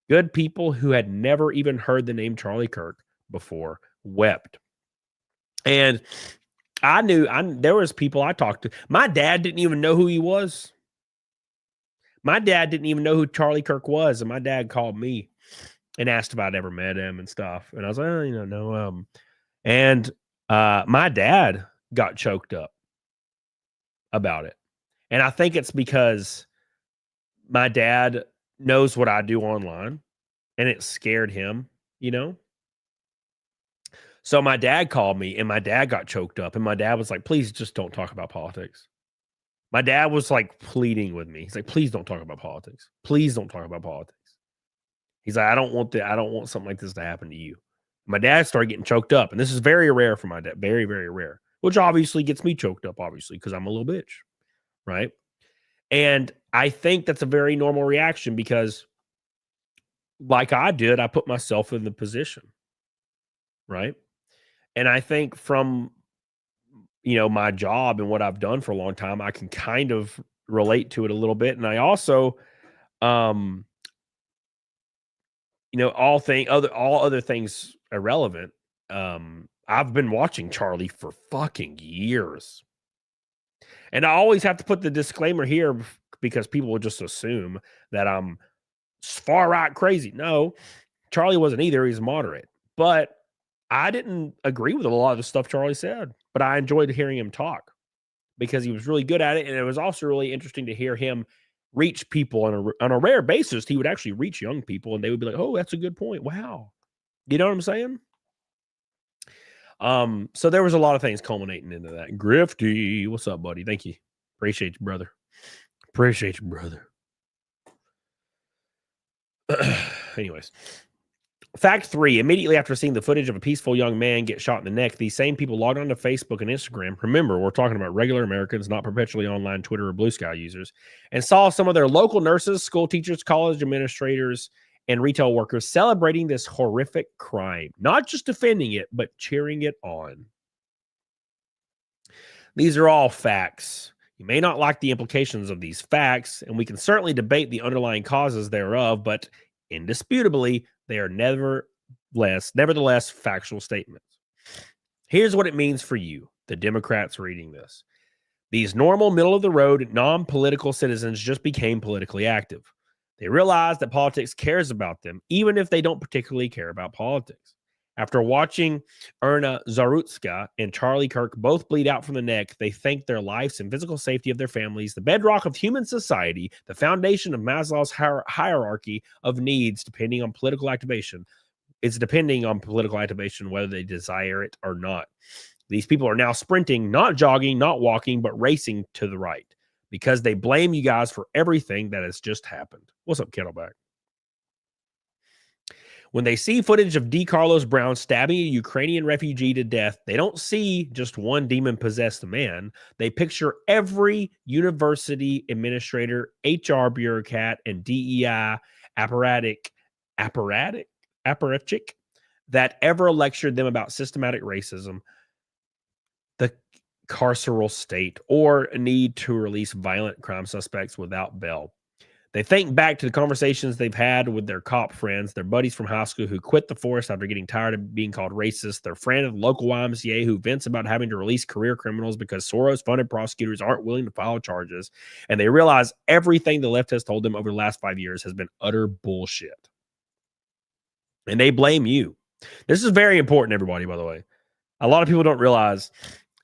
Good people who had never even heard the name Charlie Kirk before wept. And I knew there was people I talked to. My dad didn't even know who he was. My dad didn't even know who Charlie Kirk was, and my dad called me and asked if I'd ever met him and stuff. And I was like, oh, no. And my dad got choked up about it. And I think it's because my dad knows what I do online, and it scared him, So my dad called me, and my dad got choked up, and my dad was like, please just don't talk about politics. My dad was like pleading with me. He's like, please don't talk about politics. Please don't talk about politics. He's like, I don't want something like this to happen to you. My dad started getting choked up. And this is very rare for my dad. Very, very rare. Which obviously gets me choked up, obviously, because I'm a little bitch. Right. And I think that's a very normal reaction because, like I did, I put myself in the position. Right. And I think from my job and what I've done for a long time, I can kind of relate to it a little bit. And I also, all other things irrelevant. I've been watching Charlie for fucking years. And I always have to put the disclaimer here because people will just assume that I'm far right crazy. No, Charlie wasn't either. He's moderate. But I didn't agree with a lot of the stuff Charlie said, but I enjoyed hearing him talk because he was really good at it. And it was also really interesting to hear him reach people on a rare basis. He would actually reach young people and they would be like, oh, that's a good point. Wow. You know what I'm saying? So there was a lot of things culminating into that. Grifty, what's up, buddy? Thank you. Appreciate you, brother. Appreciate you, brother. Anyways. Fact 3, immediately after seeing the footage of a peaceful young man get shot in the neck, these same people logged onto Facebook and Instagram. Remember, we're talking about regular Americans, not perpetually online Twitter or Blue Sky users, and saw some of their local nurses, school teachers, college administrators, and retail workers celebrating this horrific crime, not just defending it, but cheering it on. These are all facts. You may not like the implications of these facts, and we can certainly debate the underlying causes thereof, but indisputably, they are nevertheless factual statements. Here's what it means for you, the Democrats reading this. These normal, middle-of-the-road, non-political citizens just became politically active. They realize that politics cares about them, even if they don't particularly care about politics. After watching Erna Zarutska and Charlie Kirk both bleed out from the neck, they thank their lives and physical safety of their families, the bedrock of human society, the foundation of Maslow's hierarchy of needs depending on political activation, it's depending on political activation, whether they desire it or not. These people are now sprinting, not jogging, not walking, but racing to the right because they blame you guys for everything that has just happened. What's up, Kettleback? When they see footage of D. Carlos Brown stabbing a Ukrainian refugee to death, they don't see just one demon-possessed man. They picture every university administrator, HR bureaucrat, and DEI apparatchik that ever lectured them about systematic racism, the carceral state, or a need to release violent crime suspects without bail. They think back to the conversations they've had with their cop friends, their buddies from high school who quit the force after getting tired of being called racist, their friend at the local YMCA who vents about having to release career criminals because Soros-funded prosecutors aren't willing to file charges, and they realize everything the left has told them over the last 5 years has been utter bullshit. And they blame you. This is very important, everybody, by the way. A lot of people don't realize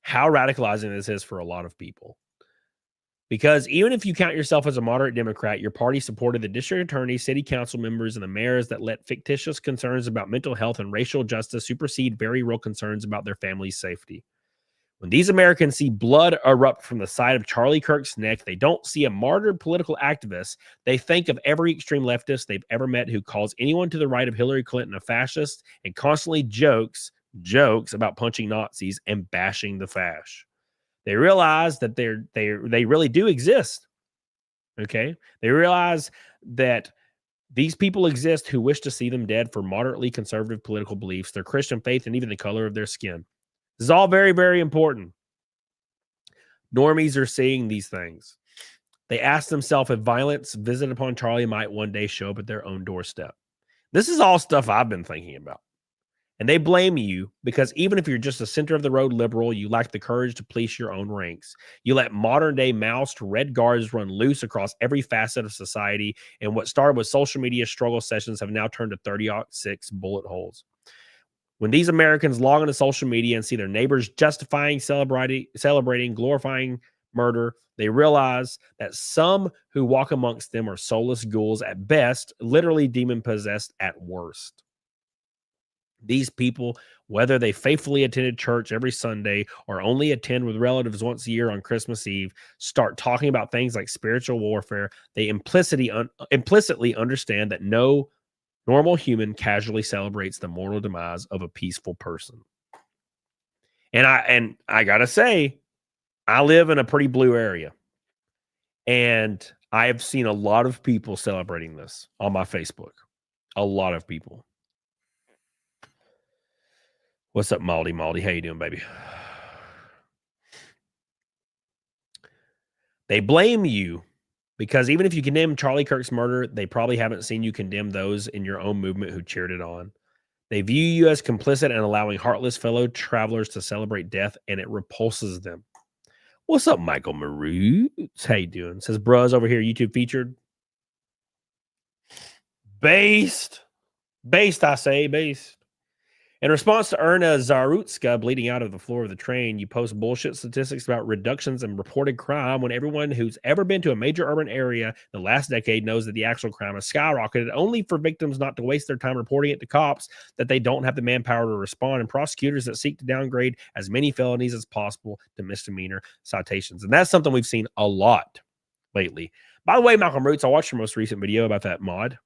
how radicalizing this is for a lot of people. Because even if you count yourself as a moderate Democrat, your party supported the district attorneys, city council members, and the mayors that let fictitious concerns about mental health and racial justice supersede very real concerns about their family's safety. When these Americans see blood erupt from the side of Charlie Kirk's neck, they don't see a martyred political activist. They think of every extreme leftist they've ever met who calls anyone to the right of Hillary Clinton a fascist and constantly jokes about punching Nazis and bashing the fash. They realize that they really do exist. Okay? They realize that these people exist who wish to see them dead for moderately conservative political beliefs, their Christian faith, and even the color of their skin. This is all very, very important. Normies are seeing these things. They ask themselves if violence visited upon Charlie might one day show up at their own doorstep. This is all stuff I've been thinking about. And they blame you because even if you're just a center-of-the-road liberal, you lack the courage to police your own ranks. You let modern-day Maoist red guards run loose across every facet of society, and what started with social media struggle sessions have now turned to 30-6 bullet holes. When these Americans log into social media and see their neighbors justifying, celebrating, glorifying murder, they realize that some who walk amongst them are soulless ghouls at best, literally demon-possessed at worst. These people, whether they faithfully attended church every Sunday or only attend with relatives once a year on Christmas Eve, start talking about things like spiritual warfare. They implicitly understand that no normal human casually celebrates the mortal demise of a peaceful person. And I gotta say, I live in a pretty blue area, and I have seen a lot of people celebrating this on my Facebook. A lot of people. What's up, Maldy? How you doing, baby? They blame you because even if you condemn Charlie Kirk's murder, they probably haven't seen you condemn those in your own movement who cheered it on. They view you as complicit in allowing heartless fellow travelers to celebrate death, and it repulses them. What's up, Michael Maroots? How you doing? Says Bruz over here, YouTube featured. Based, I say, based. In response to Erna Zarutska bleeding out of the floor of the train, you post bullshit statistics about reductions in reported crime when everyone who's ever been to a major urban area in the last decade knows that the actual crime has skyrocketed, only for victims not to waste their time reporting it to cops that they don't have the manpower to respond, and prosecutors that seek to downgrade as many felonies as possible to misdemeanor citations. And that's something we've seen a lot lately. By the way, Malcolm Roots, I watched your most recent video about that mod.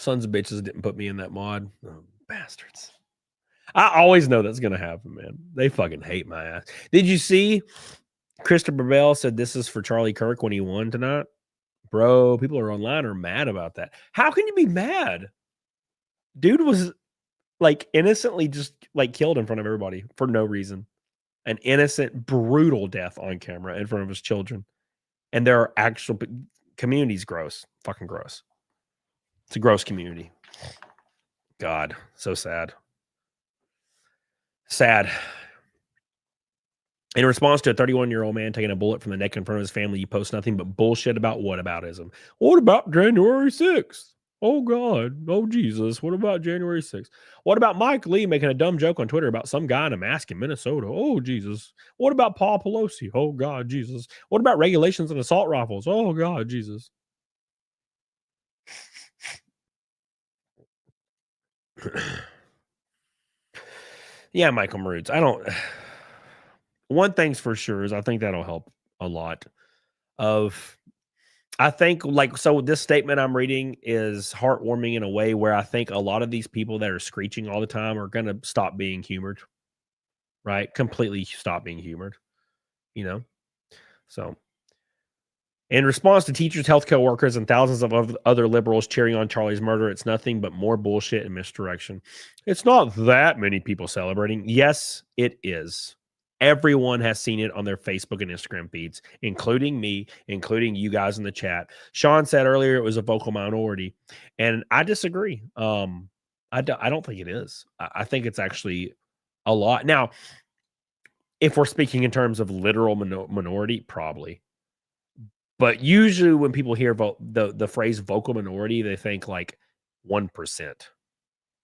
Sons of bitches didn't put me in that mod. Oh, bastards. I always know that's going to happen, man. They fucking hate my ass. Did you see Christopher Bell said this is for Charlie Kirk when he won tonight? Bro, people are online are mad about that. How can you be mad? Dude was like innocently just like killed in front of everybody for no reason. An innocent, brutal death on camera in front of his children. And there are actual communities gross. Fucking gross. It's a gross community. God, so sad. Sad. In response to a 31-year-old man taking a bullet from the neck in front of his family, you post nothing but bullshit about whataboutism. What about January 6th? Oh, God. Oh, Jesus. What about January 6th? What about Mike Lee making a dumb joke on Twitter about some guy in a mask in Minnesota? Oh, Jesus. What about Paul Pelosi? Oh, God, Jesus. What about regulations on assault rifles? Oh, God, Jesus. Yeah, Michael Maroots. I don't. One thing's for sure is I think that'll help a lot. I think so. This statement I'm reading is heartwarming in a way where I think a lot of these people that are screeching all the time are going to stop being humored, right? Completely stop being humored, you know. So, in response to teachers, healthcare workers, and thousands of other liberals cheering on Charlie's murder, it's nothing but more bullshit and misdirection. It's not that many people celebrating. Yes, it is. Everyone has seen it on their Facebook and Instagram feeds, including me, including you guys in the chat. Sean said earlier it was a vocal minority, and I disagree. I don't think it is. I think it's actually a lot. Now, if we're speaking in terms of literal minority, probably. But usually when people hear the phrase vocal minority, they think like 1%.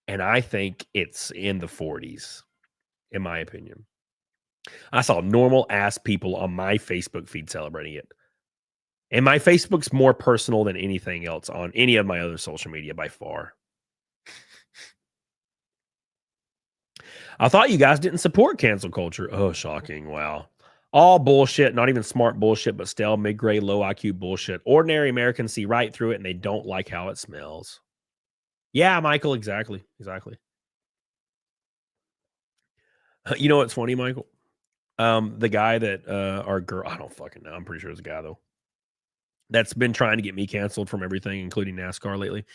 And I think it's in the 40s, in my opinion. I saw normal ass people on my Facebook feed celebrating it. And my Facebook's more personal than anything else on any of my other social media by far. I thought you guys didn't support cancel culture. Oh, shocking. Wow. All bullshit, not even smart bullshit, but stale, mid-grade, low IQ bullshit. Ordinary Americans see right through it and they don't like how it smells. Yeah, Michael, exactly. Exactly. You know what's funny, Michael? The guy that our girl, I don't fucking know. I'm pretty sure it's a guy though. That's been trying to get me canceled from everything, including NASCAR lately,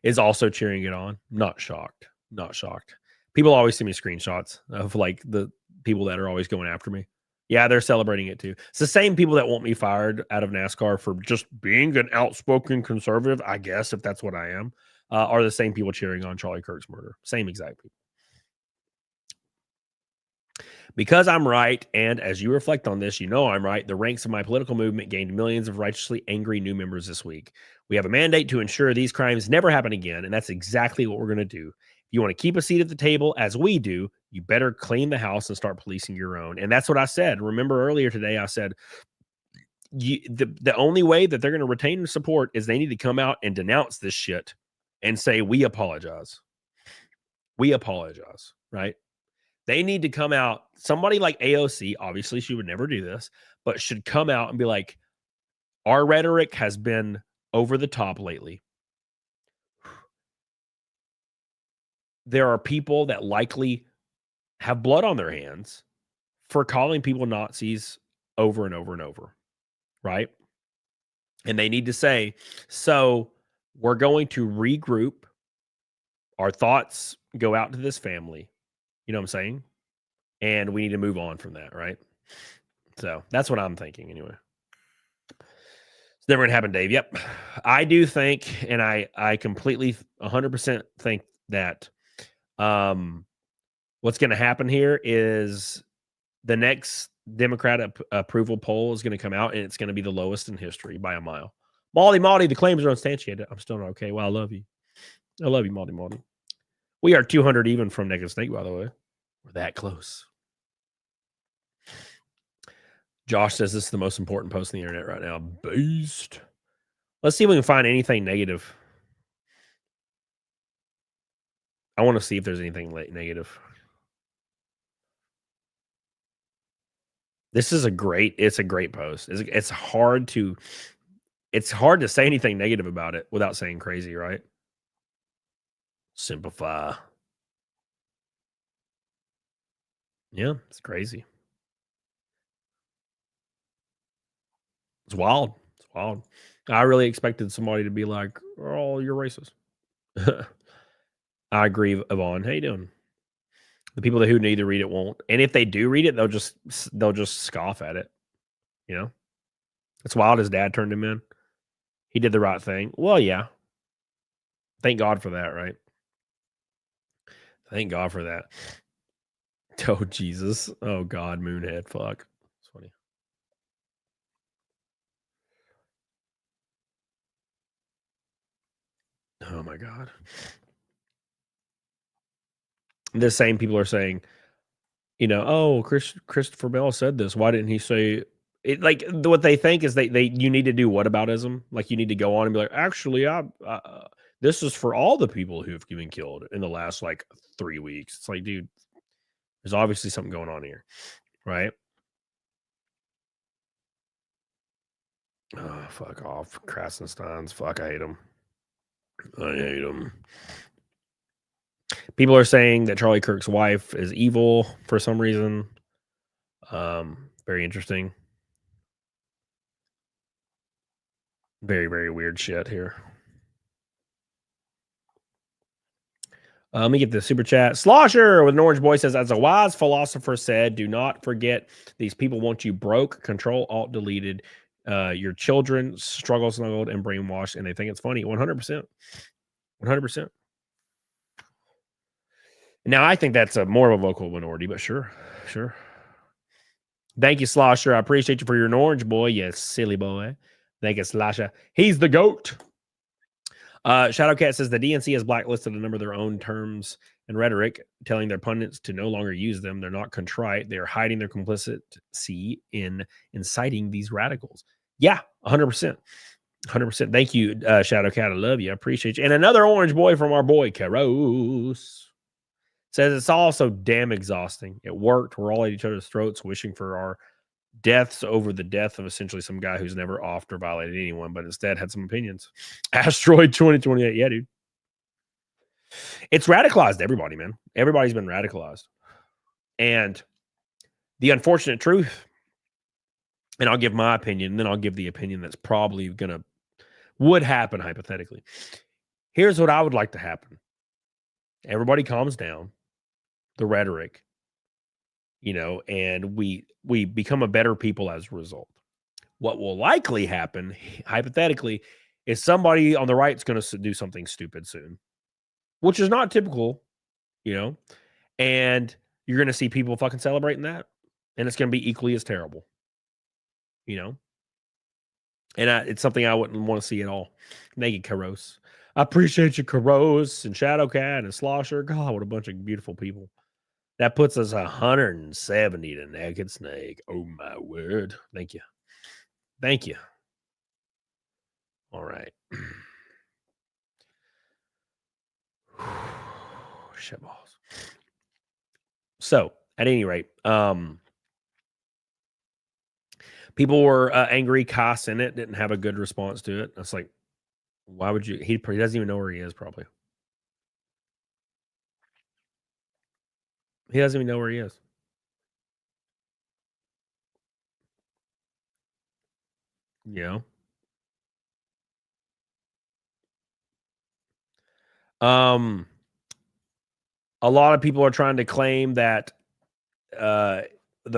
is also cheering it on. Not shocked. Not shocked. People always send me screenshots of like the people that are always going after me. Yeah, they're celebrating it too. It's the same people that want me fired out of NASCAR for just being an outspoken conservative, I guess, if that's what I am, are the same people cheering on Charlie Kirk's murder. Same exact people. Because I'm right, and as you reflect on this, you know I'm right, the ranks of my political movement gained millions of righteously angry new members this week. We have a mandate to ensure these crimes never happen again, and that's exactly what we're going to do. If you want to keep a seat at the table, as we do, you better clean the house and start policing your own. And that's what I said. Remember earlier today, I said, the only way that they're going to retain support is they need to come out and denounce this shit and say, we apologize. We apologize, right? They need to come out. Somebody like AOC, obviously she would never do this, but should come out and be like, our rhetoric has been over the top lately. There are people that likely have blood on their hands for calling people Nazis over and over and over, right? And they need to say, so we're going to regroup. Our thoughts go out to this family. You know what I'm saying? And we need to move on from that, right? So that's what I'm thinking anyway. It's never going to happen, Dave. Yep. I do think, and I completely 100% think that what's going to happen here is the next Democrat approval poll is going to come out, and it's going to be the lowest in history by a mile. Maldi, the claims are unsubstantiated. I'm still not okay. Well, I love you. I love you, Maldi. We are 200 even from Naked Snake, by the way. We're that close. Josh says this is the most important post on the internet right now. Beast. Let's see if we can find anything negative. I want to see if there's anything negative. This is a great post. It's hard to say anything negative about it without saying crazy, right? Simplify. Yeah, it's crazy. It's wild. It's wild. I really expected somebody to be like, "Oh, you're racist." I agree, Yvonne. How you doing? The people who need to read it won't, and if they do read it, they'll just scoff at it. You know, it's wild. His dad turned him in. He did the right thing. Well, yeah. Thank God for that, right? Thank God for that. Oh, Jesus. Oh, God, Moonhead. Fuck. It's funny. Oh, my God. The same people are saying, you know, oh, Christopher Bell said this. Why didn't he say it? Like, what they think is you need to do whataboutism. Like, you need to go on and be like, actually, This is for all the people who've been killed in the last like 3 weeks. It's like, dude, there's obviously something going on here, right? Oh, fuck off, Krasensteins. Fuck, I hate them. I hate them. People are saying that Charlie Kirk's wife is evil for some reason. Very interesting. Very, very weird shit here. Let me get the super chat. Slosher with an orange boy says, as a wise philosopher said, do not forget these people want you broke, control, alt, deleted. Your children struggle, snuggled, and brainwashed, and they think it's funny. 100%. 100%. Now, I think that's a more of a vocal minority, but sure. Sure. Thank you, Slosher. I appreciate you for your orange boy, you silly boy. Thank you, Slosher. He's the GOAT. Shadowcat says the DNC has blacklisted a number of their own terms and rhetoric, telling their pundits to no longer use them. They're not contrite. They are hiding their complicity in inciting these radicals. Yeah, 100%. 100%. Thank you, Shadowcat. I love you. I appreciate you. And another orange boy from our boy, Karos, says it's also damn exhausting. It worked. We're all at each other's throats, wishing for our deaths over the death of essentially some guy who's never offed or violated anyone, but instead had some opinions. Asteroid 2028. Yeah, dude. It's radicalized everybody, man. Everybody's been radicalized. And the unfortunate truth, and I'll give my opinion, and then I'll give the opinion that's probably would happen hypothetically. Here's what I would like to happen. Everybody calms down. The rhetoric, and we become a better people as a result. What will likely happen, hypothetically, is somebody on the right is going to do something stupid soon, which is not typical, and you're going to see people fucking celebrating that, and it's going to be equally as terrible, and it's something I wouldn't want to see at all. Thank you, Karos. I appreciate you, Karos, and Shadowcat, and Slosher. God, what a bunch of beautiful people. That puts us 170 to Naked Snake. Oh, my word. Thank you. Thank you. All right. Shit balls. So, at any rate, people were angry. Koss in it didn't have a good response to it. It's like, why would you? He doesn't even know where he is, probably. He doesn't even know where he is. A lot of people are trying to claim that the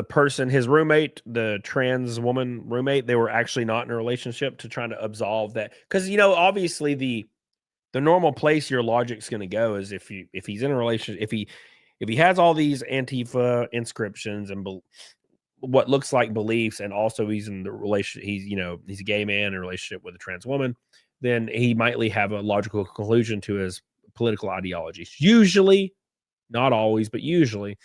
person, his roommate, the trans woman roommate, they were actually not in a relationship, to trying to absolve that. Because, obviously the normal place your logic's going to go is if he's in a relationship, if he has all these Antifa inscriptions and what looks like beliefs, and also he's in the relationship, he's a gay man in a relationship with a trans woman, then he might have a logical conclusion to his political ideologies. Usually, not always, but usually.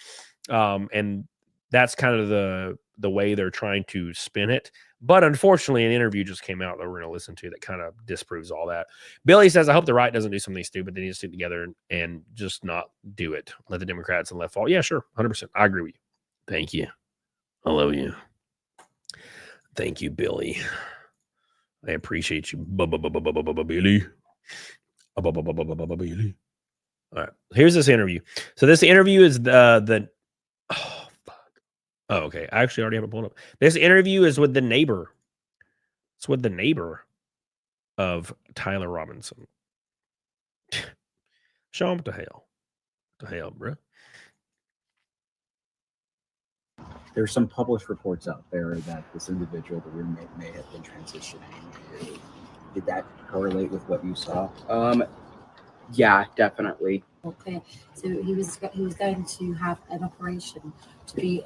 And that's kind of the way they're trying to spin it. But unfortunately, an interview just came out that we're going to listen to that kind of disproves all that. Billy says, I hope the right doesn't do something stupid. They need to stick together and just not do it. Let the Democrats and left fall. Yeah, sure. 100%. I agree with you. Thank you. I love you. Thank you, Billy. I appreciate you. Billy. Billy. All right. Here's this interview. So this interview is oh, fuck. Oh, okay. I actually already have it pulled up. This interview is with the neighbor. It's with the neighbor of Tyler Robinson. Show him what the hell. What the hell, bro? There's some published reports out there that this individual, the roommate, may have been transitioning. Did that correlate with what you saw? Yeah, definitely. Okay, so he was going to have an operation to be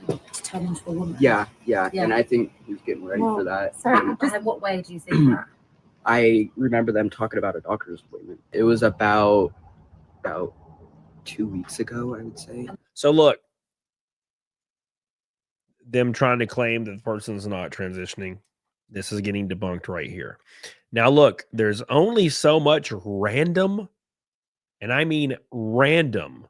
to turn into a woman. Yeah, and I think he was getting ready for that. So, in what way do you think that? I remember them talking about a doctor's appointment. It was about 2 weeks ago, I would say. So look, them trying to claim that the person's not transitioning, this is getting debunked right here. Now, look, there's only so much random, and I mean random,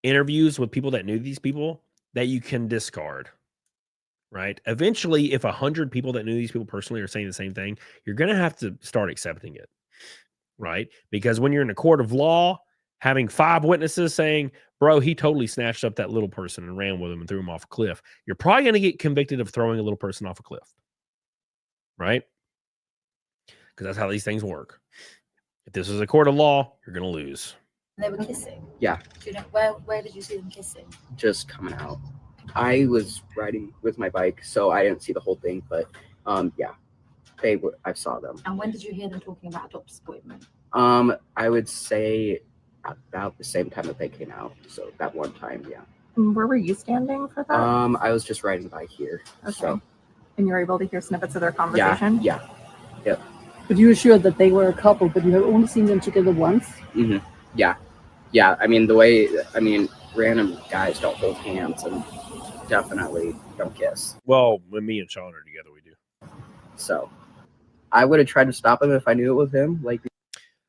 interviews with people that knew these people that you can discard, right? Eventually, if 100 people that knew these people personally are saying the same thing, you're going to have to start accepting it, right? Because when you're in a court of law, having 5 witnesses saying, bro, he totally snatched up that little person and ran with him and threw him off a cliff, you're probably going to get convicted of throwing a little person off a cliff, right? Because that's how these things work. If this is a court of law, you're going to lose. They were kissing. Yeah. Do you know where did you see them kissing? Just coming out. I was riding with my bike, so I didn't see the whole thing, but yeah, they were. I saw them. And when did you hear them talking about a doctor's appointment? I would say about the same time that they came out. So that one time, yeah. Where were you standing for that? I was just riding by here. Okay. So. And you were able to hear snippets of their conversation? Yeah. Yep. But you were sure that they were a couple, but you have only seen them together once? Mm-hmm. Yeah. I mean, random guys don't hold hands and definitely don't kiss. Well, when me and Sean are together, we do. So I would have tried to stop him if I knew it was him.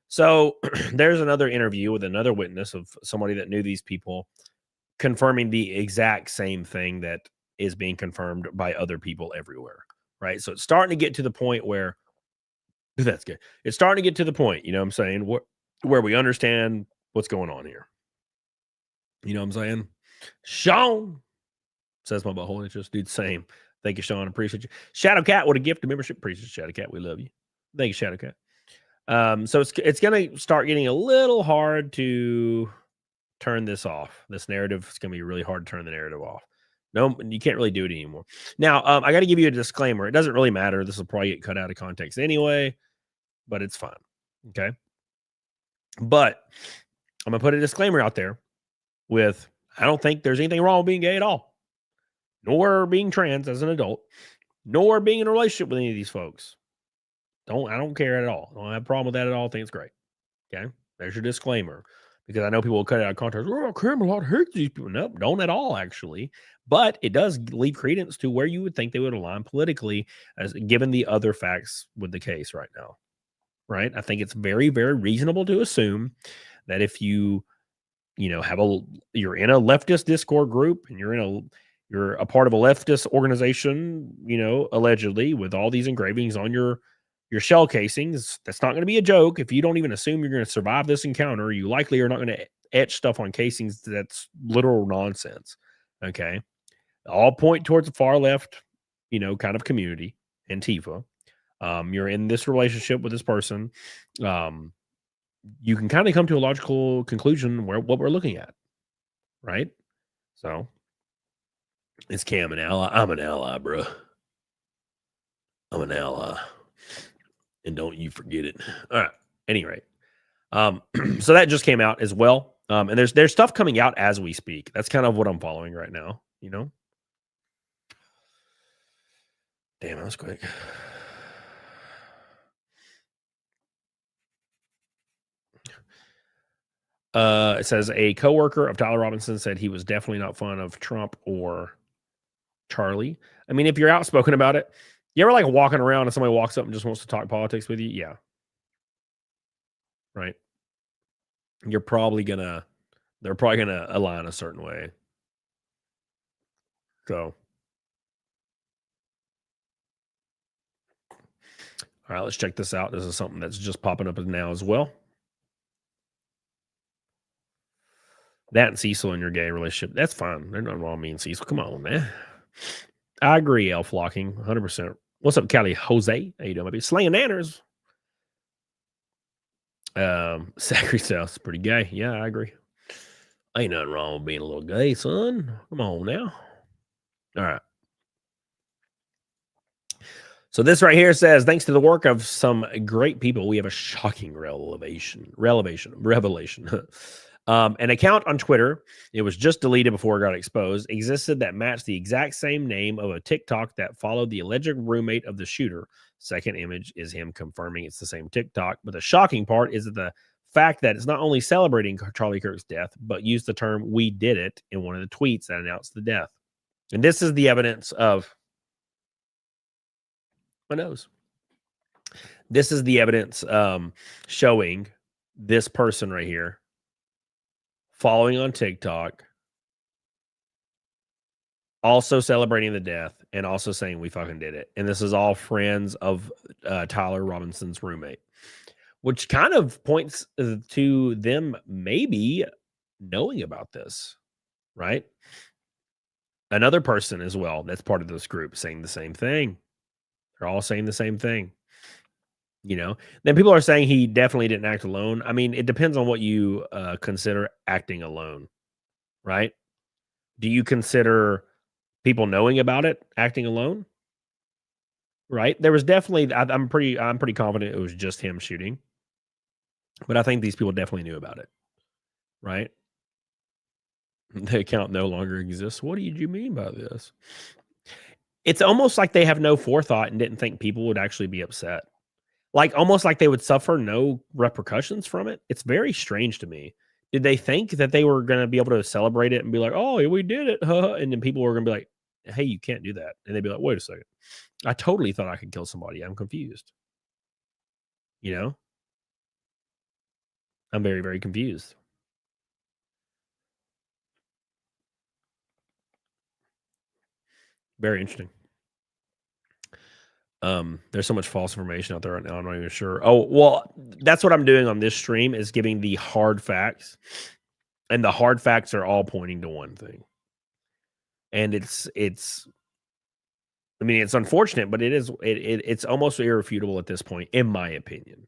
So there's another interview with another witness of somebody that knew these people confirming the exact same thing that is being confirmed by other people everywhere, right? So it's starting to get to the point where that's good. It's starting to get to the point, you know what I'm saying, where we understand what's going on here. You know what I'm saying? Sean says my butthole itches. Dude, same. Thank you, Sean. Appreciate you. Shadow Cat, what a gift of membership. Appreciate you, Shadow Cat. We love you. Thank you, Shadow Cat. So it's going to start getting a little hard to turn this off. This narrative, it's going to be really hard to turn the narrative off. No, you can't really do it anymore. Now, I got to give you a disclaimer. It doesn't really matter. This will probably get cut out of context anyway, but it's fine. Okay. But I'm going to put a disclaimer out there with, I don't think there's anything wrong with being gay at all, nor being trans as an adult, nor being in a relationship with any of these folks. I don't care at all. I don't have a problem with that at all. I think it's great. Okay. There's your disclaimer, because I know people will cut it out of context. Oh, Camelot hates these people. No, don't at all, actually. But it does leave credence to where you would think they would align politically, as given the other facts with the case right now. Right. I think it's very, very reasonable to assume that if you're in a leftist Discord group and you're a part of a leftist organization, allegedly, with all these engravings on your shell casings, that's not going to be a joke. If you don't even assume you're going to survive this encounter, you likely are not going to etch stuff on casings that's literal nonsense. Okay. All point towards the far left, kind of community, Antifa. You're in this relationship with this person. You can kind of come to a logical conclusion what we're looking at. Right? So is Cam an ally? I'm an ally, bro. I'm an ally. And don't you forget it. All right. Any rate. So that just came out as well. And there's stuff coming out as we speak. That's kind of what I'm following right now. Damn, that was quick. It says a coworker of Tyler Robinson said he was definitely not fond of Trump or Charlie. I mean, if you're outspoken about it, you ever like walking around and somebody walks up and just wants to talk politics with you? Yeah. Right. They're probably gonna align a certain way. So, all right, let's check this out. This is something that's just popping up now as well. That and Cecil in your gay relationship, that's fine. There's nothing wrong with me and Cecil. Come on, man. I agree, elf flocking, 100%. What's up, Cali Jose? How you doing, baby? Slaying Nanners. Zachary South's pretty gay. Yeah, I agree. Ain't nothing wrong with being a little gay, son. Come on now. All right. So this right here says, thanks to the work of some great people, we have a shocking revelation. An account on Twitter, it was just deleted before it got exposed, existed that matched the exact same name of a TikTok that followed the alleged roommate of the shooter. Second image is him confirming it's the same TikTok. But the shocking part is that the fact that it's not only celebrating Charlie Kirk's death, but used the term "we did it" in one of the tweets that announced the death. And this is the evidence of my nose. This is the evidence showing this person right here following on TikTok, also celebrating the death, and also saying we fucking did it. And this is all friends of Tyler Robinson's roommate, which kind of points to them maybe knowing about this, right? Another person as well that's part of this group saying the same thing. They're all saying the same thing. You know, then people are saying he definitely didn't act alone. I mean, it depends on what you consider acting alone, right? Do you consider people knowing about it acting alone? Right? There was definitely. I'm pretty confident it was just him shooting, but I think these people definitely knew about it, right? The account no longer exists. What do you mean by this? It's almost like they have no forethought and didn't think people would actually be upset. Like almost like they would suffer no repercussions from it. It's very strange to me. Did they think that they were going to be able to celebrate it and be like, "Oh, we did it," and then people were going to be like, "Hey, you can't do that," and they'd be like, "Wait a second, I totally thought I could kill somebody. I'm confused." You know, I'm very, very confused. Very interesting. There's so much false information out there right now. I'm not even sure. Oh, well, that's what I'm doing on this stream is giving the hard facts. And the hard facts are all pointing to one thing. And it's I mean, it's unfortunate, but it's almost irrefutable at this point, in my opinion.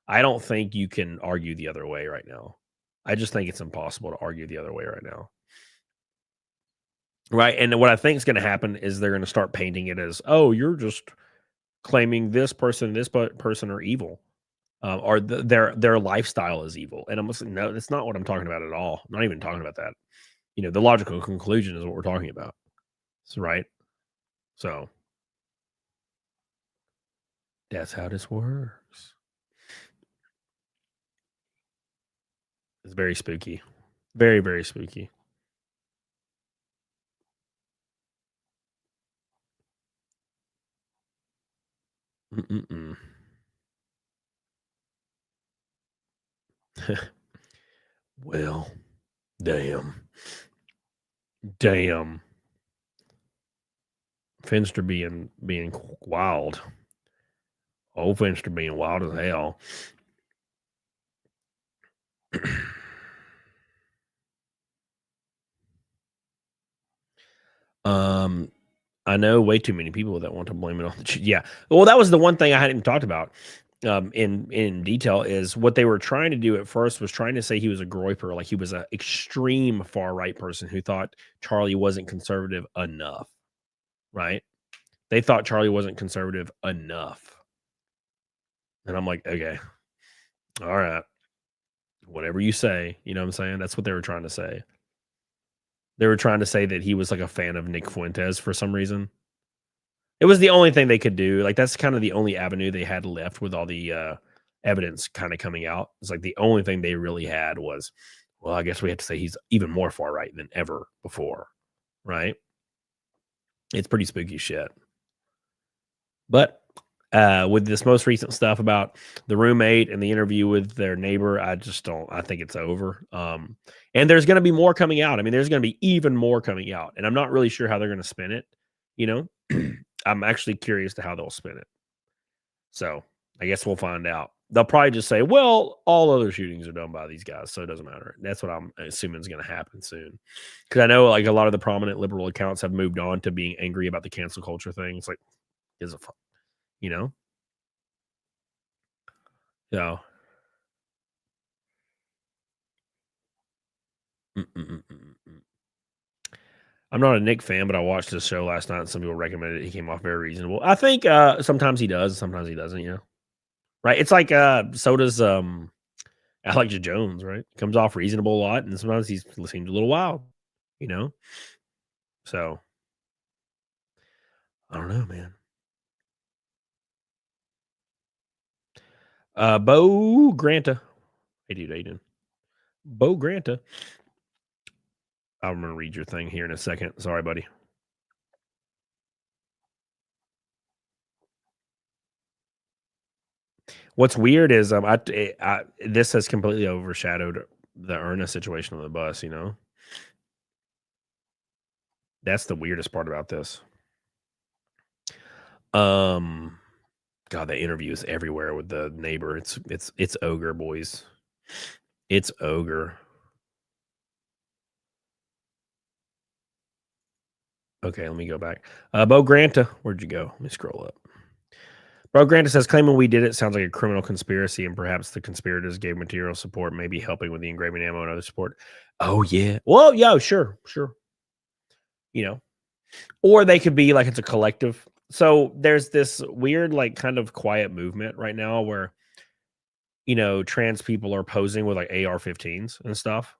I don't think you can argue the other way right now. I just think it's impossible to argue the other way right now. Right. And what I think is going to happen is they're going to start painting it as, oh, you're just claiming this person are evil, or their lifestyle is evil. And I'm like, no, that's not what I'm talking about at all. I'm not even talking about that. You know, the logical conclusion is what we're talking about. So, right. So that's how this works. It's very spooky. Very, very spooky. Mm-mm-mm. Well, damn. Finster being wild. Old Finster being wild as hell. I know way too many people that want to blame it on the yeah. Well, that was the one thing I hadn't talked about in detail is what they were trying to do at first was trying to say he was a groyper, like he was an extreme far right person who thought Charlie wasn't conservative enough, right? They thought Charlie wasn't conservative enough. And I'm like, okay, all right, whatever you say, you know what I'm saying? That's what they were trying to say. They were trying to say that he was like a fan of Nick Fuentes for some reason. It was the only thing they could do. Like that's kind of the only avenue they had left with all the evidence kind of coming out. It's like the only thing they really had was, well, I guess we have to say he's even more far right than ever before, right? It's pretty spooky shit. But with this most recent stuff about the roommate and the interview with their neighbor, I think it's over. And there's going to be more coming out. I mean, there's going to be even more coming out. And I'm not really sure how they're going to spin it. You know, I'm actually curious to how they'll spin it. So I guess we'll find out. They'll probably just say, well, all other shootings are done by these guys, so it doesn't matter. That's what I'm assuming is going to happen soon. Because I know like a lot of the prominent liberal accounts have moved on to being angry about the cancel culture thing. It's like, you know? So. I'm not a Nick fan, but I watched his show last night and some people recommended it. He came off very reasonable. I think sometimes he does, sometimes he doesn't, you know. Right? It's like so does Alex Jones, right? Comes off reasonable a lot, and sometimes he seems a little wild, you know. So I don't know, man. Bo Granta. Hey dude, Aiden. Bo Granta. I'm gonna read your thing here in a second. Sorry, buddy. What's weird is this has completely overshadowed the Erna situation on the bus. You know, that's the weirdest part about this. God, the interview is everywhere with the neighbor. It's ogre, boys. It's ogre. Okay, let me go back. Bo Granta, where'd you go? Let me scroll up. Bo Granta says, claiming we did it sounds like a criminal conspiracy, and perhaps the conspirators gave material support, maybe helping with the engraving ammo and other support. Oh, yeah. Well, yeah, sure. You know, or they could be like it's a collective. So there's this weird, like, kind of quiet movement right now where, you know, trans people are posing with like AR-15s and stuff,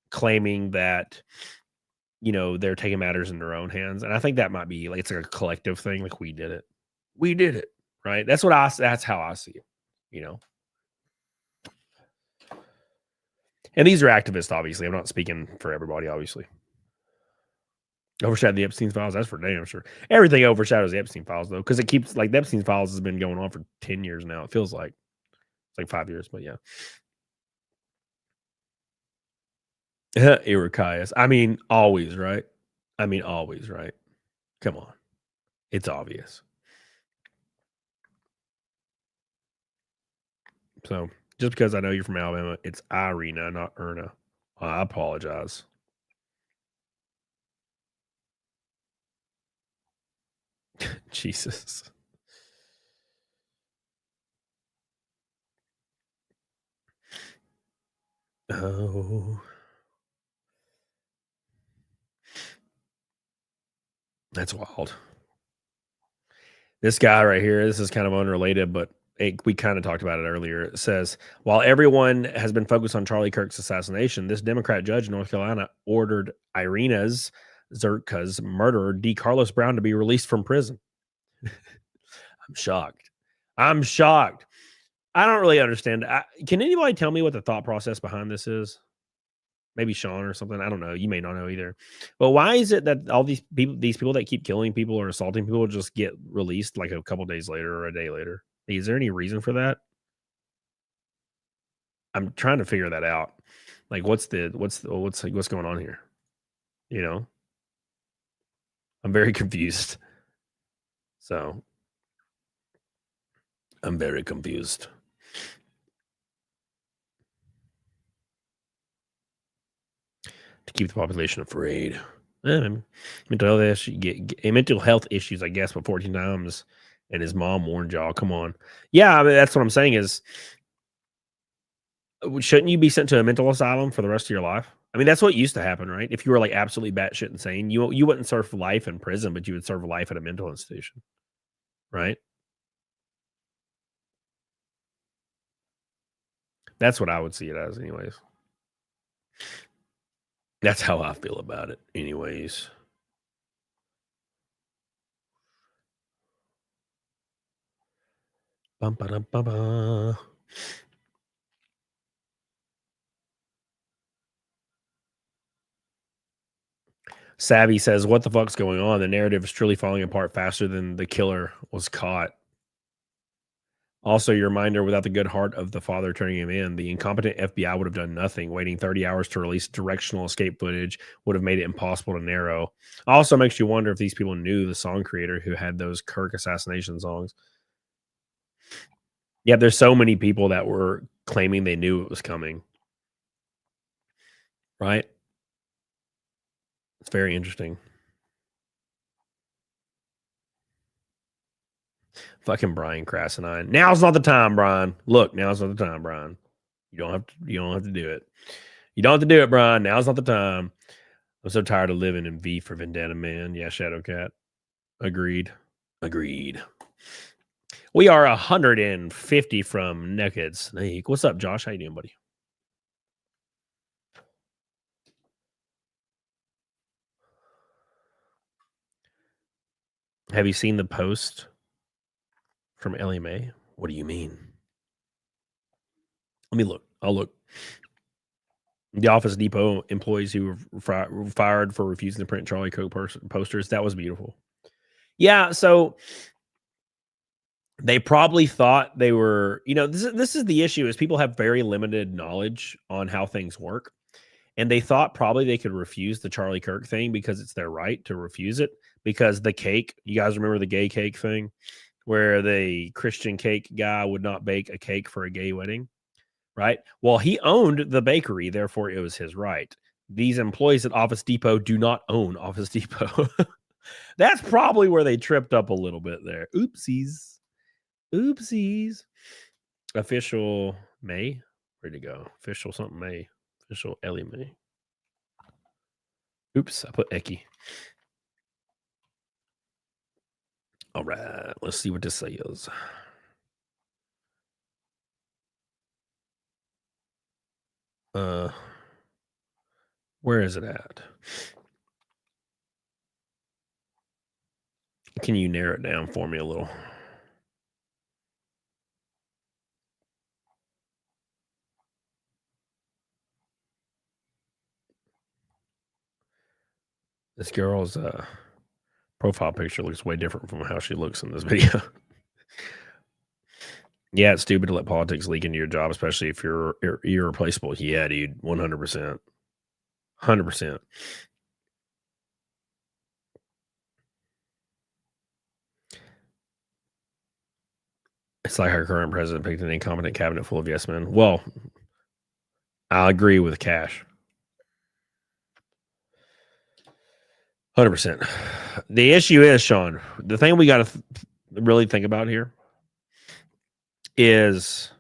claiming that, you know, they're taking matters in their own hands. And I think that might be like, it's like a collective thing. Like, we did it. Right. That's how I see it, you know? And these are activists, obviously. I'm not speaking for everybody, obviously. Overshadowed the Epstein files. That's for damn sure. Everything overshadows the Epstein files, though, because it keeps, like, the Epstein files has been going on for 10 years now. It feels like it's like 5 years, but yeah. Irikias. I mean, always, right? Come on. It's obvious. So just because I know you're from Alabama, it's Irina, not Erna. I apologize. Jesus. Oh. That's wild. This guy right here, this is kind of unrelated, but we kind of talked about it earlier. It says, while everyone has been focused on Charlie Kirk's assassination, this Democrat judge in North Carolina ordered Irina Zerka's murderer, D. Carlos Brown, to be released from prison. I'm shocked. I don't really understand. Can anybody tell me what the thought process behind this is? Maybe Sean or something. I don't know. You may not know either. But why is it that all these people that keep killing people or assaulting people just get released like a couple days later or a day later? Is there any reason for that? I'm trying to figure that out. Like, what's going on here? You know, I'm very confused. So I'm very confused. To keep the population afraid. Mental health issues, I guess, but 14 times, and his mom warned y'all. Come on. Yeah, I mean, that's what I'm saying is, shouldn't you be sent to a mental asylum for the rest of your life? I mean, that's what used to happen, right? If you were like absolutely batshit insane, you wouldn't serve life in prison, but you would serve life at a mental institution, right? That's what I would see it as, anyways. That's how I feel about it, anyways. Bum, ba-dum, ba-ba. Savvy says, what the fuck's going on? The narrative is truly falling apart faster than the killer was caught. Also, your reminder, without the good heart of the father turning him in, the incompetent FBI would have done nothing. Waiting 30 hours to release directional escape footage would have made it impossible to narrow. Also makes you wonder if these people knew the song creator who had those Kirk assassination songs. Yeah, there's so many people that were claiming they knew it was coming. Right? It's very interesting. Fucking Brian Crassenine. Now's not the time, Brian. Look, now's not the time, Brian. You don't have to do it. You don't have to do it, Brian. Now's not the time. I'm so tired of living in V for Vendetta, man. Yeah, Shadowcat. Agreed. We are 150 from Naked Snake. What's up, Josh? How you doing, buddy? Have you seen the post from Ellie Mae? What do you mean? Let me look. I'll look. The Office Depot employees who were fired for refusing to print Charlie Kirk posters. That was beautiful. Yeah, so They probably thought they were, this is the issue is people have very limited knowledge on how things work. And they thought probably they could refuse the Charlie Kirk thing because it's their right to refuse it. Because the cake, you guys remember the gay cake thing where the Christian cake guy would not bake a cake for a gay wedding, right? Well, he owned the bakery, therefore it was his right. These employees at Office Depot do not own Office Depot. That's probably where they tripped up a little bit there. Oopsies. Official May. Where'd it go? Official something May. Official Ellie May. Oops, I put Eki. All right, let's see what this says. Where is it at? Can you narrow it down for me a little? This girl's profile picture looks way different from how she looks in this video. Yeah, it's stupid to let politics leak into your job, especially if you're irreplaceable. Yeah, dude, 100%. 100%. It's like our current president picked an incompetent cabinet full of yes men. Well, I'll agree with Cash. 100%. The issue is, Sean, the thing we got to really think about here is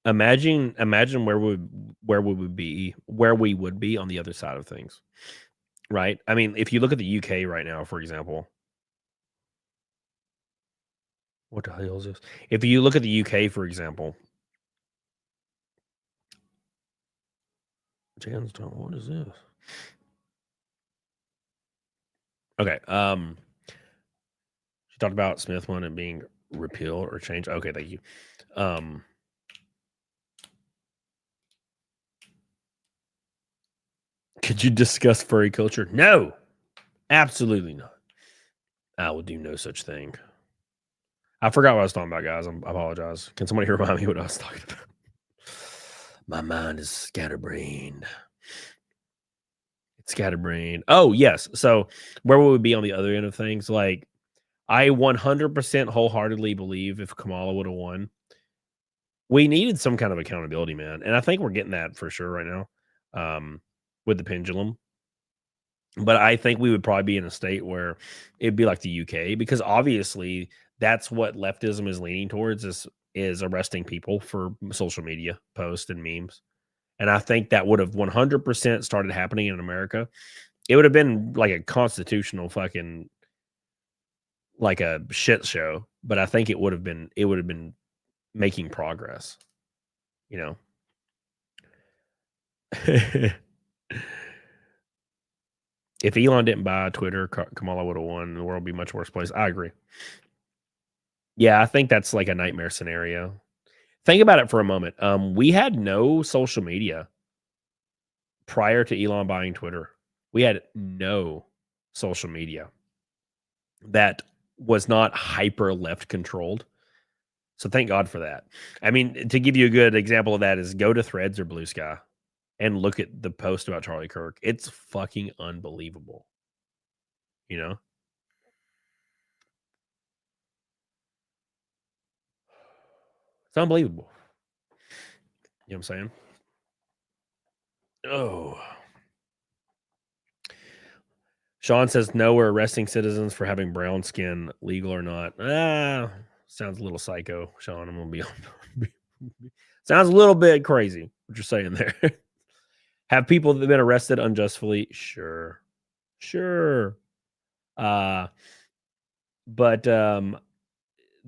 imagine where we would be on the other side of things, right? I mean, if you look at the UK right now, for example, what the hell is this? If you look at the UK, for example, Janstone, what is this? Okay. She talked about Smith one and being repealed or changed. Okay, thank you. Could you discuss furry culture? No, absolutely not. I will do no such thing. I forgot what I was talking about, guys. I apologize. Can somebody remind me what I was talking about? My mind is scatterbrained. Scatterbrained. Oh, yes. So where would we be on the other end of things? Like, I 100% wholeheartedly believe if Kamala would have won, we needed some kind of accountability, man. And I think we're getting that for sure right now with the pendulum. But I think we would probably be in a state where it'd be like the UK, because obviously that's what leftism is leaning towards is arresting people for social media posts and memes. And I think that would have 100% started happening in America. It would have been like a constitutional fucking, like a shit show. But I think it would have been making progress, you know? If Elon didn't buy Twitter, Kamala would have won. The world would be a much worse place. I agree. Yeah, I think that's like a nightmare scenario. Think about it for a moment. We had no social media prior to Elon buying Twitter. We had no social media that was not hyper left controlled. So thank God for that. I mean, to give you a good example of that is go to Threads or Blue Sky and look at the post about Charlie Kirk. It's fucking unbelievable. You know? It's unbelievable. You know what I'm saying? Oh. Sean says, no, we're arresting citizens for having brown skin, legal or not. Sounds a little psycho, Sean. I'm going to be sounds a little bit crazy what you're saying there. Have people that have been arrested unjustly? Sure. But the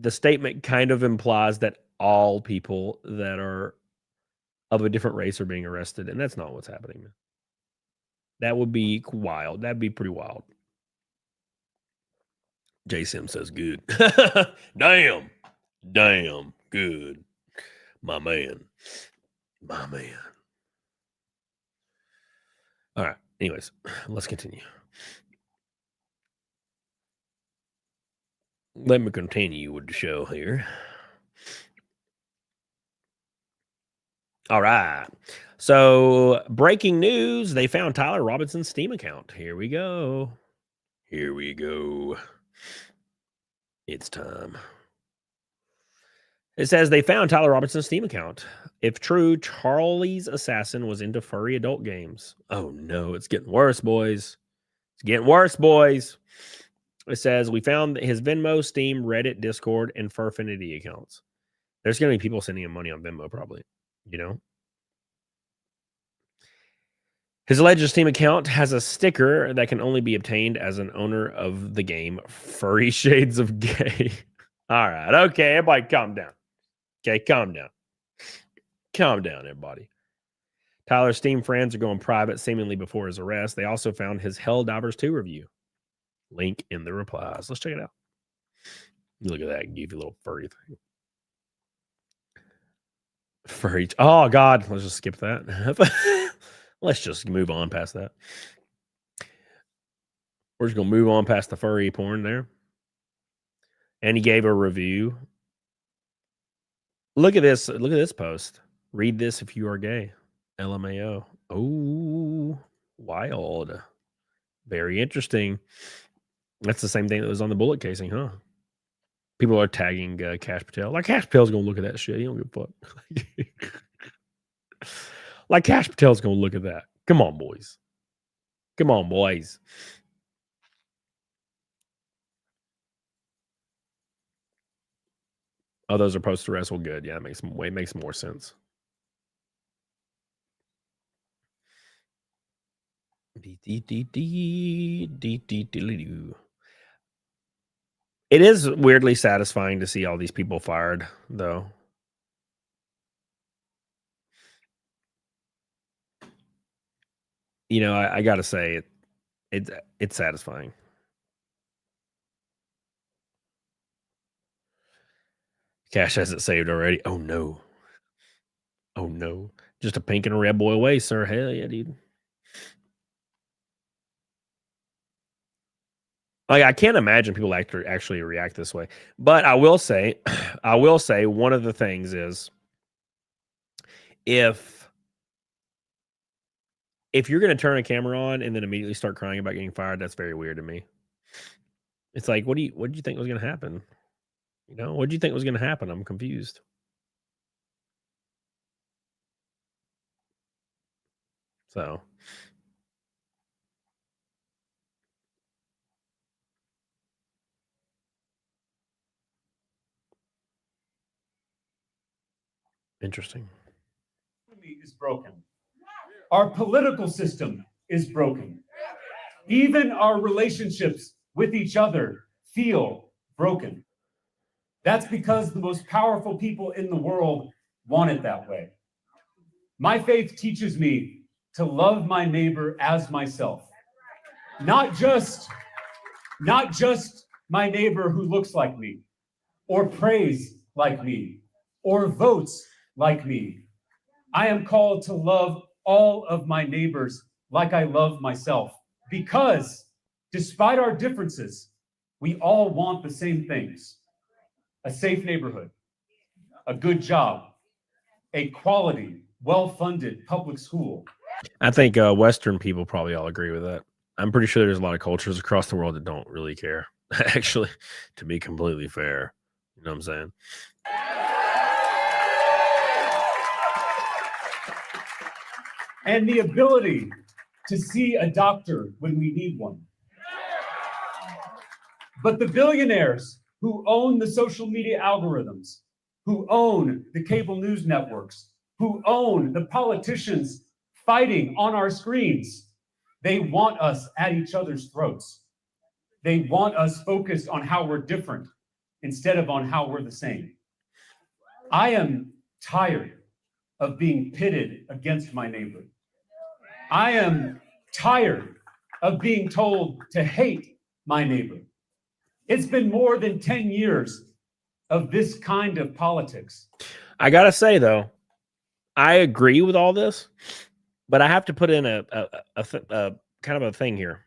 statement kind of implies that all people that are of a different race are being arrested, and that's not what's happening. That would be wild. That'd be pretty wild. J Sim says good. Damn, good. My man. All right. Anyways, let's continue. Let me continue with the show here. All right. So, breaking news, they found Tyler Robinson's Steam account. Here we go. Here we go. It's time. It says they found Tyler Robinson's Steam account. If true, Charlie's Assassin was into furry adult games. Oh no, it's getting worse, boys. It's getting worse, boys. It says we found his Venmo, Steam, Reddit, Discord, and Furfinity accounts. There's going to be people sending him money on Venmo, probably. You know? His alleged Steam account has a sticker that can only be obtained as an owner of the game Furry Shades of Gay. All right. Okay, everybody calm down. Okay, calm down. Calm down, everybody. Tyler's Steam friends are going private seemingly before his arrest. They also found his Helldivers 2 review. Link in the replies. Let's check it out. Look at that goofy little furry thing. Furry. Oh, God. Let's just skip that. Let's just move on past that. We're just going to move on past the furry porn there. And he gave a review. Look at this. Look at this post. Read this if you are gay. LMAO. Oh, wild. Very interesting. That's the same thing that was on the bullet casing, huh? People are tagging Cash Patel. Like, Cash Patel's going to look at that shit. He don't give a fuck. Like, Cash Patel's going to look at that. Come on, boys. Come on, boys. Oh, those are post-arrest. Well, good. Yeah, it makes more sense. It is weirdly satisfying to see all these people fired, though. You know, I gotta say it's satisfying. Cash has it saved already. Oh no. Oh no. Just a pink and a red boy away, sir. Hell yeah, dude. Like, I can't imagine people actually react this way. But I will say one of the things is if you're going to turn a camera on and then immediately start crying about getting fired, that's very weird to me. It's like, what did you think was going to happen? You know, what did you think was going to happen? I'm confused. So, interesting. Is broken. Our political system is broken. Even our relationships with each other feel broken. That's because the most powerful people in the world want it that way. My faith teaches me to love my neighbor as myself. Not just my neighbor who looks like me, or prays like me, or votes like me. I am called to love all of my neighbors like I love myself, because despite our differences, we all want the same things: a safe neighborhood, a good job, a quality, well-funded public school. I think Western people probably all agree with that. I'm pretty sure there's a lot of cultures across the world that don't really care, actually, to be completely fair. You know what I'm saying? And the ability to see a doctor when we need one. But the billionaires who own the social media algorithms, who own the cable news networks, who own the politicians fighting on our screens, they want us at each other's throats. They want us focused on how we're different instead of on how we're the same. I am tired of being pitted against my neighbor. I am tired of being told to hate my neighbor. It's been more than 10 years of this kind of politics. I gotta say, though, I agree with all this, but I have to put in a kind of a thing here.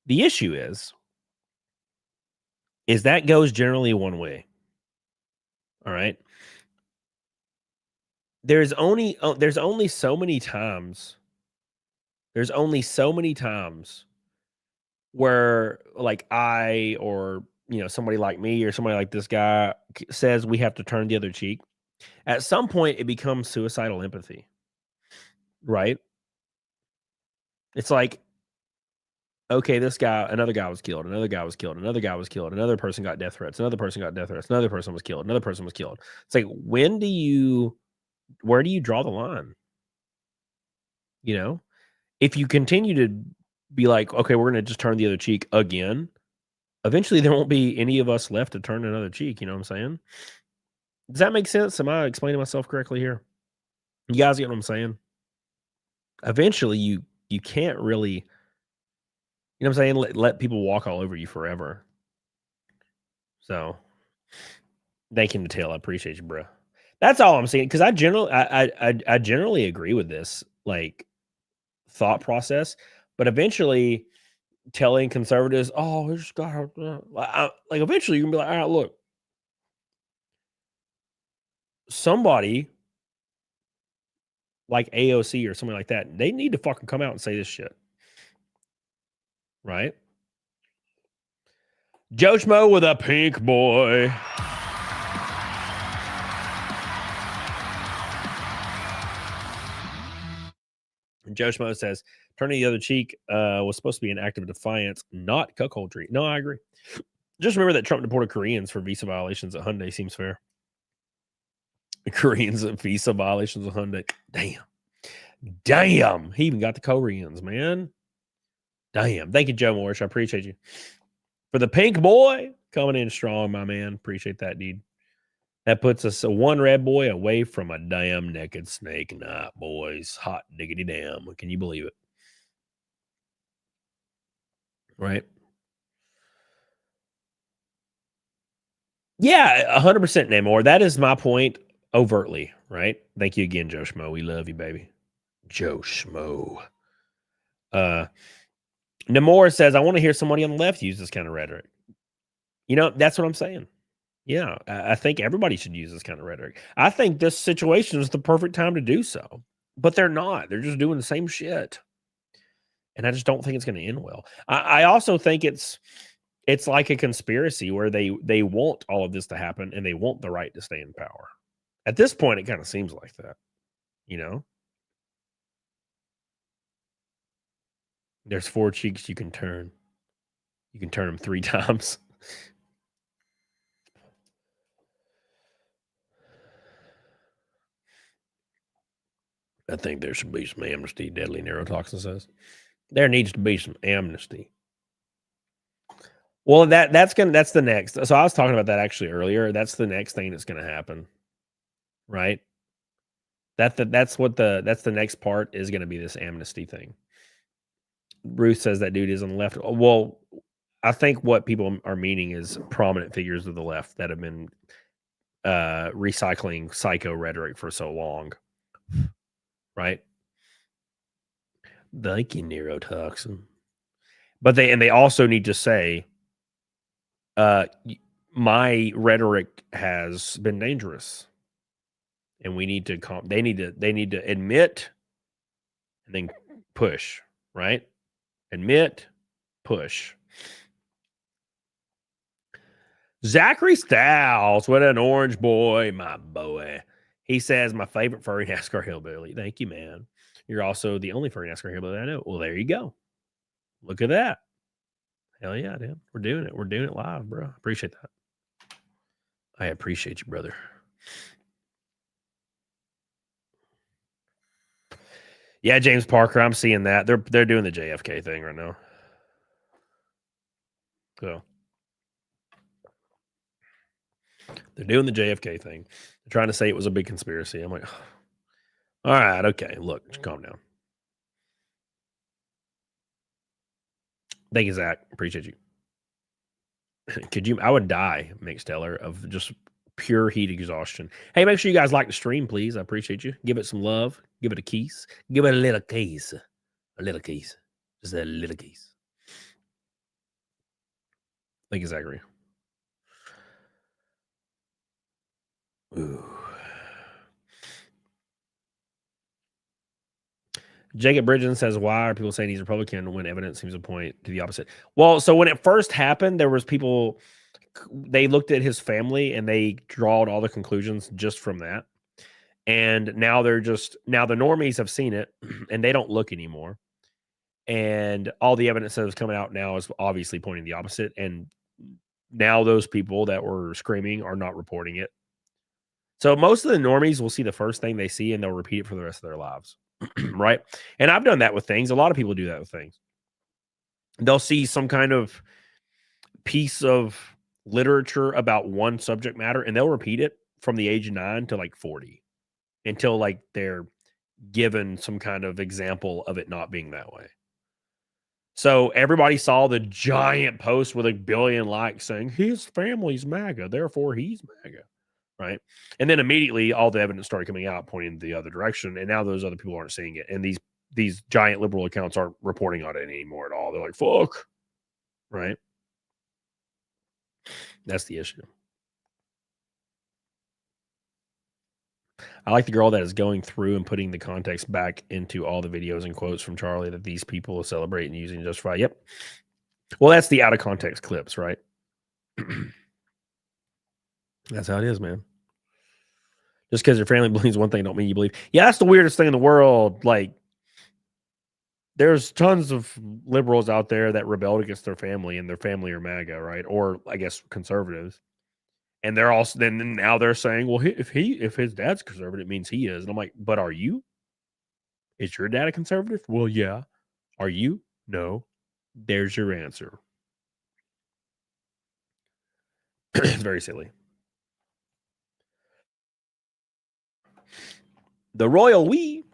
The issue is is that goes generally one way. All right. There's only so many times. There's only so many times where like I or somebody like me or somebody like this guy says we have to turn the other cheek. At some point, it becomes suicidal empathy, right? It's like, okay, another guy was killed, another guy was killed, another guy was killed, another person got death threats, another person got death threats, another person was killed, another person was killed. It's like, where do you draw the line? If you continue to be like, okay, we're going to just turn the other cheek again, eventually there won't be any of us left to turn another cheek. You know what I'm saying? Does that make sense? Am I explaining myself correctly here? You guys get what I'm saying? Eventually, you can't really, what I'm saying? Let people walk all over you forever. So, thank him to tail. I appreciate you, bro. That's all I'm saying. Because I generally agree with this like thought process, but eventually, telling conservatives, "Oh, we just got like eventually you're gonna be like, all right, look, somebody like AOC or something like that, they need to fucking come out and say this shit, right?" Joe Schmo with a pink boy. Joe Schmo says, turning the other cheek was supposed to be an act of defiance, not cuckoldry. No, I agree. Just remember that Trump deported Koreans for visa violations at Hyundai seems fair. Koreans at visa violations at Hyundai. Damn. He even got the Koreans, man. Damn. Thank you, Joe Morris. I appreciate you. For the pink boy, coming in strong, my man. Appreciate that, dude. That puts us one red boy away from a damn naked snake night, boys. Hot diggity damn. Can you believe it? Right? Yeah, 100% Namor. That is my point overtly, right? Thank you again, Joe Schmo. We love you, baby. Joe Schmo. Namor says, I want to hear somebody on the left use this kind of rhetoric. That's what I'm saying. Yeah, I think everybody should use this kind of rhetoric. I think this situation is the perfect time to do so. But they're not. They're just doing the same shit. And I just don't think it's going to end well. I also think it's like a conspiracy where they want all of this to happen and they want the right to stay in power. At this point, it kind of seems like that, There's 4 cheeks you can turn. You can turn them 3 times. I think there should be some amnesty, Deadly Neurotoxin says. There needs to be some amnesty. Well, that's the next. So I was talking about that actually earlier. That's the next thing that's going to happen, right? That's the next part is going to be this amnesty thing. Ruth says that dude is on the left. Well, I think what people are meaning is prominent figures of the left that have been recycling psycho rhetoric for so long, right? Thank you, neurotoxin. But they also need to say, my rhetoric has been dangerous, and we need to they need to admit and then push, right? Admit, push. Zachary Styles, what an orange boy, my boy. He says, my favorite furry NASCAR hillbilly. Thank you, man. You're also the only furry NASCAR hillbilly I know. Well, there you go. Look at that. Hell yeah, dude. We're doing it. We're doing it live, bro. Appreciate that. I appreciate you, brother. Yeah, James Parker, I'm seeing that. They're doing the JFK thing right now. So they're doing the JFK thing. They're trying to say it was a big conspiracy. I'm like, all right, okay. Look, just calm down. Thank you, Zach. Appreciate you. I would die, Mick Stellar, of just pure heat exhaustion. Hey, make sure you guys like the stream, please. I appreciate you. Give it some love. Give it a kiss. Give it a little kiss. A little kiss. Just a little kiss. Thank you, Zachary. Ooh. Jacob Bridgen says, why are people saying he's Republican when evidence seems to point to the opposite? Well, so when it first happened, there was people, they looked at his family and they drawed all the conclusions just from that. And now now the normies have seen it and they don't look anymore. And all the evidence that is coming out now is obviously pointing the opposite. And now those people that were screaming are not reporting it. So most of the normies will see the first thing they see and they'll repeat it for the rest of their lives. Right. And I've done that with things. A lot of people do that with things. They'll see some kind of piece of literature about one subject matter and they'll repeat it from the age of 9 to like 40 until like they're given some kind of example of it not being that way. So everybody saw the giant post with 1 billion likes saying his family's MAGA, therefore he's MAGA. Right. And then immediately all the evidence started coming out pointing the other direction. And now those other people aren't seeing it. And these giant liberal accounts aren't reporting on it anymore at all. They're like, fuck. Right. That's the issue. I like the girl that is going through and putting the context back into all the videos and quotes from Charlie that these people celebrate and using to justify. Yep. Well, that's the out of context clips, right? That's how it is, man. Just because your family believes one thing don't mean you believe. Yeah, that's the weirdest thing in the world. Like, there's tons of liberals out there that rebelled against their family and their family are MAGA, right? Or I guess conservatives. And they're also then now they're saying, well, if his dad's conservative, it means he is. And I'm like, but are you? Is your dad a conservative? Well, yeah. Are you? No. There's your answer. It's very silly. The Royal We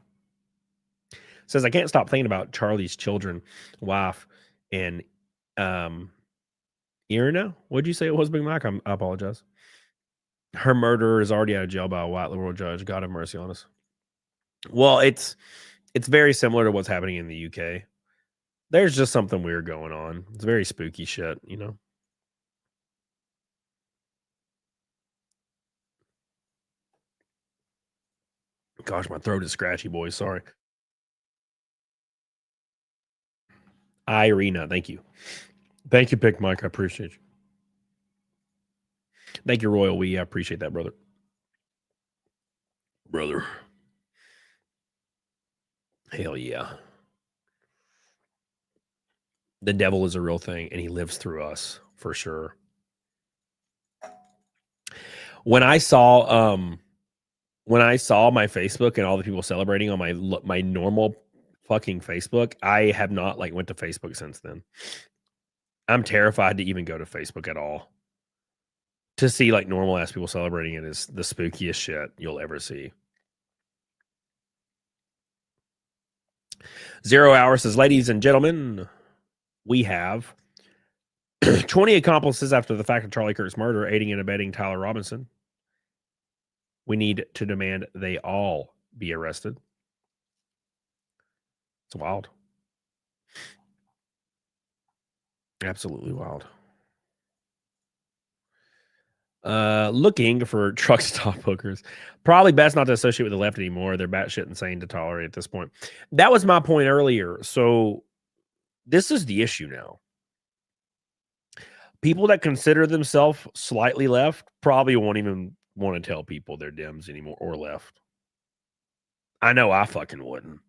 says, I can't stop thinking about Charlie's children, wife, and Irina. What'd you say it was, Big Mac? I apologize. Her murderer is already out of jail by a white liberal judge. God have mercy on us. Well, it's very similar to what's happening in the UK. There's just something weird going on. It's very spooky shit, you know? Gosh, my throat is scratchy, boys. Sorry. Irina, thank you. Thank you, Pick Mike. I appreciate you. Thank you, Royal We. I appreciate that, brother. Brother. Hell yeah. The devil is a real thing, and he lives through us, for sure. When I saw my Facebook and all the people celebrating on my normal fucking Facebook, I have not went to Facebook since then. I'm terrified to even go to Facebook at all. To see normal ass people celebrating it is the spookiest shit you'll ever see. 0 Hour says, ladies and gentlemen, we have 20 accomplices after the fact of Charlie Kirk's murder, aiding and abetting Tyler Robinson. We need to demand they all be arrested. It's wild. Absolutely wild. Looking for truck stop hookers. Probably best not to associate with the left anymore. They're batshit insane to tolerate at this point. That was my point earlier. So this is the issue now. People that consider themselves slightly left probably won't even want to tell people they're Dems anymore or left. I know I fucking wouldn't.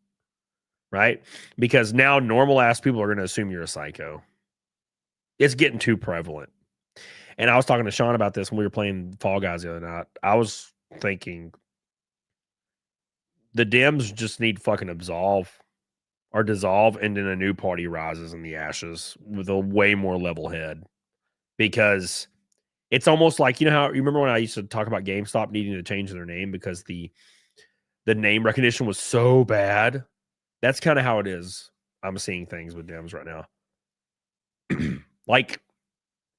Right? Because now normal ass people are going to assume you're a psycho. It's getting too prevalent. And I was talking to Sean about this when we were playing Fall Guys the other night. I was thinking the Dems just need fucking dissolve, and then a new party rises in the ashes with a way more level head. Because it's almost like, you know how you remember when I used to talk about GameStop needing to change their name because the name recognition was so bad? That's kind of how it is. I'm seeing things with Dems right now.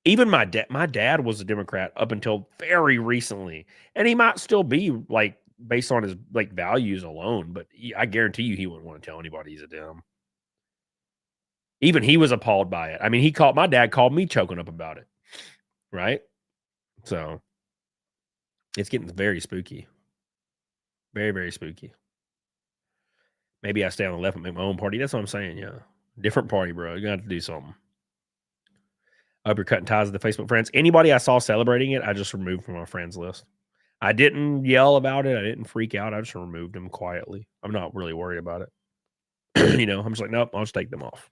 Even my dad was a Democrat up until very recently, and he might still be based on his values alone. But I guarantee you, he wouldn't want to tell anybody he's a Dem. Even he was appalled by it. I mean, my dad called me choking up about it, right? So It's getting very spooky. Very, very spooky. Maybe I stay on the left and make my own party. That's what I'm saying. Yeah. Different party, bro. You got to do something. I hope you're cutting ties with the Facebook friends. Anybody I saw celebrating it, I just removed from my friends list. I didn't yell about it. I didn't freak out. I just removed them quietly. I'm not really worried about it. You know, I'm just like, nope, I'll just take them off.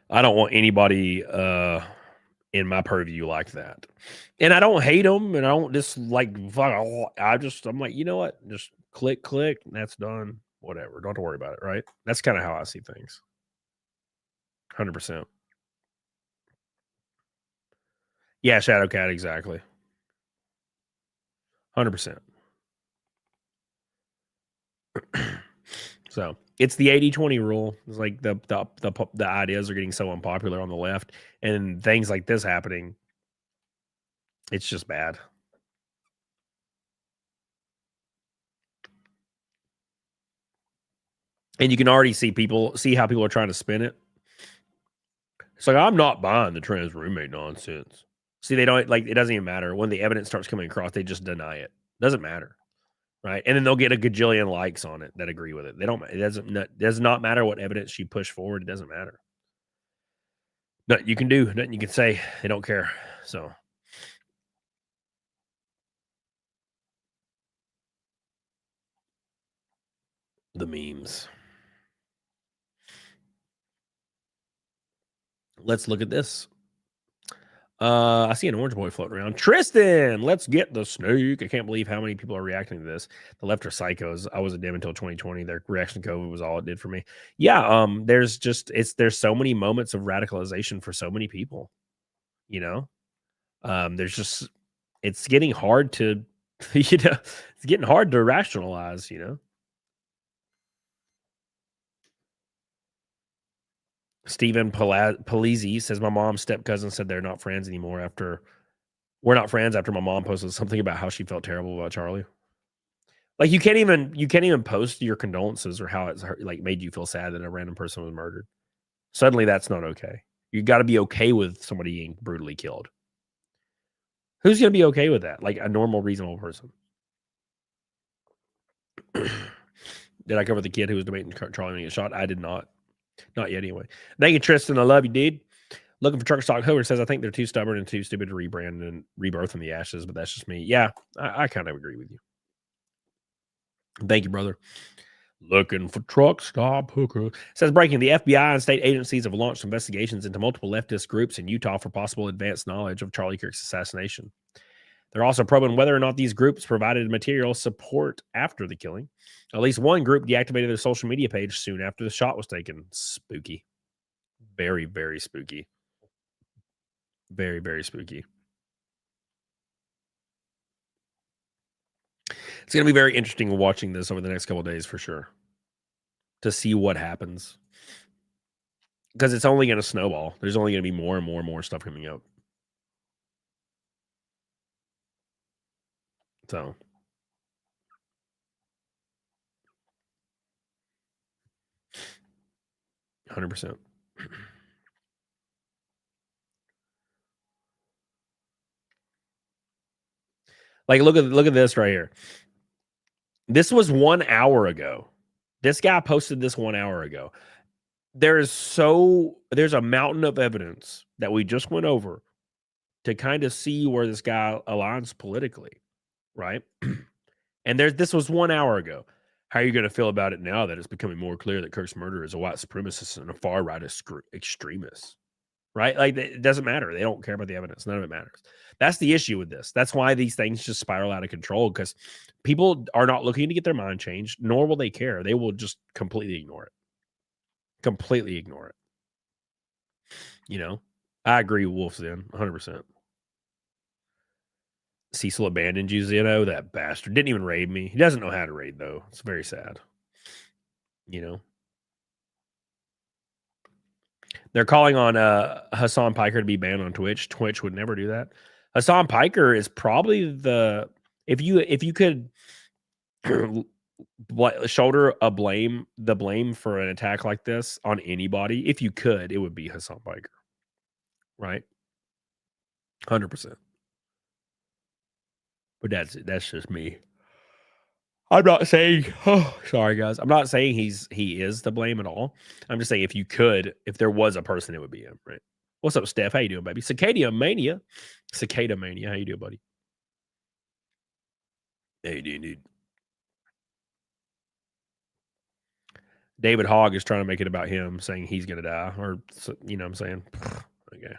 I don't want anybody in my purview like that. And I don't hate them, and I don't just like, I'm like, you know what? Just click, and that's done. Whatever. Don't have to worry about it, right? That's kind of how I see things. 100%. Yeah, Shadowcat, exactly. 100%. So it's the 80-20 rule. It's like the ideas are getting so unpopular on the left, and things like this happening. It's just bad. And you can already see how people are trying to spin it. It's like, I'm not buying the trans roommate nonsense. See, they don't, like, it doesn't even matter. When the evidence starts coming across, they just deny it. Doesn't matter. Right. And then they'll get a gajillion likes on it that agree with it. It does not matter what evidence you push forward. It doesn't matter. Nothing you can do, nothing you can say. They don't care. So. The memes. Let's look at this. I see an orange boy floating around. Tristan, let's get the snake. I can't believe how many people are reacting to this. The left are psychos. I wasn't dim until 2020. Their reaction to COVID was all it did for me. Yeah, there's so many moments of radicalization for so many people. You know, it's getting hard to, it's getting hard to rationalize. You know. Stephen Palisi says, my mom's step cousin said they're not friends anymore we're not friends after my mom posted something about how she felt terrible about Charlie. Like, you can't even post your condolences or how it's like made you feel sad that a random person was murdered. Suddenly that's not okay. You got to be okay with somebody being brutally killed. Who's going to be okay with that? Like a normal, reasonable person. Did I cover the kid who was debating Charlie when he got shot? I did not. Not yet, anyway. Thank you, Tristan. I love you, dude. Looking for Trucker Stock Hover says, I think they're too stubborn and too stupid to rebrand and rebirth from the ashes, but that's just me. Yeah, I kind of agree with you. Thank you, brother. Looking for Truck Stop Hooker. Says, breaking, the FBI and state agencies have launched investigations into multiple leftist groups in Utah for possible advanced knowledge of Charlie Kirk's assassination. They're also probing whether or not these groups provided material support after the killing. At least one group deactivated their social media page soon after the shot was taken. Spooky. Very, very spooky. Very, very spooky. It's going to be very interesting watching this over the next couple of days for sure. To see what happens. Because it's only going to snowball. There's only going to be more and more and more stuff coming up. So. %. Like, look at this right here. This was 1 hour ago. This guy posted this 1 hour ago. There's a mountain of evidence that we just went over to kind of see where this guy aligns politically, right? And this was 1 hour ago. How are you going to feel about it now that it's becoming more clear that Kirk's murderer is a white supremacist and a far right extremist? Right? Like, it doesn't matter. They don't care about the evidence. None of it matters. That's the issue with this. That's why these things just spiral out of control, because people are not looking to get their mind changed, nor will they care. They will just completely ignore it. Completely ignore it. You know? I agree with Wolf's in 100%. Cecil abandoned you, Zeno. That bastard didn't even raid me. He doesn't know how to raid, though. It's very sad. You know? They're calling on Hassan Piker to be banned on Twitch. Twitch would never do that. Hassan Piker is probably if you could shoulder the blame for an attack like this on anybody, if you could, it would be Hassan Piker. Right? 100%. But that's just me. I'm not saying, oh, sorry guys. I'm not saying he is to blame at all. I'm just saying if there was a person, it would be him, right? What's up, Steph? How you doing, baby? Cicada Mania. How you doing, buddy? How you doing, dude? David Hogg is trying to make it about him, saying he's gonna die, or you know what I'm saying? Okay.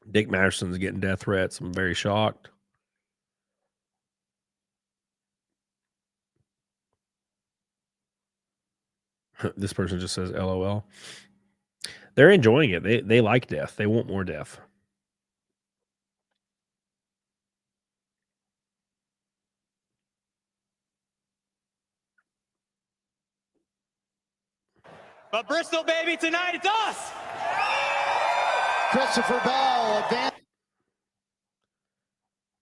Dick Matterson's getting death threats. I'm very shocked. This person just says LOL. They're enjoying it. They like death. They want more death. But Bristol, baby, tonight it's us. Christopher Bell advanced.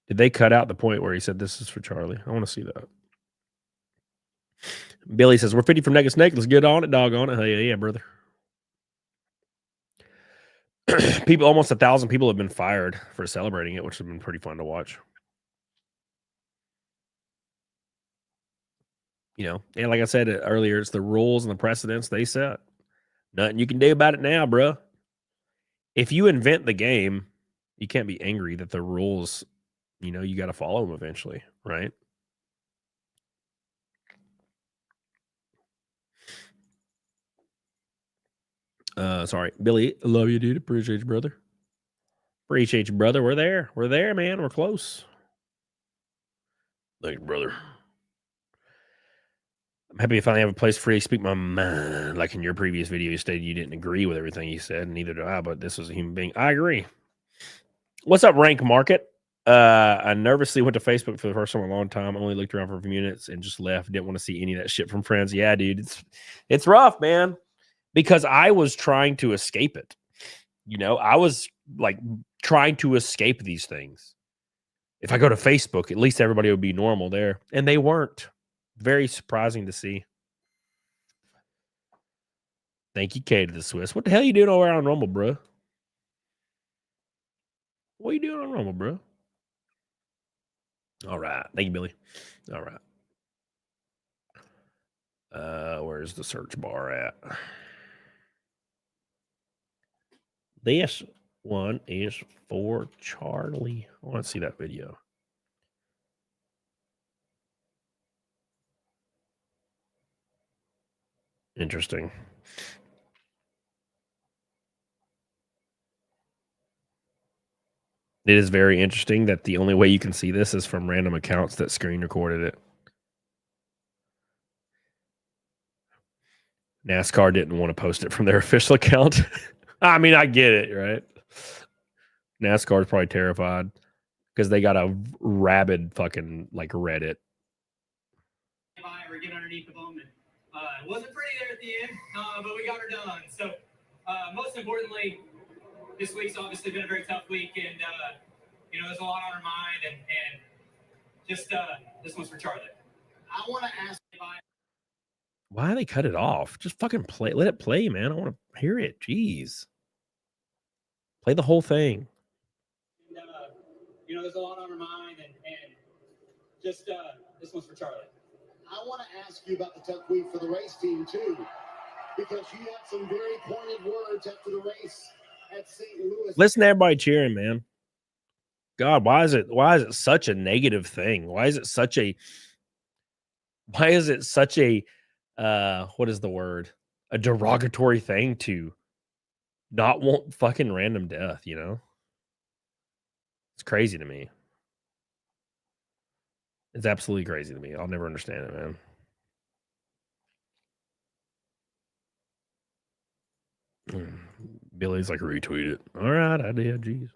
Did they cut out the point where he said this is for Charlie? I want to see that. Billy says, we're 50 from Naked Snake. Let's get on it, dog on it. Hell yeah, brother. Almost 1,000 people have been fired for celebrating it, which has been pretty fun to watch. You know, and like I said earlier, it's the rules and the precedents they set. Nothing you can do about it now, bro. If you invent the game, you can't be angry that the rules, you know, you got to follow them eventually, right? Sorry, Billy. Love you, dude. Appreciate you, brother. Appreciate you, brother. We're there. We're there, man. We're close. Thanks, brother. I'm happy to finally have a place free to speak my mind. Like in your previous video, you stated you didn't agree with everything he said, and neither do I, but this was a human being. I agree. What's up, Rank Market? I nervously went to Facebook for the first time in a long time. Only looked around for a few minutes and just left. Didn't want to see any of that shit from friends. Yeah, dude. It's rough, man. Because I was trying to escape it. You know, I was like trying to escape these things. If I go to Facebook, at least everybody would be normal there. And they weren't. Very surprising to see. Thank you, Kay, to the Swiss. What the hell are you doing over on Rumble, bro? What are you doing on Rumble, bro? All right. Thank you, Billy. All right. Where's the search bar at? This one is for Charlie. I want to see that video. Interesting. It is very interesting that the only way you can see this is from random accounts that screen recorded it. NASCAR didn't want to post it from their official account. I mean, I get it, right? NASCAR is probably terrified because they got a rabid fucking like Reddit. Or get underneath the boom. It wasn't pretty there at the end, but we got her done. So, most importantly, this week's obviously been a very tough week, and you know, there's a lot on our mind, and just this one's for Charlie. I want to ask if Why do they cut it off? Just fucking play. Let it play, man. I want to hear it. Jeez. Play the whole thing. You know, there's a lot on our mind, and just this one's for Charlie. I want to ask you about the tough week for the race team too, because you had some very pointed words after the race at St. Louis. Listen to everybody cheering, man. God, why is it such a negative thing? Why is it such a what is the word? A derogatory thing to not want fucking random death, you know? It's crazy to me. It's absolutely crazy to me. I'll never understand it, man. Billy's like, retweet it. All right, I did. Jeez.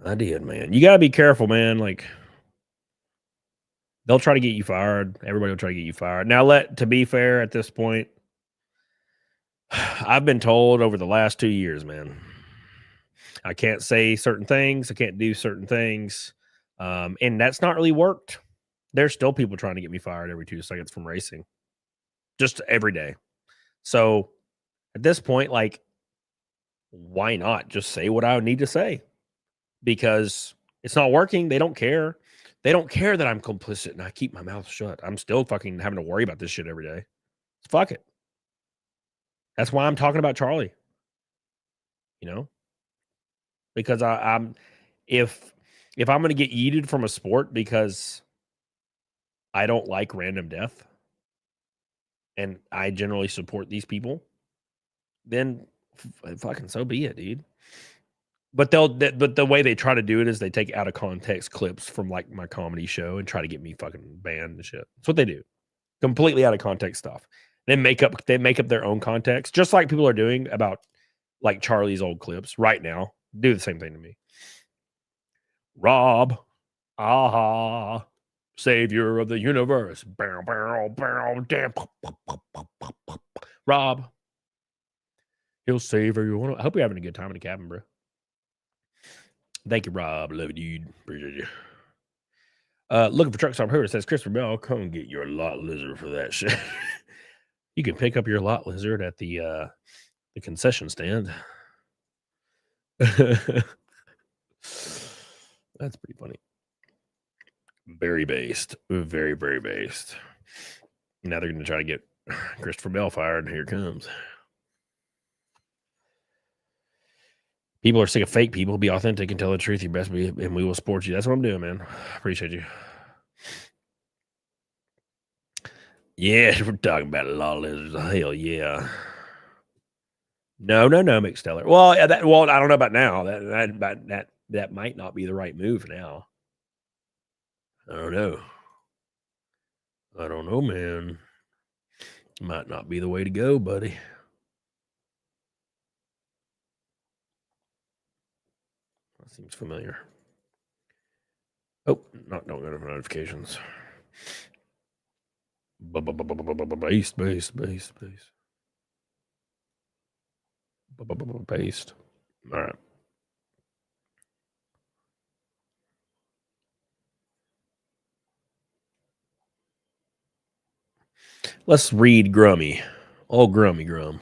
I did, man. You got to be careful, man. Like, they'll try to get you fired. Everybody will try to get you fired. Now, to be fair, at this point, I've been told over the last 2 years, man, I can't say certain things. I can't do certain things. And that's not really worked. There's still people trying to get me fired every 2 seconds from racing. Just every day. So at this point, like, why not just say what I need to say? Because it's not working. They don't care. They don't care that I'm complicit and I keep my mouth shut. I'm still fucking having to worry about this shit every day. Fuck it. That's why I'm talking about Charlie. You know? Because I'm if I'm going to get yeeted from a sport because I don't like random death and I generally support these people, then fucking so be it, dude. But but the way they try to do it is they take out of context clips from like my comedy show and try to get me fucking banned and shit. That's what they do. Completely out of context stuff. They make up their own context, just like people are doing about like Charlie's old clips right now. Do the same thing to me. Rob, aha, savior of the universe. Bow, bow, bow, damn. Rob, he'll save you. I hope you're having a good time in the cabin, bro. Thank you, Rob. Love you, dude. Appreciate you. Looking for truck stop here. It says Christopher Bell. Come get your lot lizard for that shit. You can pick up your lot lizard at the concession stand. That's pretty funny. Very based. Very, very based. Now they're going to try to get Christopher Bell fired. Here it comes. People are sick of fake people. Be authentic and tell the truth. You best be, and we will support you. That's what I'm doing, man. Appreciate you. Yeah, we're talking about a lot of lizards. Hell yeah. No, McSteller. Well, I don't know about now. That might not be the right move now. I don't know, man. Might not be the way to go, buddy. That seems familiar. Oh, don't go to notifications. Based. Based. All right. Let's read Grummy. Oh, Grummy Grum.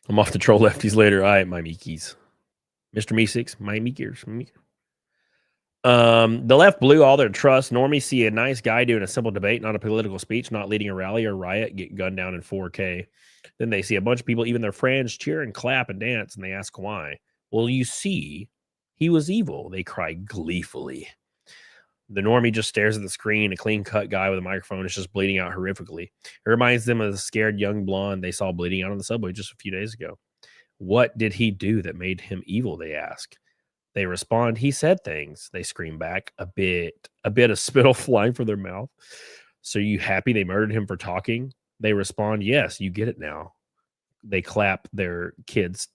I'm off to troll lefties later. All right, my Meekies. Mr. Me6, my Meekers. The left blew all their trust. Normies see a nice guy doing a simple debate, not a political speech, not leading a rally or riot, get gunned down in 4K. Then they see a bunch of people, even their friends, cheer and clap and dance, and they ask why. Well, you see, he was evil, they cry gleefully. The normie just stares at the screen. A clean-cut guy with a microphone is just bleeding out horrifically. It reminds them of the scared young blonde they saw bleeding out on the subway just a few days ago. What did he do that made him evil, they ask. They respond, he said things. They scream back, a bit of spittle flying from their mouth. So you happy they murdered him for talking? They respond, yes, you get it now. They claps their kids'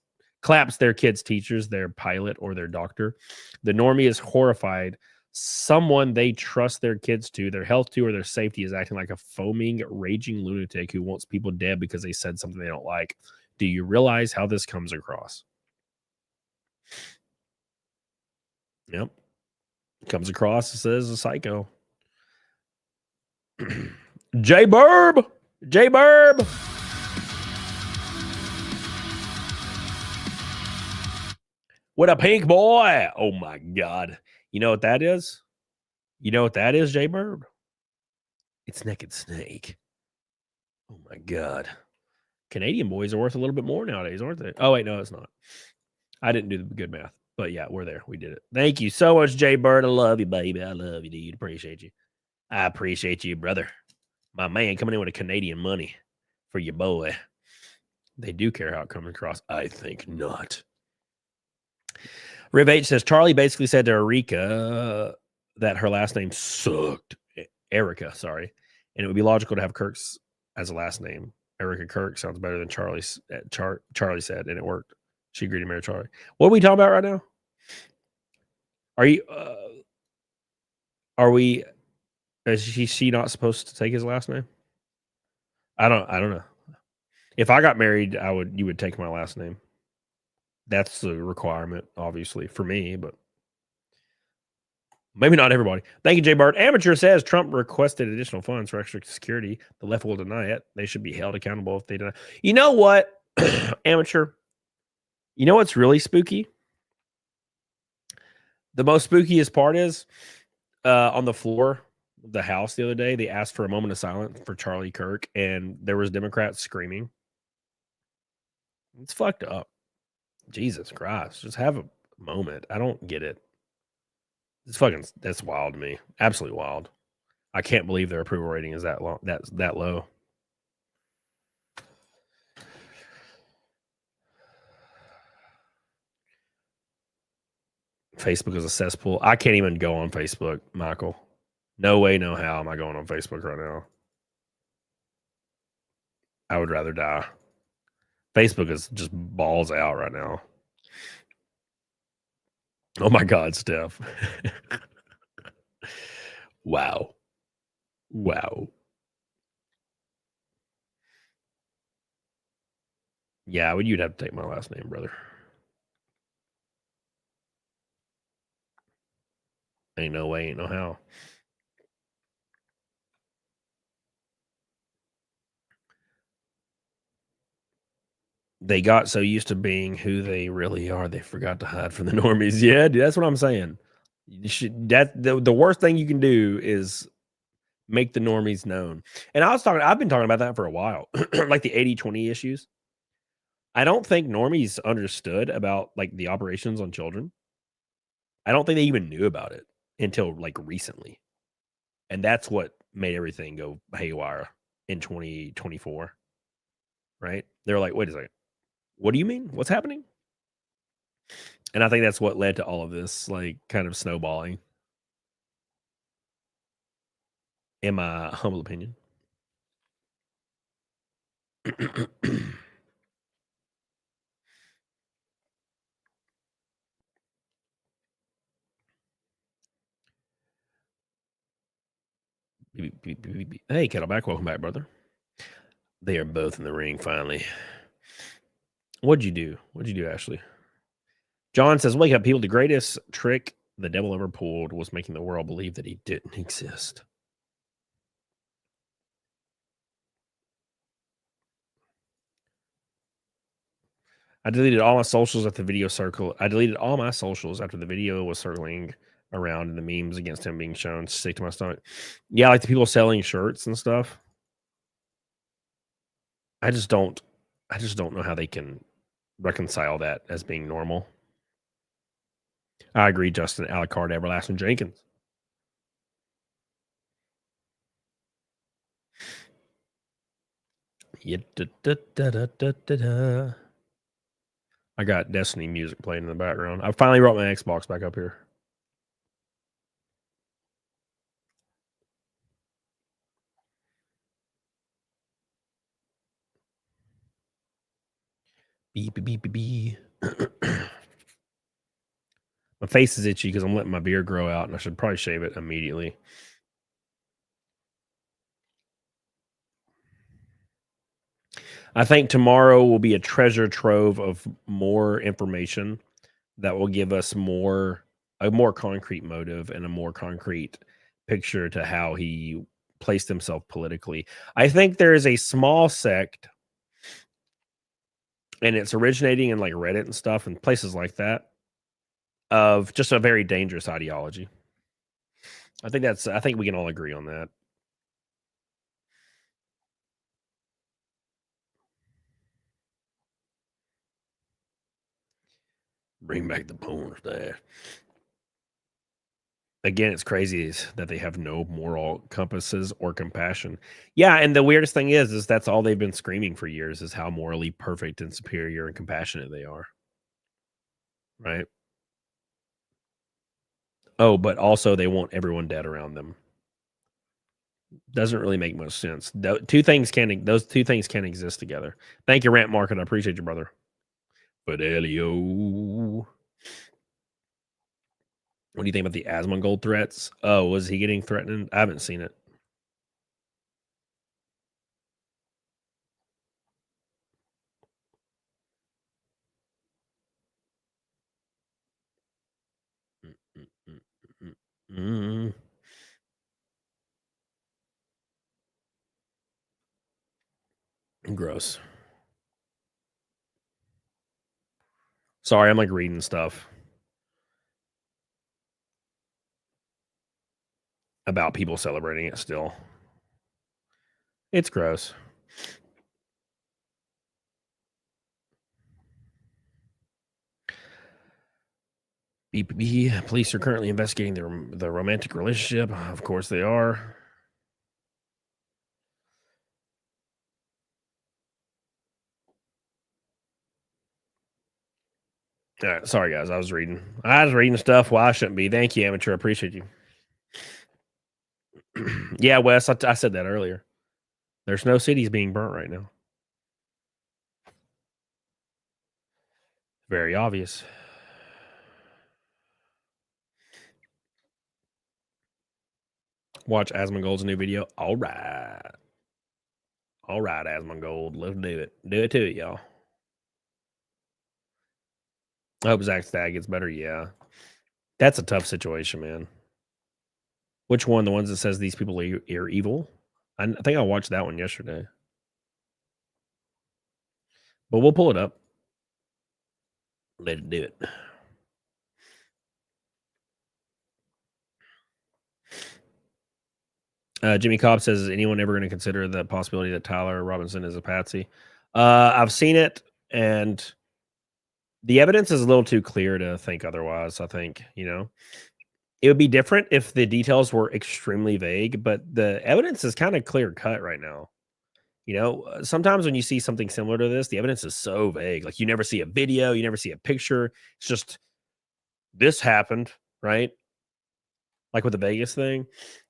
teachers, their pilot, or their doctor. The normie is horrified. Someone they trust their kids to, their health to, or their safety is acting like a foaming, raging lunatic who wants people dead because they said something they don't like. Do you realize how this comes across? Yep. Comes across as a psycho. J Burb. What a pink boy. Oh my God. You know what that is? J Burb? It's Naked Snake. Oh my God. Canadian boys are worth a little bit more nowadays, aren't they? Oh, wait, no, it's not. I didn't do the good math. But yeah, we're there. We did it. Thank you so much, Jay Bird. I love you, baby. I love you, dude. Appreciate you. I appreciate you, brother. My man coming in with a Canadian money for your boy. They do care how it comes across. I think not. Riv H says, Charlie basically said to Erika that her last name sucked. Erica, sorry. And it would be logical to have Kirk's as a last name. Erica Kirk sounds better than Charlie said, and it worked. She agreed to marry Charlie. What are we talking about right now? Is she not supposed to take his last name? I don't know. If I got married, you would take my last name. That's the requirement, obviously, for me, but Maybe not everybody. Thank you, Jay Bart. Amateur says Trump requested additional funds for extra security. The left will deny it. They should be held accountable if they deny. You know what, Amateur? You know what's really spooky? The most spookiest part is on the floor of the House the other day, they asked for a moment of silence for Charlie Kirk, and there was Democrats screaming. It's fucked up. Jesus Christ. Just have a moment. I don't get it. That's wild to me. Absolutely wild. I can't believe their approval rating is that low. That's that low. Facebook is a cesspool. I can't even go on Facebook, Michael. No way, no how am I going on Facebook right now. I would rather die. Facebook is just balls out right now. Oh my God, Steph. Wow. Yeah, well, you'd have to take my last name, brother. Ain't no way, ain't no how. They got so used to being who they really are, they forgot to hide from the normies. Yeah, dude, that's what I'm saying. You should the worst thing you can do is make the normies known. And I've been talking about that for a while. Like the 80-20 issues. I don't think normies understood about like the operations on children. I don't think they even knew about it until like recently. And that's what made everything go haywire in 2024. Right? They're like, wait a second. What do you mean? What's happening? And I think that's what led to all of this, like, kind of snowballing. In my humble opinion. Hey, Kettleback, welcome back, brother. They are both in the ring finally. What'd you do, Ashley? John says, wake up, people. The greatest trick the devil ever pulled was making the world believe that he didn't exist. I deleted all my socials after the video circle. I deleted all my socials after the video was circling around and the memes against him being shown. Sick to my stomach. Yeah, like the people selling shirts and stuff. I just don't know how they can reconcile that as being normal. I agree, Justin. Alucard, Everlasting Jenkins. Yeah, I got Destiny music playing in the background. I finally brought my Xbox back up here. Beep, beep, beep, beep. My face is itchy because I'm letting my beard grow out, and I should probably shave it immediately. I think tomorrow will be a treasure trove of more information that will give us a more concrete motive and a more concrete picture to how he placed himself politically. I think there is a small sect, and it's originating in like Reddit and stuff and places like that, of just a very dangerous ideology. I think we can all agree on that. Bring back the porn star. Again, it's crazy that they have no moral compasses or compassion. Yeah, and the weirdest thing is that's all they've been screaming for years is how morally perfect and superior and compassionate they are. Right? Oh, but also they want everyone dead around them. Doesn't really make much sense. Those two things can't exist together. Thank you, Rant Market. I appreciate you, brother. Fidelio. What do you think about the Asmongold threats? Oh, was he getting threatened? I haven't seen it. Gross. Sorry, I'm like reading stuff about people celebrating it still. It's gross. BPB police are currently investigating the romantic relationship. Of course they are. All right, sorry guys, I was reading stuff. Well, I shouldn't be. Thank you, Amateur. I appreciate you. Yeah, Wes, I said that earlier. There's no cities being burnt right now. Very obvious. Watch Asmongold's new video. All right, Asmongold. Let's do it. Do it to it, y'all. I hope Zach Stagg gets better. Yeah, that's a tough situation, man. Which one? The ones that says these people are evil? I think I watched that one yesterday. But we'll pull it up. Let it do it. Jimmy Cobb says, is anyone ever going to consider the possibility that Tyler Robinson is a patsy? I've seen it, and the evidence is a little too clear to think otherwise. I think, it would be different if the details were extremely vague, but the evidence is kind of clear cut right now. Sometimes when you see something similar to this, the evidence is so vague. Like, you never see a video, you never see a picture. It's just, this happened, right? Like with the Vegas thing.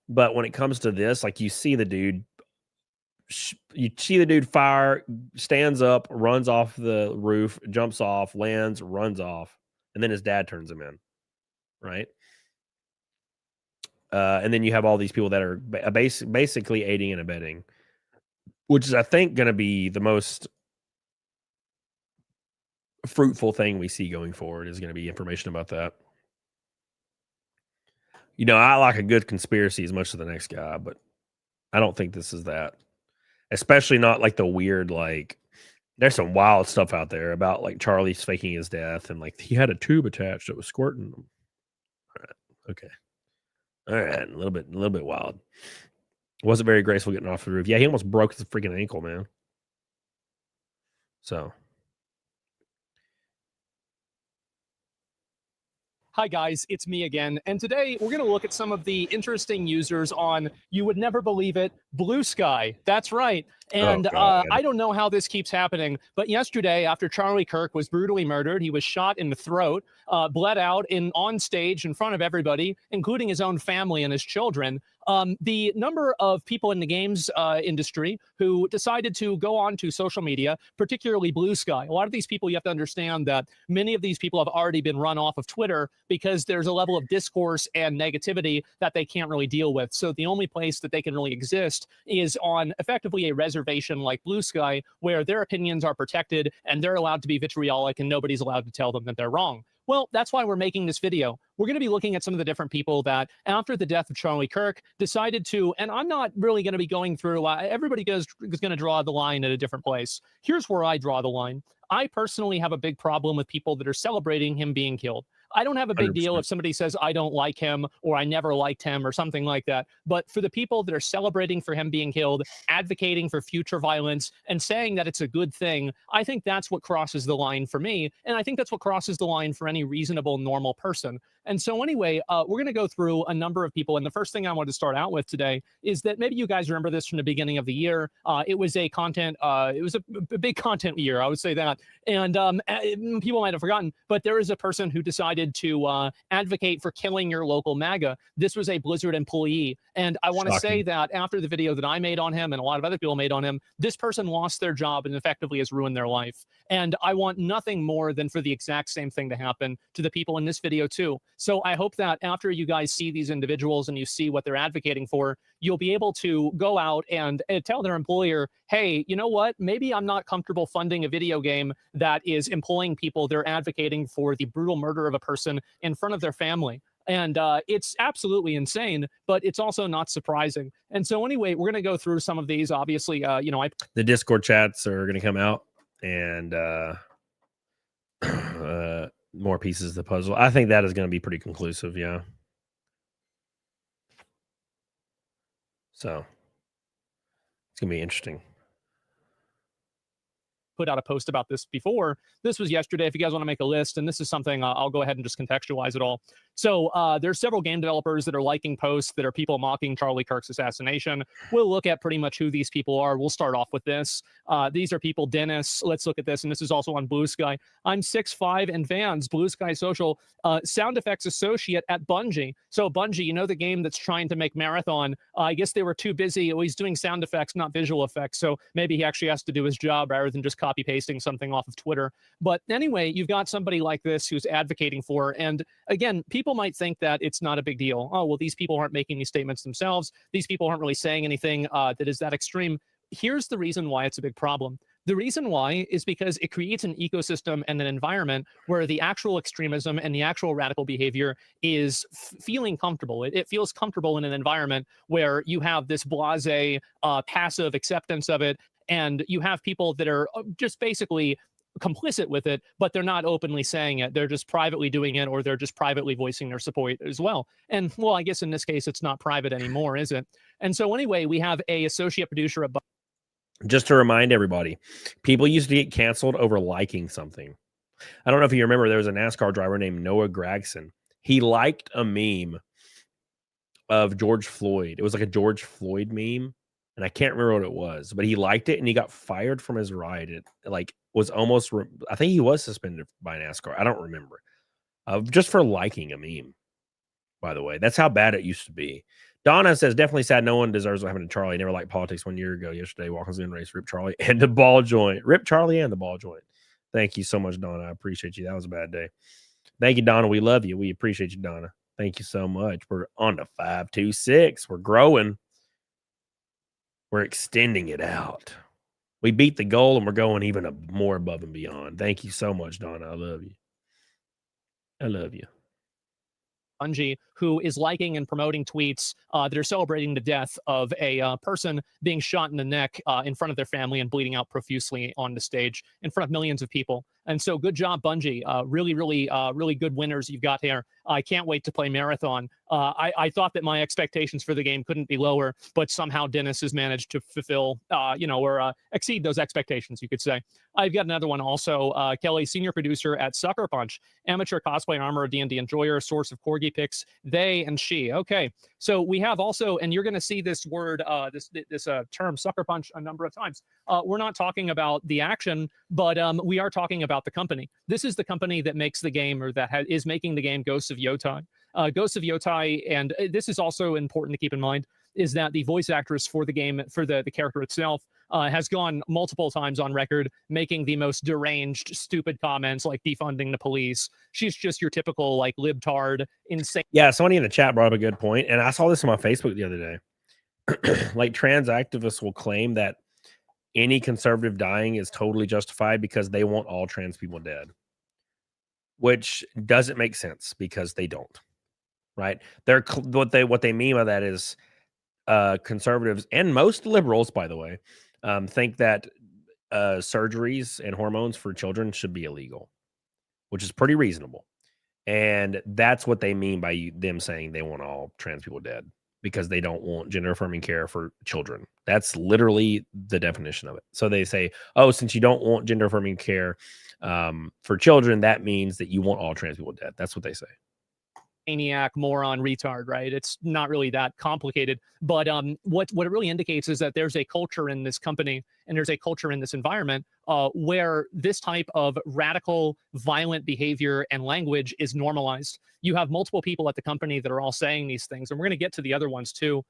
But when it comes to this, like, you see the dude fire, stands up, runs off the roof, jumps off, lands, runs off, and then his dad turns him in, right? And then you have all these people that are basically aiding and abetting, which is, I think, going to be the most fruitful thing we see going forward, is going to be information about that. I like a good conspiracy as much as the next guy, but I don't think this is that. Especially not like the weird, like, there's some wild stuff out there about like Charlie's faking his death and like he had a tube attached that was squirting him. All right. Okay. All right. A little bit wild. Wasn't very graceful getting off the roof. Yeah, he almost broke his freaking ankle, man. So. Hi guys, it's me again, and today we're going to look at some of the interesting users on, you would never believe it, Blue Sky. That's right. And I don't know how this keeps happening, but yesterday, after Charlie Kirk was brutally murdered, he was shot in the throat, bled out on stage in front of everybody, including his own family and his children. The number of people in the games industry who decided to go on to social media, particularly Blue Sky. A lot of these people, you have to understand that many of these people have already been run off of Twitter because there's a level of discourse and negativity that they can't really deal with. So the only place that they can really exist is on effectively a reservation like Blue Sky, where their opinions are protected and they're allowed to be vitriolic and nobody's allowed to tell them that they're wrong. Well, that's why we're making this video. We're going to be looking at some of the different people that, after the death of Charlie Kirk, decided to, and I'm not really going to be going through, everybody is going to draw the line at a different place. Here's where I draw the line. I personally have a big problem with people that are celebrating him being killed. I don't have a big 100%. Deal if somebody says, I don't like him, or I never liked him, or something like that. But for the people that are celebrating for him being killed, advocating for future violence, and saying that it's a good thing, I think that's what crosses the line for me. And I think that's what crosses the line for any reasonable, normal person. And so anyway, we're going to go through a number of people. And the first thing I want to start out with today is that maybe you guys remember this from the beginning of the year. It was a big content year, I would say that. And people might have forgotten, but there is a person who decided to advocate for killing your local MAGA. This was a Blizzard employee. And I want to say that after the video that I made on him and a lot of other people made on him, this person lost their job and effectively has ruined their life. And I want nothing more than for the exact same thing to happen to the people in this video too. So I hope that after you guys see these individuals and you see what they're advocating for, you'll be able to go out and tell their employer, hey, you know what? Maybe I'm not comfortable funding a video game that is employing people. They're advocating for the brutal murder of a person in front of their family. And it's absolutely insane, but it's also not surprising. And so anyway, we're going to go through some of these. Obviously, the Discord chats are going to come out, and more pieces of the puzzle. I think that is going to be pretty conclusive. Yeah. So it's going to be interesting. Put out a post about this before. This was yesterday. If you guys want to make a list, and this is something I'll go ahead and just contextualize it all. So there's several game developers that are liking posts that are people mocking Charlie Kirk's assassination. We'll look at pretty much who these people are. We'll start off with this. These are people. Dennis, let's look at this. And this is also on Blue Sky. I'm 6'5" and Vans, Blue Sky Social, sound effects associate at Bungie. So Bungie, you know, the game that's trying to make Marathon. I guess they were too busy. He's doing sound effects, not visual effects. So maybe he actually has to do his job rather than just copy pasting something off of Twitter. But anyway, you've got somebody like this who's advocating for, and again, people might think that it's not a big deal. Oh, well, these people aren't making these statements themselves. These people aren't really saying anything that is that extreme. Here's the reason why it's a big problem. The reason why is because it creates an ecosystem and an environment where the actual extremism and the actual radical behavior is feeling comfortable. It feels comfortable in an environment where you have this blasé, passive acceptance of it, and you have people that are just basically complicit with it, but they're not openly saying it. They're just privately doing it, or they're just privately voicing their support as well. And well, I guess in this case, it's not private anymore, is it? And so anyway, we have a associate producer at just to remind everybody, people used to get canceled over liking something. I don't know if you remember, there was a NASCAR driver named Noah Gragson. He liked a meme of George Floyd. It was like a George Floyd meme, and I can't remember what it was, but he liked it and he got fired from his ride. It like was almost, I think he was suspended by NASCAR. I don't remember. Just for liking a meme, by the way. That's how bad it used to be. Donna says, definitely sad. No one deserves what happened to Charlie. Never liked politics 1 year ago. Yesterday, Walkers in race, rip Charlie and the ball joint. Rip Charlie and the ball joint. Thank you so much, Donna. I appreciate you. That was a bad day. Thank you, Donna. We love you. We appreciate you, Donna. Thank you so much. We're on to 526. We're growing. We're extending it out. We beat the goal and we're going even more above and beyond. Thank you so much, Donna. I love you. I love you. Bungie, who is liking and promoting tweets that are celebrating the death of a person being shot in the neck in front of their family and bleeding out profusely on the stage in front of millions of people. And so good job, Bungie. Really good winners you've got here. I can't wait to play Marathon. I thought that my expectations for the game couldn't be lower, but somehow Dennis has managed to fulfill, or exceed those expectations, you could say. I've got another one also. Kelly, senior producer at Sucker Punch, amateur cosplay armor, D&D enjoyer, source of corgi pics, they and she. Okay, so we have also, and you're going to see this word, this term Sucker Punch a number of times. We're not talking about the action, but we are talking about the company. This is the company that makes the game, or that is making the game Ghosts of Yotai. Ghosts of Yotai, and this is also important to keep in mind, is that the voice actress for the game, for the character itself, has gone multiple times on record making the most deranged, stupid comments like defunding the police. She's just your typical like libtard, insane. Yeah, somebody in the chat brought up a good point, and I saw this on my Facebook the other day. Like, trans activists will claim that any conservative dying is totally justified because they want all trans people dead, which doesn't make sense because they don't. Right? What they mean by that is conservatives and most liberals, by the way, think that surgeries and hormones for children should be illegal, which is pretty reasonable. And that's what they mean by them saying they want all trans people dead, because they don't want gender affirming care for children. That's literally the definition of it. So they say, oh, since you don't want gender affirming care for children, that means that you want all trans people dead. That's what they say. Maniac, moron, retard, right? It's not really that complicated, but what it really indicates is that there's a culture in this company and there's a culture in this environment where this type of radical, violent behavior and language is normalized. You have multiple people at the company that are all saying these things, and we're going to get to the other ones too.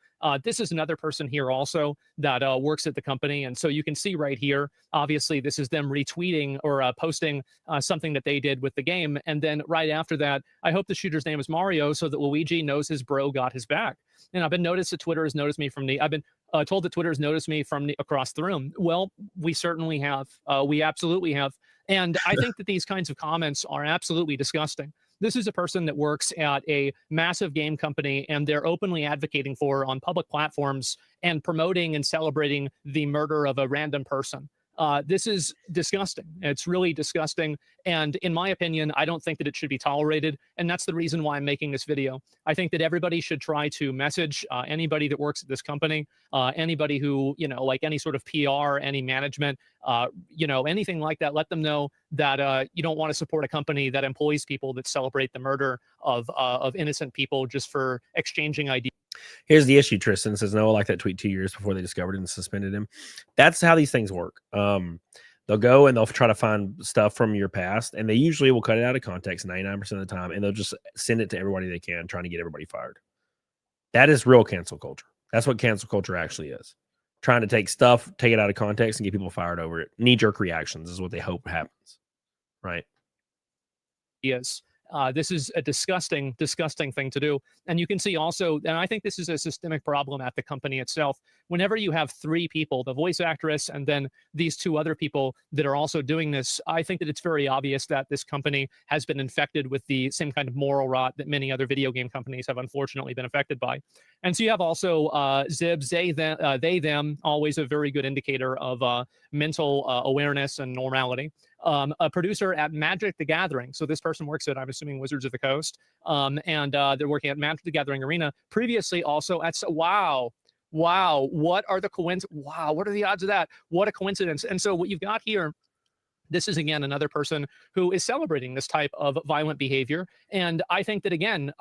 This is another person here also that works at the company, and so you can see right here, obviously this is them retweeting or posting something that they did with the game, and then right after that, I hope the shooter's name is Mario so that Luigi knows his bro got his back. And I've been noticed that Twitter has noticed me I've been told that Twitter has noticed me from across the room. Well, we certainly have. We absolutely have. And I think that these kinds of comments are absolutely disgusting. This is a person that works at a massive game company, and they're openly advocating for on public platforms and promoting and celebrating the murder of a random person. This is disgusting. It's really disgusting. And in my opinion, I don't think that it should be tolerated. And that's the reason why I'm making this video. I think that everybody should try to message anybody that works at this company, anybody who, like any sort of PR, any management, anything like that. Let them know that you don't want to support a company that employs people that celebrate the murder of innocent people just for exchanging ideas. Here's the issue. Tristan says, no, I like that tweet 2 years before they discovered it and suspended him. That's how these things work. They'll go and they'll try to find stuff from your past, and they usually will cut it out of context 99% of the time, and they'll just send it to everybody they can, trying to get everybody fired. That is real cancel culture. That's what cancel culture actually is. Trying to take stuff, take it out of context, and get people fired over it. Knee-jerk reactions is what they hope happens. Right? Yes. This is a disgusting, disgusting thing to do. And you can see also, and I think this is a systemic problem at the company itself. Whenever you have 3 people, the voice actress and then these 2 other people that are also doing this, I think that it's very obvious that this company has been infected with the same kind of moral rot that many other video game companies have unfortunately been affected by. And so you have also Zibs, they, them, always a very good indicator of mental awareness and normality. A producer at Magic the Gathering. So this person works at, I'm assuming, Wizards of the Coast. And they're working at Magic the Gathering Arena. Previously also at, wow, what are the wow, what are the odds of that? What a coincidence. And so what you've got here, this is, again, another person who is celebrating this type of violent behavior. And I think that, again,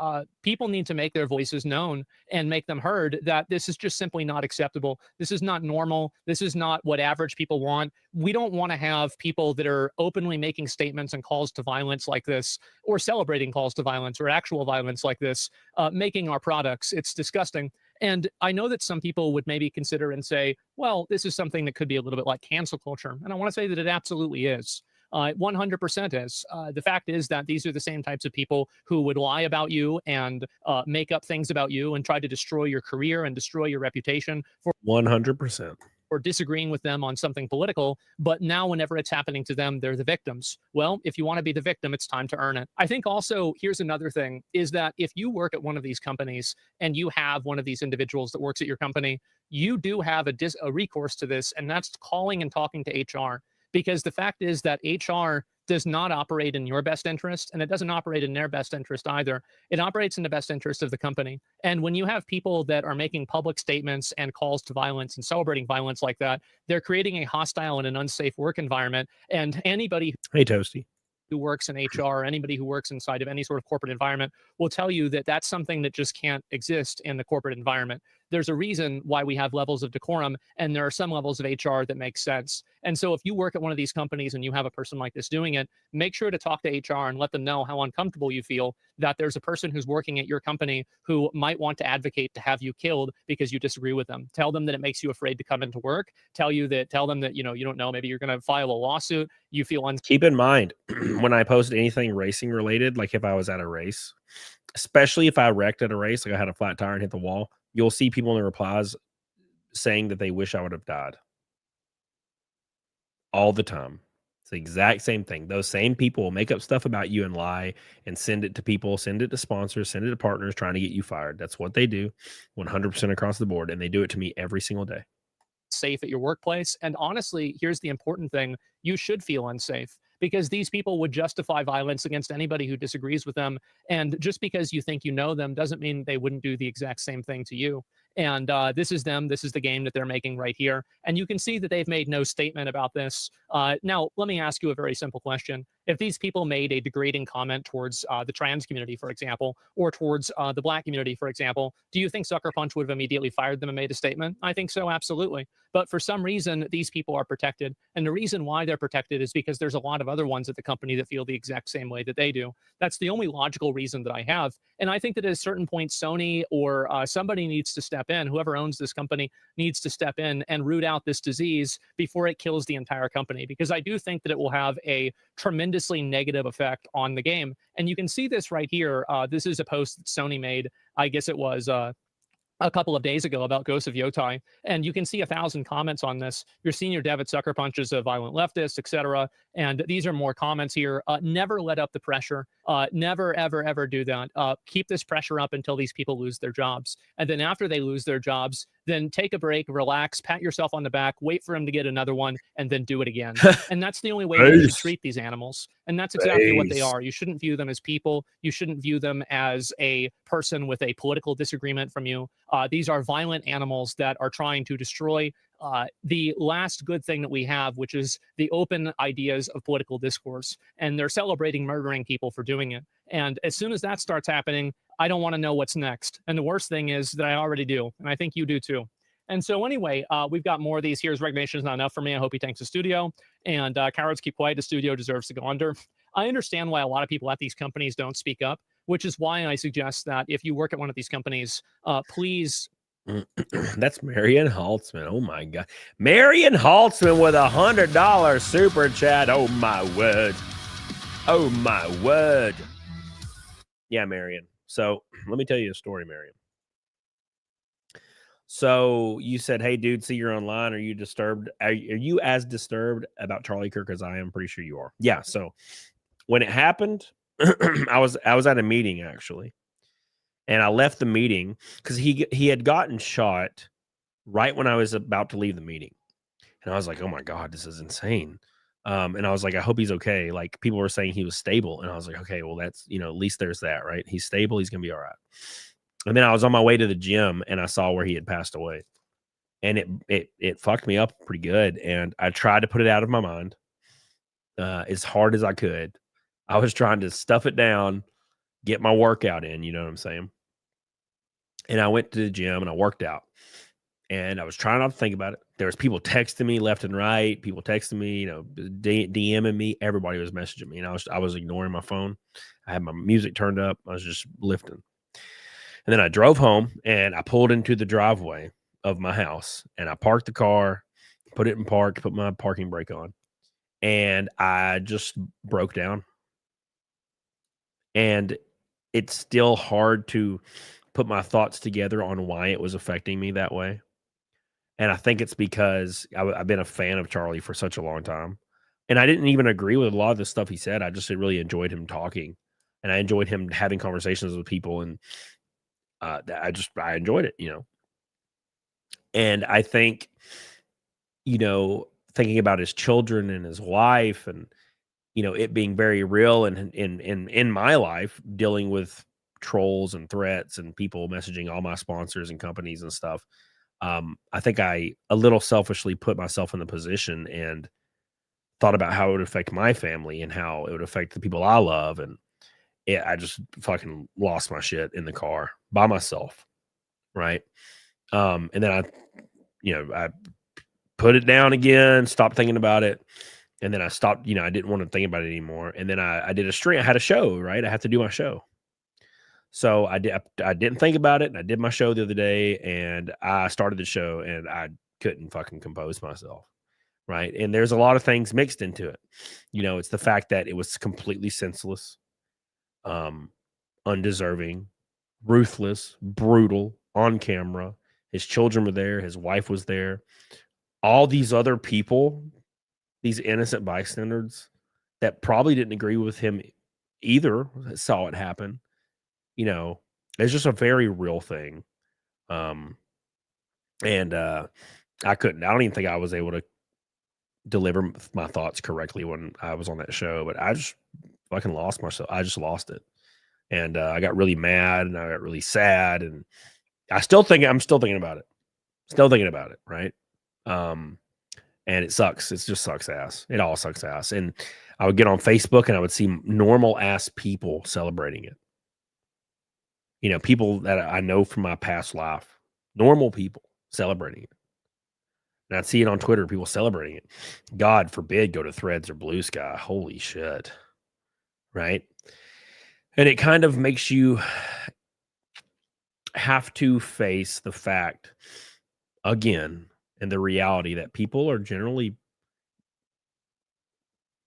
people need to make their voices known and make them heard that this is just simply not acceptable. This is not normal. This is not what average people want. We don't want to have people that are openly making statements and calls to violence like this, or celebrating calls to violence or actual violence like this, making our products. It's disgusting. And I know that some people would maybe consider and say, well, this is something that could be a little bit like cancel culture. And I want to say that it absolutely is. 100% is. The fact is that these are the same types of people who would lie about you and make up things about you and try to destroy your career and destroy your reputation for 100%. or disagreeing with them on something political, but now whenever it's happening to them, they're the victims. Well, if you want to be the victim, it's time to earn it. I think also, here's another thing, is that if you work at one of these companies and you have one of these individuals that works at your company, you do have a recourse to this, and that's calling and talking to HR. Because the fact is that HR does not operate in your best interest, and it doesn't operate in their best interest either. It operates in the best interest of the company. And when you have people that are making public statements and calls to violence and celebrating violence like that, they're creating a hostile and an unsafe work environment. And anybody Hey, Toasty. who works in HR, or anybody who works inside of any sort of corporate environment will tell you that that's something that just can't exist in the corporate environment. There's a reason why we have levels of decorum, and there are some levels of HR that make sense. And so if you work at one of these companies and you have a person like this doing it, make sure to talk to HR and let them know how uncomfortable you feel that there's a person who's working at your company who might want to advocate to have you killed because you disagree with them. Tell them that it makes you afraid to come into work. Tell them that, you don't know, maybe you're going to file a lawsuit. You feel Keep in mind, when I post anything racing related, like if I was at a race, especially if I wrecked at a race, like I had a flat tire and hit the wall, you'll see people in the replies saying that they wish I would have died. All the time. It's the exact same thing. Those same people will make up stuff about you and lie and send it to people, send it to sponsors, send it to partners trying to get you fired. That's what they do 100% across the board. And they do it to me every single day. safe at your workplace. And honestly, here's the important thing. You should feel unsafe, because these people would justify violence against anybody who disagrees with them. And just because you think you know them doesn't mean they wouldn't do the exact same thing to you. And this is them. This is the game that they're making right here. And you can see that they've made no statement about this. Now, let me ask you a very simple question. If these people made a degrading comment towards the trans community, for example, or towards the Black community, for example, do you think Sucker Punch would have immediately fired them and made a statement? I think so, absolutely. But for some reason, these people are protected. And the reason why they're protected is because there's a lot of other ones at the company that feel the exact same way that they do. That's the only logical reason that I have. And I think that at a certain point, Sony or somebody needs to step in. Whoever owns this company needs to step in and root out this disease before it kills the entire company, because I do think that it will have a tremendously negative effect on the game. And you can see this right here. This is a post that Sony made. I guess it was a couple of days ago about Ghost of Yotai, and you can see 1,000 comments on this. Your senior dev at Sucker Punch is a violent leftist, etc. And these are more comments here. Never let up the pressure. Never, ever, ever do that. Keep this pressure up until these people lose their jobs. And then after they lose their jobs, then take a break, relax, pat yourself on the back, wait for them to get another one, and then do it again. And that's the only way that you should treat these animals. And that's exactly what they are. You shouldn't view them as people. You shouldn't view them as a person with a political disagreement from you. These are violent animals that are trying to destroy the last good thing that we have, which is the open ideas of political discourse. And they're celebrating murdering people for doing it. And as soon as that starts happening, I don't want to know what's next. And the worst thing is that I already do. And I think you do too. And so anyway, we've got more of these. Here's recognition is not enough for me. I hope he thanks the studio. And cowards keep quiet. The studio deserves to go under. I understand why a lot of people at these companies don't speak up, which is why I suggest that if you work at one of these companies, please. That's Marion Haltzman. Oh my God. Marion Haltzman with $100 super chat. Oh my word. Oh my word. Yeah, Marion. So let me tell you a story, Marion. So you said, hey, dude, see you're online. Are you disturbed? Are you as disturbed about Charlie Kirk as I am? Pretty sure you are. Yeah. So when it happened, I was at a meeting actually. And I left the meeting because he had gotten shot right when I was about to leave the meeting. And I was like, oh my God, this is insane. And I was like, I hope he's okay. Like people were saying he was stable. And I was like, okay, well, that's, at least there's that, right? He's stable. He's going to be all right. And then I was on my way to the gym and I saw where he had passed away. And it fucked me up pretty good. And I tried to put it out of my mind as hard as I could. I was trying to stuff it down, get my workout in, you know what I'm saying? And I went to the gym and I worked out. And I was trying not to think about it. There was people texting me left and right, people texting me, DMing me. Everybody was messaging me. And I was ignoring my phone. I had my music turned up. I was just lifting. And then I drove home and I pulled into the driveway of my house and I parked the car, put it in park, put my parking brake on. And I just broke down. And it's still hard to put my thoughts together on why it was affecting me that way. And I think it's because I've been a fan of Charlie for such a long time. And I didn't even agree with a lot of the stuff he said. I just really enjoyed him talking. And I enjoyed him having conversations with people. And I enjoyed it, And I think, thinking about his children and his wife and, it being very real and in my life, dealing with trolls and threats and people messaging all my sponsors and companies and stuff. I think I a little selfishly put myself in the position and thought about how it would affect my family and how it would affect the people I love. And I just fucking lost my shit in the car by myself. Right. And then I put it down again, stopped thinking about it. And then I stopped, I didn't want to think about it anymore. And then I did a stream. I had a show, right? I had to do my show. So I didn't think about it. And I did my show the other day and I started the show and I couldn't fucking compose myself. Right. And there's a lot of things mixed into it. It's the fact that it was completely senseless, undeserving, ruthless, brutal, on camera. His children were there. His wife was there. All these other people, these innocent bystanders that probably didn't agree with him either, saw it happen. It's just a very real thing. And I don't even think I was able to deliver my thoughts correctly when I was on that show, but I just fucking lost myself. I just lost it. And I got really mad and I got really sad and I'm still thinking about it. Right. And it sucks. It just sucks ass. It all sucks ass. And I would get on Facebook and I would see normal ass people celebrating it. People that I know from my past life, normal people celebrating it. And I'd see it on Twitter, people celebrating it. God forbid go to Threads or Blue Sky. Holy shit. Right. And it kind of makes you have to face the fact again, and the reality that people are generally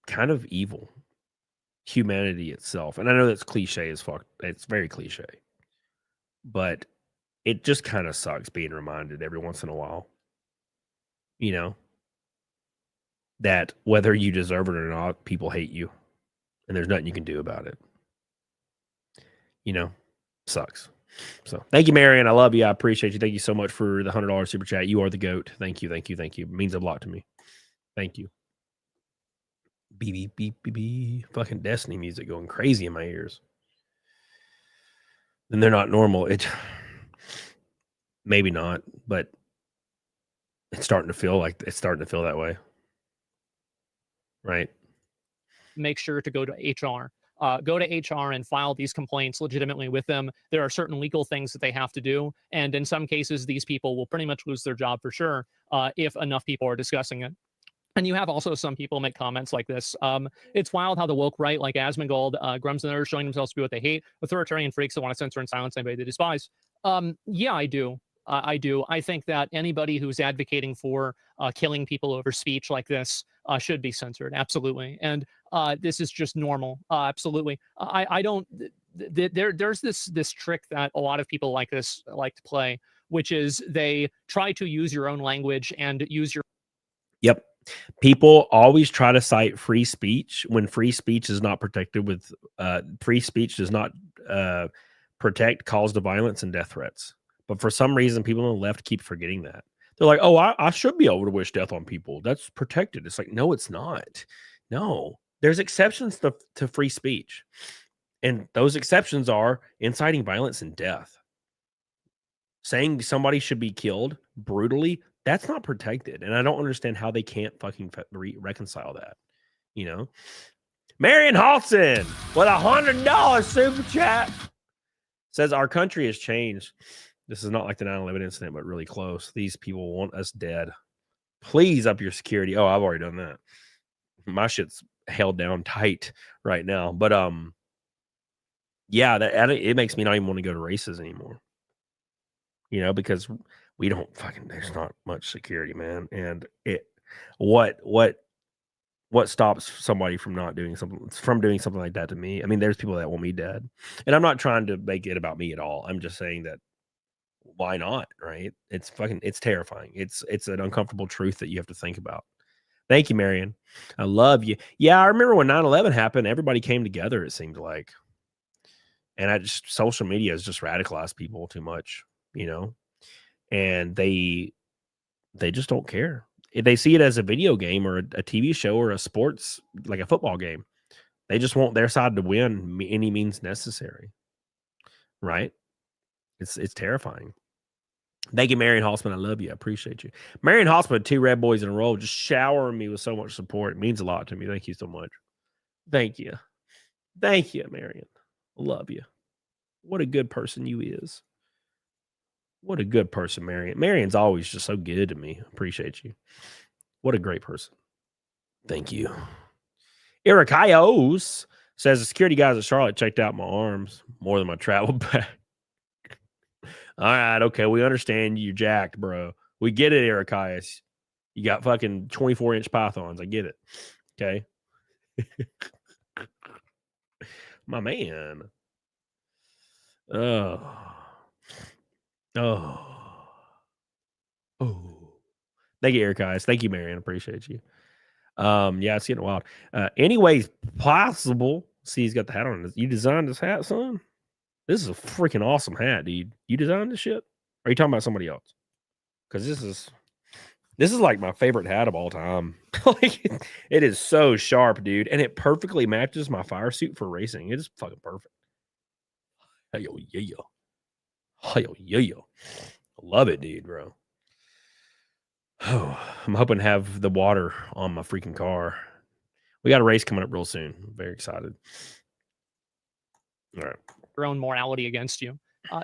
kind of evil. Humanity itself. And I know that's cliche as fuck. It's very cliche. But it just kind of sucks being reminded every once in a while, that whether you deserve it or not, people hate you. And there's nothing you can do about it. sucks. So thank you, Marion. I love you. I appreciate you. Thank you so much for the $100 super chat. You are the GOAT. Thank you. It means a lot to me. Thank you. Beep, beep, beep, beep, beep. Fucking Destiny music going crazy in my ears. And they're not normal. Maybe not, but it's starting to feel that way. Right. Make sure to go to HR. Go to HR and file these complaints legitimately with them. There are certain legal things that they have to do. And in some cases, these people will pretty much lose their job for sure if enough people are discussing it. And you have also some people make comments like this. It's wild how the woke right, like Asmongold, Grums and others, showing themselves to be what they hate, authoritarian freaks that want to censor and silence anybody they despise. Yeah, I do. I do. I think that anybody who's advocating for killing people over speech like this should be censored. Absolutely. And this is just normal. Absolutely. I don't. There's this trick that a lot of people like this like to play, which is they try to use your own language and use your. Yep. People always try to cite free speech when free speech is not protected with free speech does not protect calls to violence and death threats. But for some reason, people on the left keep forgetting that. They're like, oh, I should be able to wish death on people. That's protected. It's like, no, it's not. No, there's exceptions to free speech. And those exceptions are inciting violence and death. Saying somebody should be killed brutally, that's not protected. And I don't understand how they can't fucking reconcile that. Marion Halson with $100 super chat says our country has changed. This is not like the 9/11 incident, but really close. These people want us dead. Please up your security. Oh, I've already done that. My shit's held down tight right now. But yeah, it makes me not even want to go to races anymore. Because we don't there's not much security, man. And what stops somebody from doing something like that to me? I mean, there's people that want me dead. And I'm not trying to make it about me at all. I'm just saying that why not, right? It's terrifying. It's an uncomfortable truth that you have to think about. Thank you, Marion. I love you. Yeah, I remember when 9/11 happened, everybody came together, it seemed like. And social media has just radicalized people too much, and they just don't care. If they see it as a video game or a TV show or a sports, like a football game, they just want their side to win any means necessary. Right? It's terrifying. Thank you, Marion Hossman. I love you. I appreciate you. Marion Hossman, 2 red boys in a row, just showering me with so much support. It means a lot to me. Thank you so much. Thank you. Thank you, Marion. Love you. What a good person you is. What a good person, Marion. Marion's always just so good to me. Appreciate you. What a great person. Thank you. Eric Ios says the security guys at Charlotte checked out my arms more than my travel bag. All right, okay, we understand you're jacked, bro. We get it, Eric Ios. You got fucking 24-inch pythons. I get it. Okay. My man. Oh. Thank you, Eric Ios. Thank you, Marion. Appreciate you. Yeah, it's getting wild. Anyways, possible. See, he's got the hat on. You designed this hat, son? This is a freaking awesome hat, dude. You designed this shit? Or are you talking about somebody else? Because this is like my favorite hat of all time. Like, it is so sharp, dude, and it perfectly matches my fire suit for racing. It is fucking perfect. Hell yeah. Hell yeah. I love it, dude, bro. Oh, I'm hoping to have the water on my freaking car. We got a race coming up real soon. I'm very excited. All right. Your own morality against you.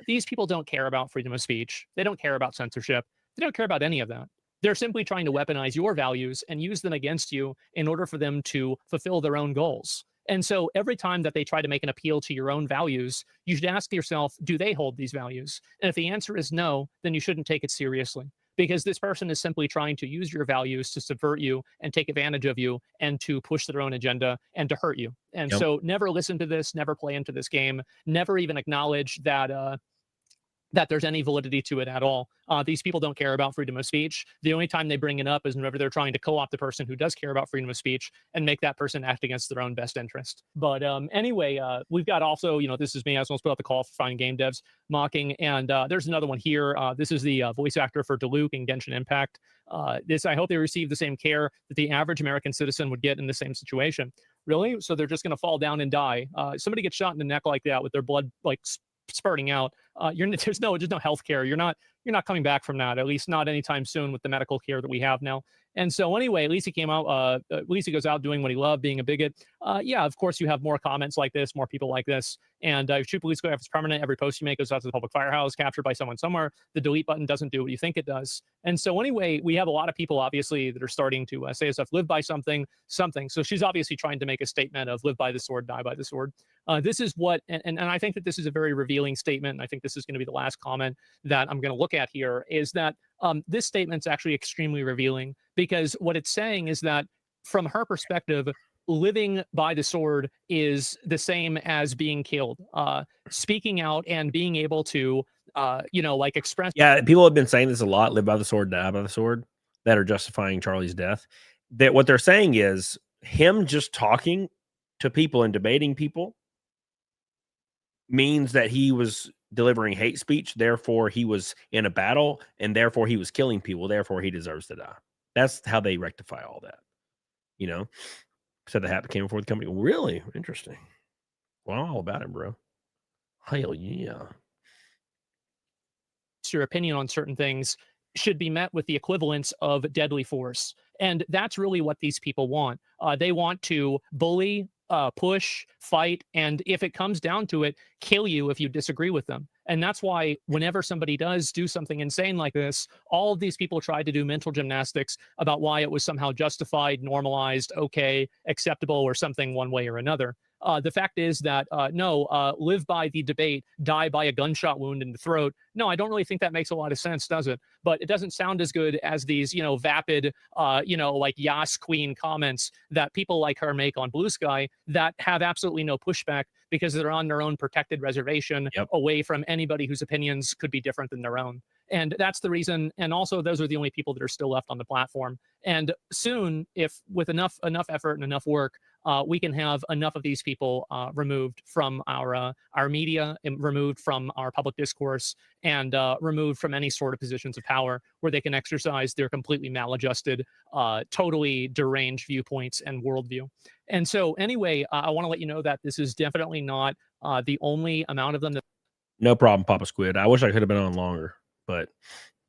These people don't care about freedom of speech. They don't care about censorship. They don't care about any of that. They're simply trying to weaponize your values and use them against you in order for them to fulfill their own goals. And so every time that they try to make an appeal to your own values, you should ask yourself, do they hold these values? And if the answer is no, then you shouldn't take it seriously. Because this person is simply trying to use your values to subvert you and take advantage of you and to push their own agenda and to hurt you. And so never listen to this, never play into this game, never even acknowledge that that there's any validity to it at all. These people don't care about freedom of speech. The only time they bring it up is whenever they're trying to co-opt the person who does care about freedom of speech and make that person act against their own best interest. But anyway, we've got also, this is me. I was supposed to put out the call for finding game devs mocking. And there's another one here. This is the voice actor for Diluc in Genshin Impact. I hope they receive the same care that the average American citizen would get in the same situation. Really? So they're just going to fall down and die. Somebody gets shot in the neck like that with their blood like spurting out. There's no health care. You're not coming back from that, at least not anytime soon with the medical care that we have now. And so anyway, at least he came out, at least he goes out doing what he loved, being a bigot. Yeah, of course you have more comments like this, more people like this. And if True Police Go is permanent, every post you make goes out to the public firehouse, captured by someone somewhere. The delete button doesn't do what you think it does. And so anyway, we have a lot of people obviously that are starting to say stuff, live by something. So she's obviously trying to make a statement of live by the sword, die by the sword. This is what, and I think that this is a very revealing statement. And I think this is going to be the last comment that I'm going to look at here, is that this statement's actually extremely revealing, because what it's saying is that from her perspective, living by the sword is the same as being killed. Speaking out and being able to, like express. Yeah, people have been saying this a lot: live by the sword, die by the sword. That are justifying Charlie's death. That what they're saying is him just talking to people and debating people means that he was delivering hate speech. Therefore, he was in a battle, and therefore he was killing people. Therefore, he deserves to die. That's how they rectify all that. Said the hat that came before the company. Really interesting. Well, I'm all about it, bro. Hell yeah. Your opinion on certain things should be met with the equivalence of deadly force. And that's really what these people want. They want to bully, push, fight, and if it comes down to it, kill you if you disagree with them. And that's why whenever somebody does do something insane like this, all of these people try to do mental gymnastics about why it was somehow justified, normalized, okay, acceptable, or something one way or another. The fact is that, no, live by the debate, die by a gunshot wound in the throat. No, I don't really think that makes a lot of sense, does it? But it doesn't sound as good as these, vapid, like Yas Queen comments that people like her make on Blue Sky that have absolutely no pushback because they're on their own protected reservation away from anybody whose opinions could be different than their own. And that's the reason. And also, those are the only people that are still left on the platform. And soon, if with enough effort and enough work, we can have enough of these people removed from our media, and removed from our public discourse, and removed from any sort of positions of power where they can exercise their completely maladjusted, totally deranged viewpoints and worldview. And so anyway, I want to let you know that this is definitely not the only amount of them. No problem, Papa Squid. I wish I could have been on longer, but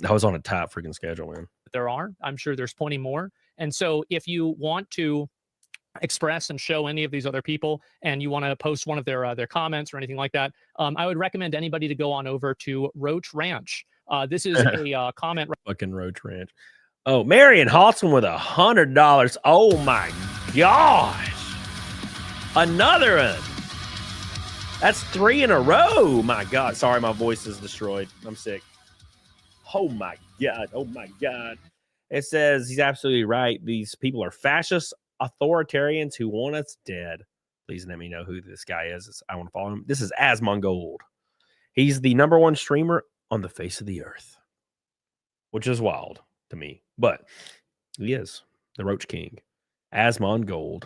I was on a tight freaking schedule, man. There are. I'm sure there's plenty more. And so if you want to express and show any of these other people, and you want to post one of their comments or anything like that, I would recommend anybody to go on over to Roach Ranch. This is a comment. Fucking Roach Ranch. Oh, Marion Halston with $100. Oh my gosh. Another one. That's 3 in a row. My God. Sorry, my voice is destroyed. I'm sick. Oh my God. Oh my God. It says he's absolutely right. These people are fascist authoritarians who want us dead. Please let me know who this guy is. I want to follow him. This is Asmongold. He's the #1 streamer on the face of the earth, which is wild to me, but he is the Roach King, Asmongold.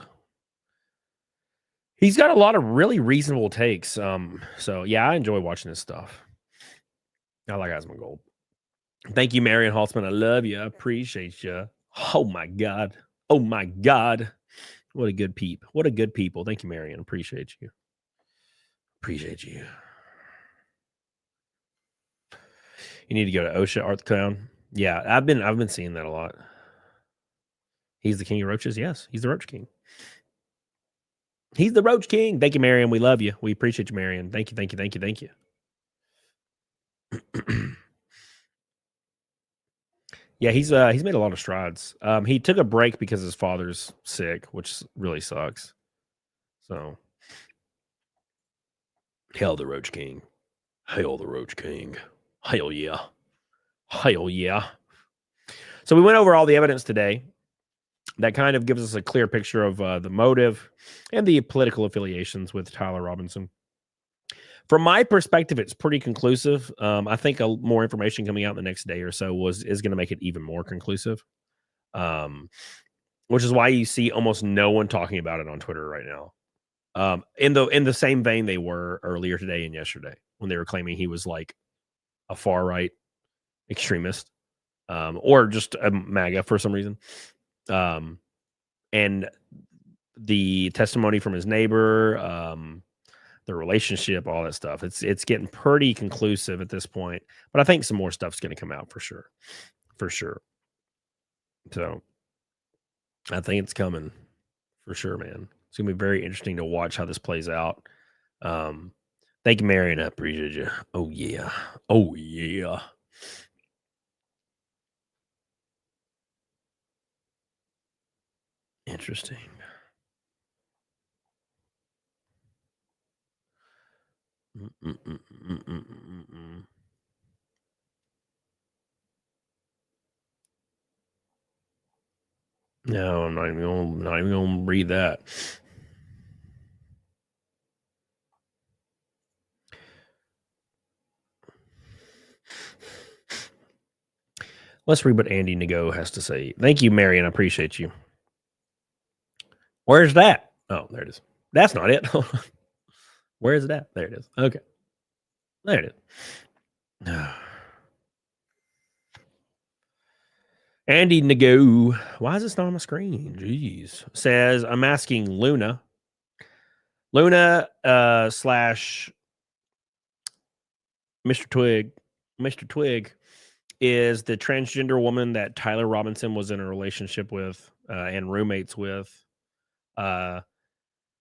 He's got a lot of really reasonable takes. So yeah, I enjoy watching this stuff. I like Asmongold. Thank you, Marion Haltzman. I love you. I appreciate you. Oh my God. Oh my God. What a good peep. What a good people. Thank you, Marion. Appreciate you. Appreciate you. You need to go to OSHA Art the Clown. Yeah, I've been seeing that a lot. He's the king of roaches. Yes, he's the Roach King. He's the Roach King. Thank you, Marion. We love you. We appreciate you, Marion. Thank you, thank you, thank you, thank you. Yeah, he's made a lot of strides. He took a break because his father's sick, which really sucks. So, hail the Roach King. Hail the Roach King. Hell yeah. Hell yeah. So we went over all the evidence today. That kind of gives us a clear picture of the motive and the political affiliations with Tyler Robinson. From my perspective, it's pretty conclusive. I think more information coming out the next day or so is going to make it even more conclusive. Which is why you see almost no one talking about it on Twitter right now. In the same vein they were earlier today and yesterday when they were claiming he was like a far right extremist, or just a MAGA for some reason. And the testimony from his neighbor, the relationship, all that stuff. It's getting pretty conclusive at this point, but I think some more stuff's going to come out for sure. So I think it's coming for sure, man. It's going to be very interesting to watch how this plays out. Thank you, Marion. I appreciate you. Oh yeah. Oh yeah. Interesting. No, I'm not even gonna read that. Let's read what Andy Nago has to say. Thank you, Marion. I appreciate you. Where's that? Oh, there it is. That's not it. Where is it at? There it is. Okay. There it is. Andy Nago. Why is this not on my screen? Jeez. Says, I'm asking Luna. Luna slash Mr. Twig. Mr. Twig is the transgender woman that Tyler Robinson was in a relationship with and roommates with.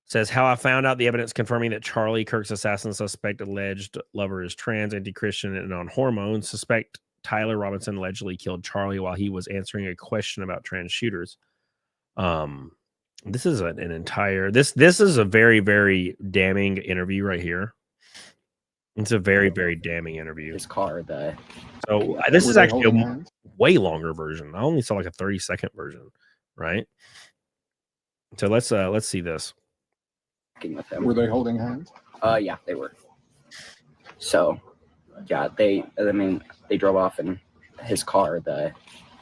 Says how I found out the evidence confirming that Charlie, Kirk's assassin suspect, alleged lover is trans, anti-Christian, and on hormones. Suspect Tyler Robinson allegedly killed Charlie while he was answering a question about trans shooters. This is an entire this is a very, very damning interview right here. It's a very, very damning interview. His car, so this is actually a way longer version. I only saw like a 30-second version, right? So let's see this. With him. Were they holding hands? Yeah, they were. So, yeah, they drove off in his car, the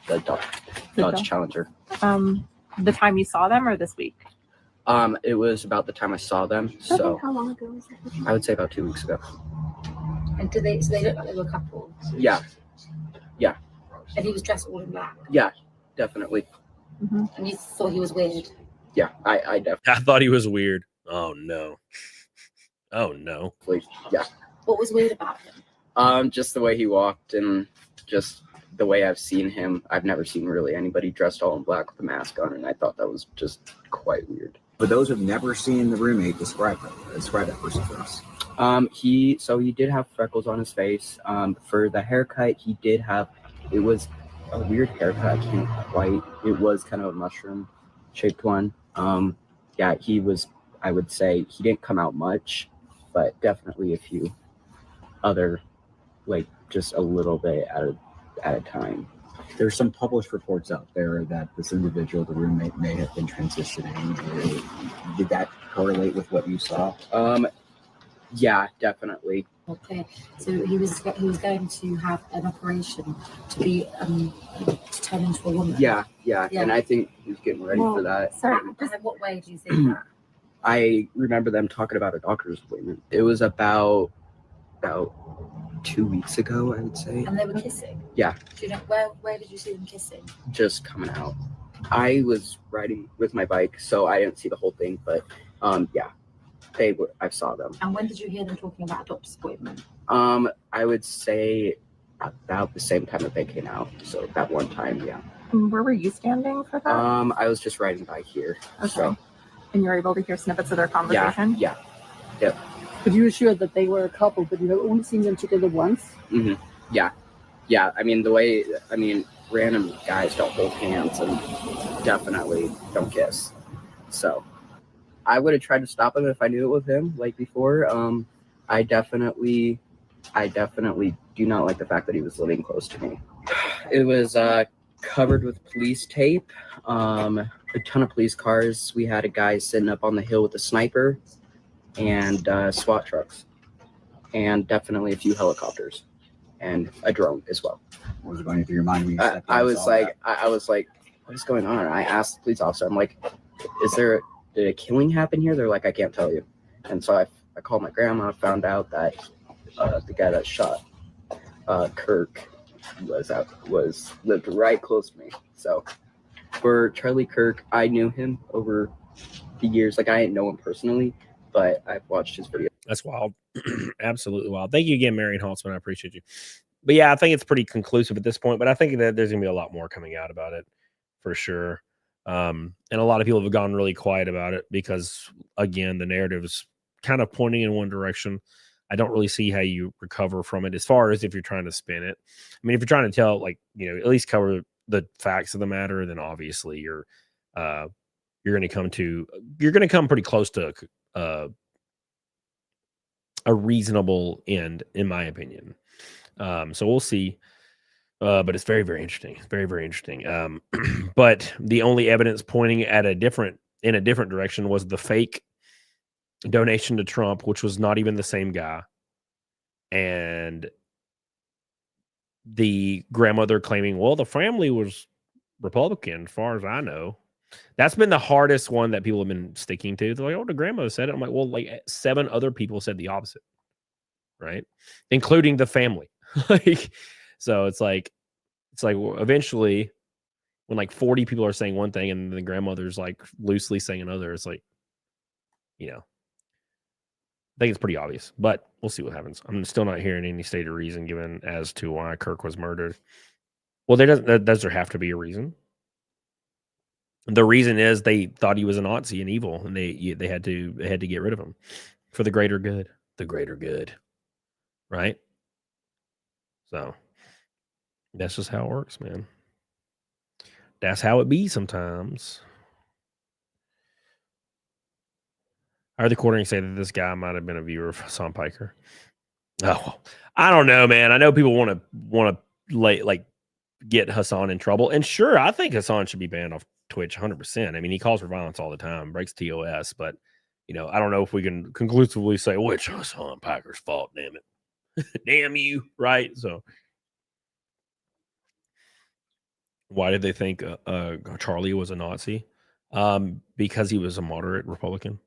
Dodge Challenger. The time you saw them or this week? It was about the time I saw them. So How long ago was it? I would say about 2 weeks ago. And so they looked like they were a couple. Yeah. Yeah. And he was dressed all in black. Yeah, definitely. Mm-hmm. And you thought he was weird. Yeah, I definitely. I thought he was weird. Oh no. Oh no. Yeah. What was weird about him? Just the way he walked and just the way I've seen him. I've never seen really anybody dressed all in black with a mask on, and I thought that was just quite weird. For those who've never seen the roommate, describe that person for us. He did have freckles on his face. For the haircut, he did have. It was a weird haircut. It was kind of a mushroom shaped one. Yeah, he was. I would say he didn't come out much, but definitely a few other, like just a little bit at a time. There's some published reports out there that this individual, the roommate, may have been transitioning. Did that correlate with what you saw? Yeah, definitely. Okay, so he was going to have an operation to be to turn into a woman. Yeah, and I think he's getting ready for that. Sorry, in what way do you think that? I remember them talking about a doctor's appointment. It was about 2 weeks ago, I would say. And they were kissing? Yeah. Do you know where did you see them kissing? Just coming out. I was riding with my bike, so I didn't see the whole thing, but yeah, I saw them. And when did you hear them talking about a doctor's appointment? I would say about the same time that they came out. So that one time, yeah. Where were you standing for that? I was just riding by here. Okay. So. And you were able to hear snippets of their conversation? Yeah. Yep. But you were sure that they were a couple, but you have only seen them together once? Mm-hmm. Yeah. I mean, random guys don't hold hands and definitely don't kiss. So I would have tried to stop him if I knew it was him, like before. I definitely do not like the fact that he was living close to me. It was covered with police tape, a ton of police cars. We had a guy sitting up on the hill with a sniper and SWAT trucks. and definitely a few helicopters and a drone as well. What was going through your mind when you stepped in I and was saw like, that? I was like, what is going on? I asked the police officer, I'm like, did a killing happen here? They're like, I can't tell you. And so I called my grandma, found out that the guy that shot Kirk lived right close to me. So for Charlie Kirk, I knew him over the years. Like, I didn't know him personally, but I've watched his videos. That's wild. Absolutely wild. Thank you again, Marion Holtzman. I appreciate you. But yeah, I think it's pretty conclusive at this point, but I think that there's going to be a lot more coming out about it for sure. And a lot of people have gone really quiet about it because, again, the narrative is kind of pointing in one direction. I don't really see how you recover from it as far as if you're trying to spin it. I mean, if you're trying to tell, like, at least cover the facts of the matter, then obviously you're going to come pretty close to a reasonable end, in my opinion. So we'll see. But it's very, very interesting. It's very, very interesting. But the only evidence pointing in a different direction was the fake donation to Trump, which was not even the same guy. And the grandmother claiming, well, the family was Republican, as far as I know. That's been the hardest one that people have been sticking to. They're like, oh, the grandmother said it. I'm like, well, like 7 other people said the opposite, right? Including the family. So it's like eventually when like 40 people are saying one thing and the grandmother's like loosely saying another, it's like, I think it's pretty obvious, but we'll see what happens. I'm still not hearing any stated reason given as to why Kirk was murdered. Well, does there have to be a reason? The reason is they thought he was a Nazi and evil, and they had to get rid of him for the greater good. The greater good, right? So that's just how it works, man. That's how it be sometimes. I heard the recording say that this guy might have been a viewer of Hassan Piker. Oh, I don't know, man. I know people want to get Hassan in trouble, and sure, I think Hassan should be banned off Twitch 100%. I mean, he calls for violence all the time, breaks TOS, but I don't know if we can conclusively say which Hassan Piker's fault. Damn it, damn you, right? So, why did they think Charlie was a Nazi? Because he was a moderate Republican.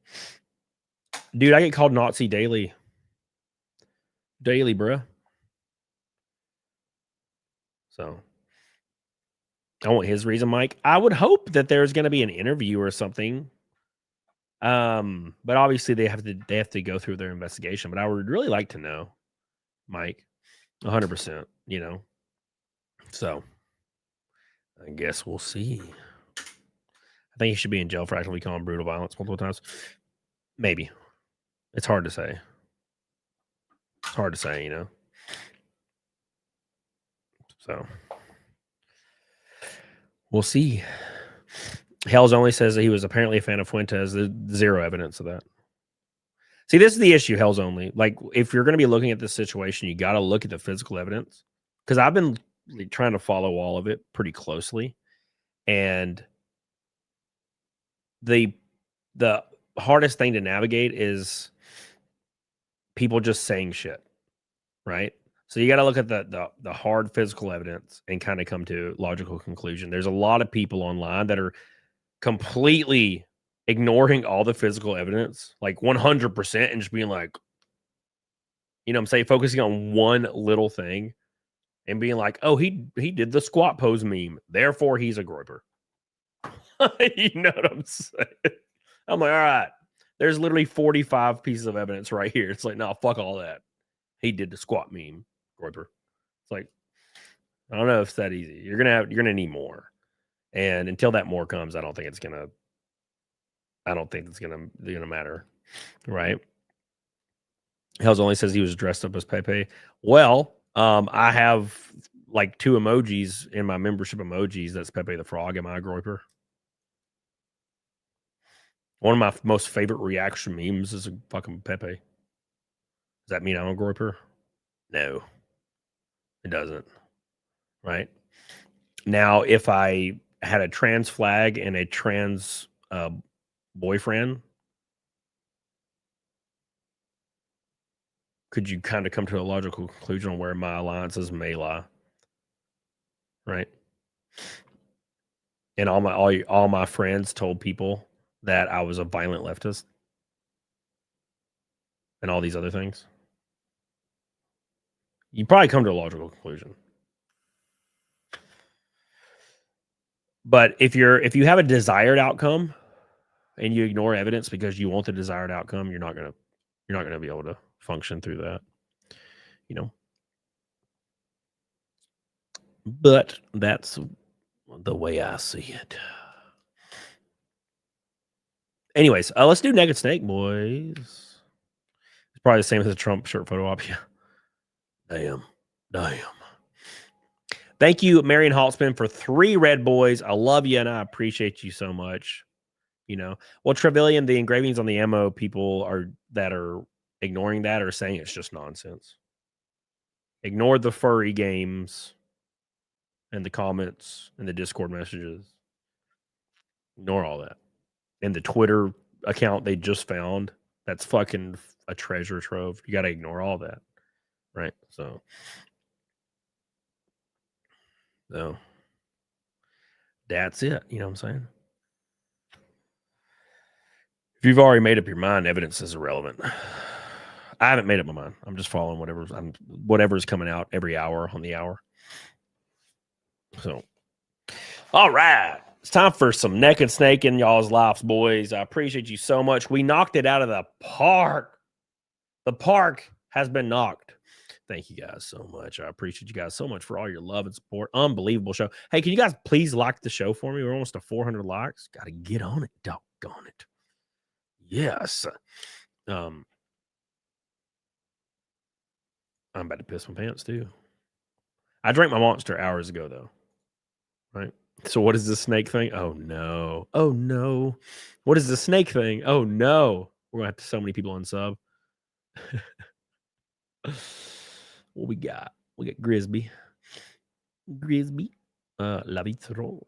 Dude, I get called Nazi daily, bruh. So. I want his reason, Mike. I would hope that there's going to be an interview or something. But obviously they have to go through their investigation. But I would really like to know, Mike, 100%. So I guess we'll see. I think he should be in jail for actually calling brutal violence multiple times. Maybe. It's hard to say. It's hard to say, So. We'll see. Hell's Only says that he was apparently a fan of Fuentes. There's zero evidence of that. See, this is the issue, Hell's Only. Like, if you're going to be looking at this situation, you got to look at the physical evidence. Because I've been trying to follow all of it pretty closely. And the hardest thing to navigate is people just saying shit, right? So you got to look at the hard physical evidence and kind of come to a logical conclusion. There's a lot of people online that are completely ignoring all the physical evidence, like 100%, and just being like, I'm saying, focusing on one little thing and being like, oh, he did the squat pose meme, therefore he's a groiper. You know what I'm saying? I'm like, all right, there's literally 45 pieces of evidence right here. It's like, no, fuck all that. He did the squat meme. Groiper. It's like, I don't know if it's that easy. You're gonna need more, and until that more comes, I don't think it's gonna matter, right? Hell's Only says he was dressed up as Pepe. Well, I have like 2 emojis in my membership emojis. That's Pepe the Frog. Am I a groiper? One of my most favorite reaction memes is a fucking Pepe. Does that mean I'm a groiper? No. It doesn't, right? Now, if I had a trans flag and a trans boyfriend, could you kind of come to a logical conclusion on where my alliances may lie? Right. And all my friends told people that I was a violent leftist and all these other things. You probably come to a logical conclusion. But if you have a desired outcome and you ignore evidence because you want the desired outcome, you're not gonna be able to function through that. You know. But that's the way I see it. Anyways, let's do Naked Snake, boys. It's probably the same as the Trump shirt photo op. Yeah. Damn. Thank you, Marion Haltzman, for 3 red boys. I love you, and I appreciate you so much. You know, well, Trevelyan, the engravings on the ammo, people that are ignoring that are saying it's just nonsense. Ignore the furry games and the comments and the Discord messages. Ignore all that. And the Twitter account they just found, that's fucking a treasure trove. You got to ignore all that. Right? So that's it. You know what I'm saying? If you've already made up your mind, evidence is irrelevant. I haven't made up my mind. I'm just following whatever's coming out every hour on the hour. So, all right. It's time for some Naked Snake in y'all's lives, boys. I appreciate you so much. We knocked it out of the park. The park has been knocked. Thank you guys so much. I appreciate you guys so much for all your love and support. Unbelievable show. Hey, can you guys please like the show for me? We're almost to 400 likes. Got to get on it. Doggone it. Yes. I'm about to piss my pants too. I drank my Monster hours ago though. Right? So what is the snake thing? Oh no. What is the snake thing? Oh no. We're gonna have to so many people unsub. What we got? We got Grisby. Lavitro.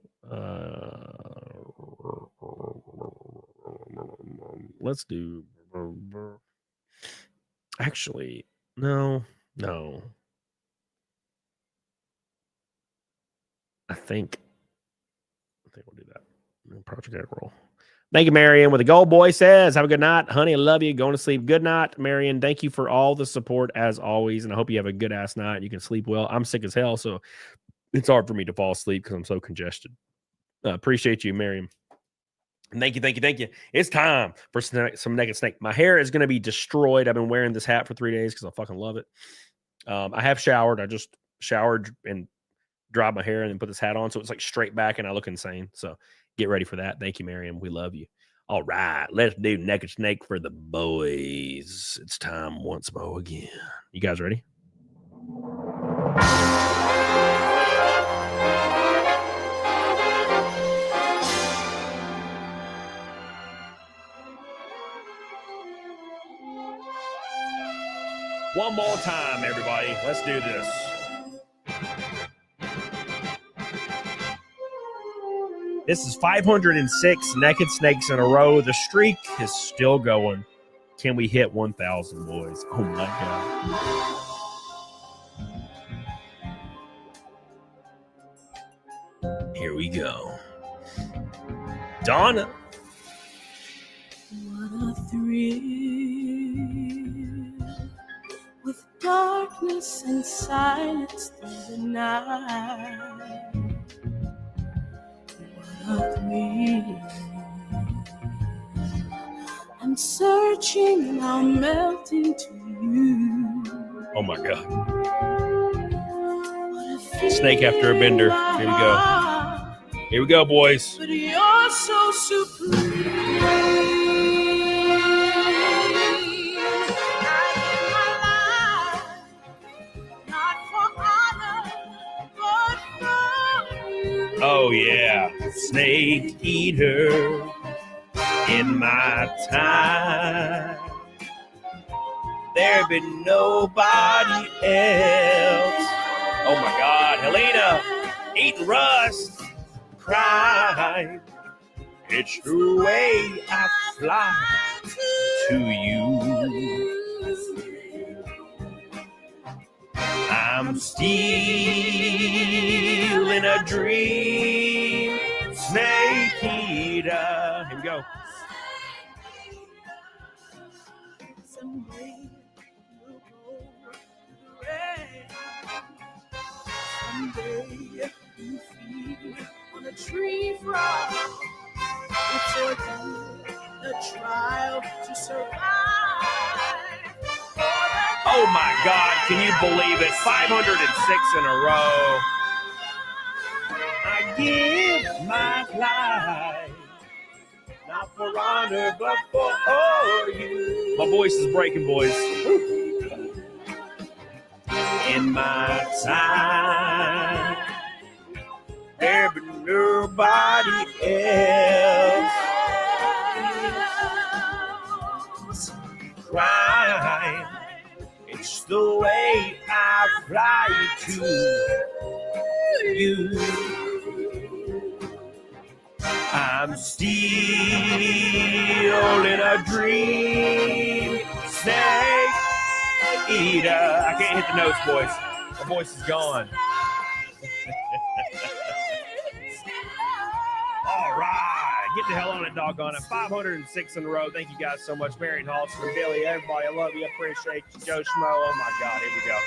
Let's do. Actually, no. I think we'll do that. Project Egg Roll. Thank you, Marion. With the gold boy says, have a good night. Honey, I love you. Going to sleep. Good night, Marion. Thank you for all the support as always. And I hope you have a good ass night and you can sleep well. I'm sick as hell, so it's hard for me to fall asleep because I'm so congested. Appreciate you, Marion. Thank you. It's time for some Naked Snake. My hair is going to be destroyed. I've been wearing this hat for 3 days because I fucking love it. I have showered. I just showered and dried my hair and then put this hat on. So it's like straight back and I look insane. So get ready for that. Thank you, Mariam. We love you. All right. Let's do Naked Snake for the boys. It's time once more again. You guys ready? One more time, everybody. Let's do this. This is 506 Naked Snakes in a row. The streak is still going. Can we hit 1,000, boys? Oh, my God. Here we go. Donna. What a thrill with darkness and silence through the night. What a thrill. I'm searching, now melting to you. Oh my God. Snake after a bender. Here we go. Here we go, boys. But you're so supreme. Oh yeah, snake eater in my time. There been nobody else. Oh my God, Helena, eating rust, cry. It's the way I fly to you. I'm still in a dream, snake eater. Here we go. Someday we'll go red. Someday you feed on a tree frog. It's a trial to survive. Oh my God, can you believe it? 506 in a row. I give my life, not for honor, but for you. My voice is breaking, boys. In my time, there be nobody else. Crime, it's the way I fly to you. I'm still in a dream, snake eater. I can't hit the notes, boys. My voice is gone. All right, get the hell on it, doggone it. 506 in a row. Thank you guys so much. Marion Halston, Billy, everybody, I love you. I appreciate you. Joe Schmo. Oh my God, here we go.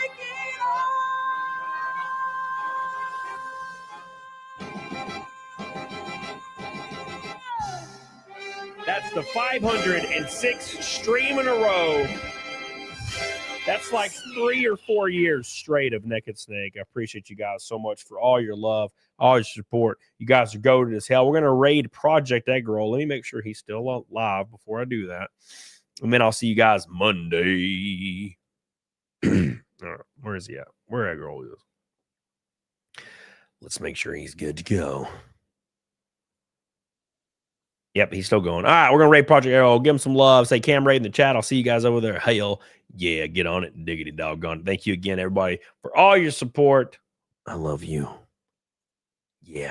That's the 506th stream in a row. That's like 3 or 4 years straight of Naked Snake. I appreciate you guys so much for all your love, all your support. You guys are goated as hell. We're going to raid Project Egg Roll. Let me make sure he's still alive before I do that. And then I'll see you guys Monday. All right, where is he at? Where Egg Roll is? Let's make sure he's good to go. Yep, he's still going. All right, we're going to raid Project Arrow. Give him some love. Say Cam raid in the chat. I'll see you guys over there. Hell, yeah, get on it. Diggity doggone. Thank you again, everybody, for all your support. I love you.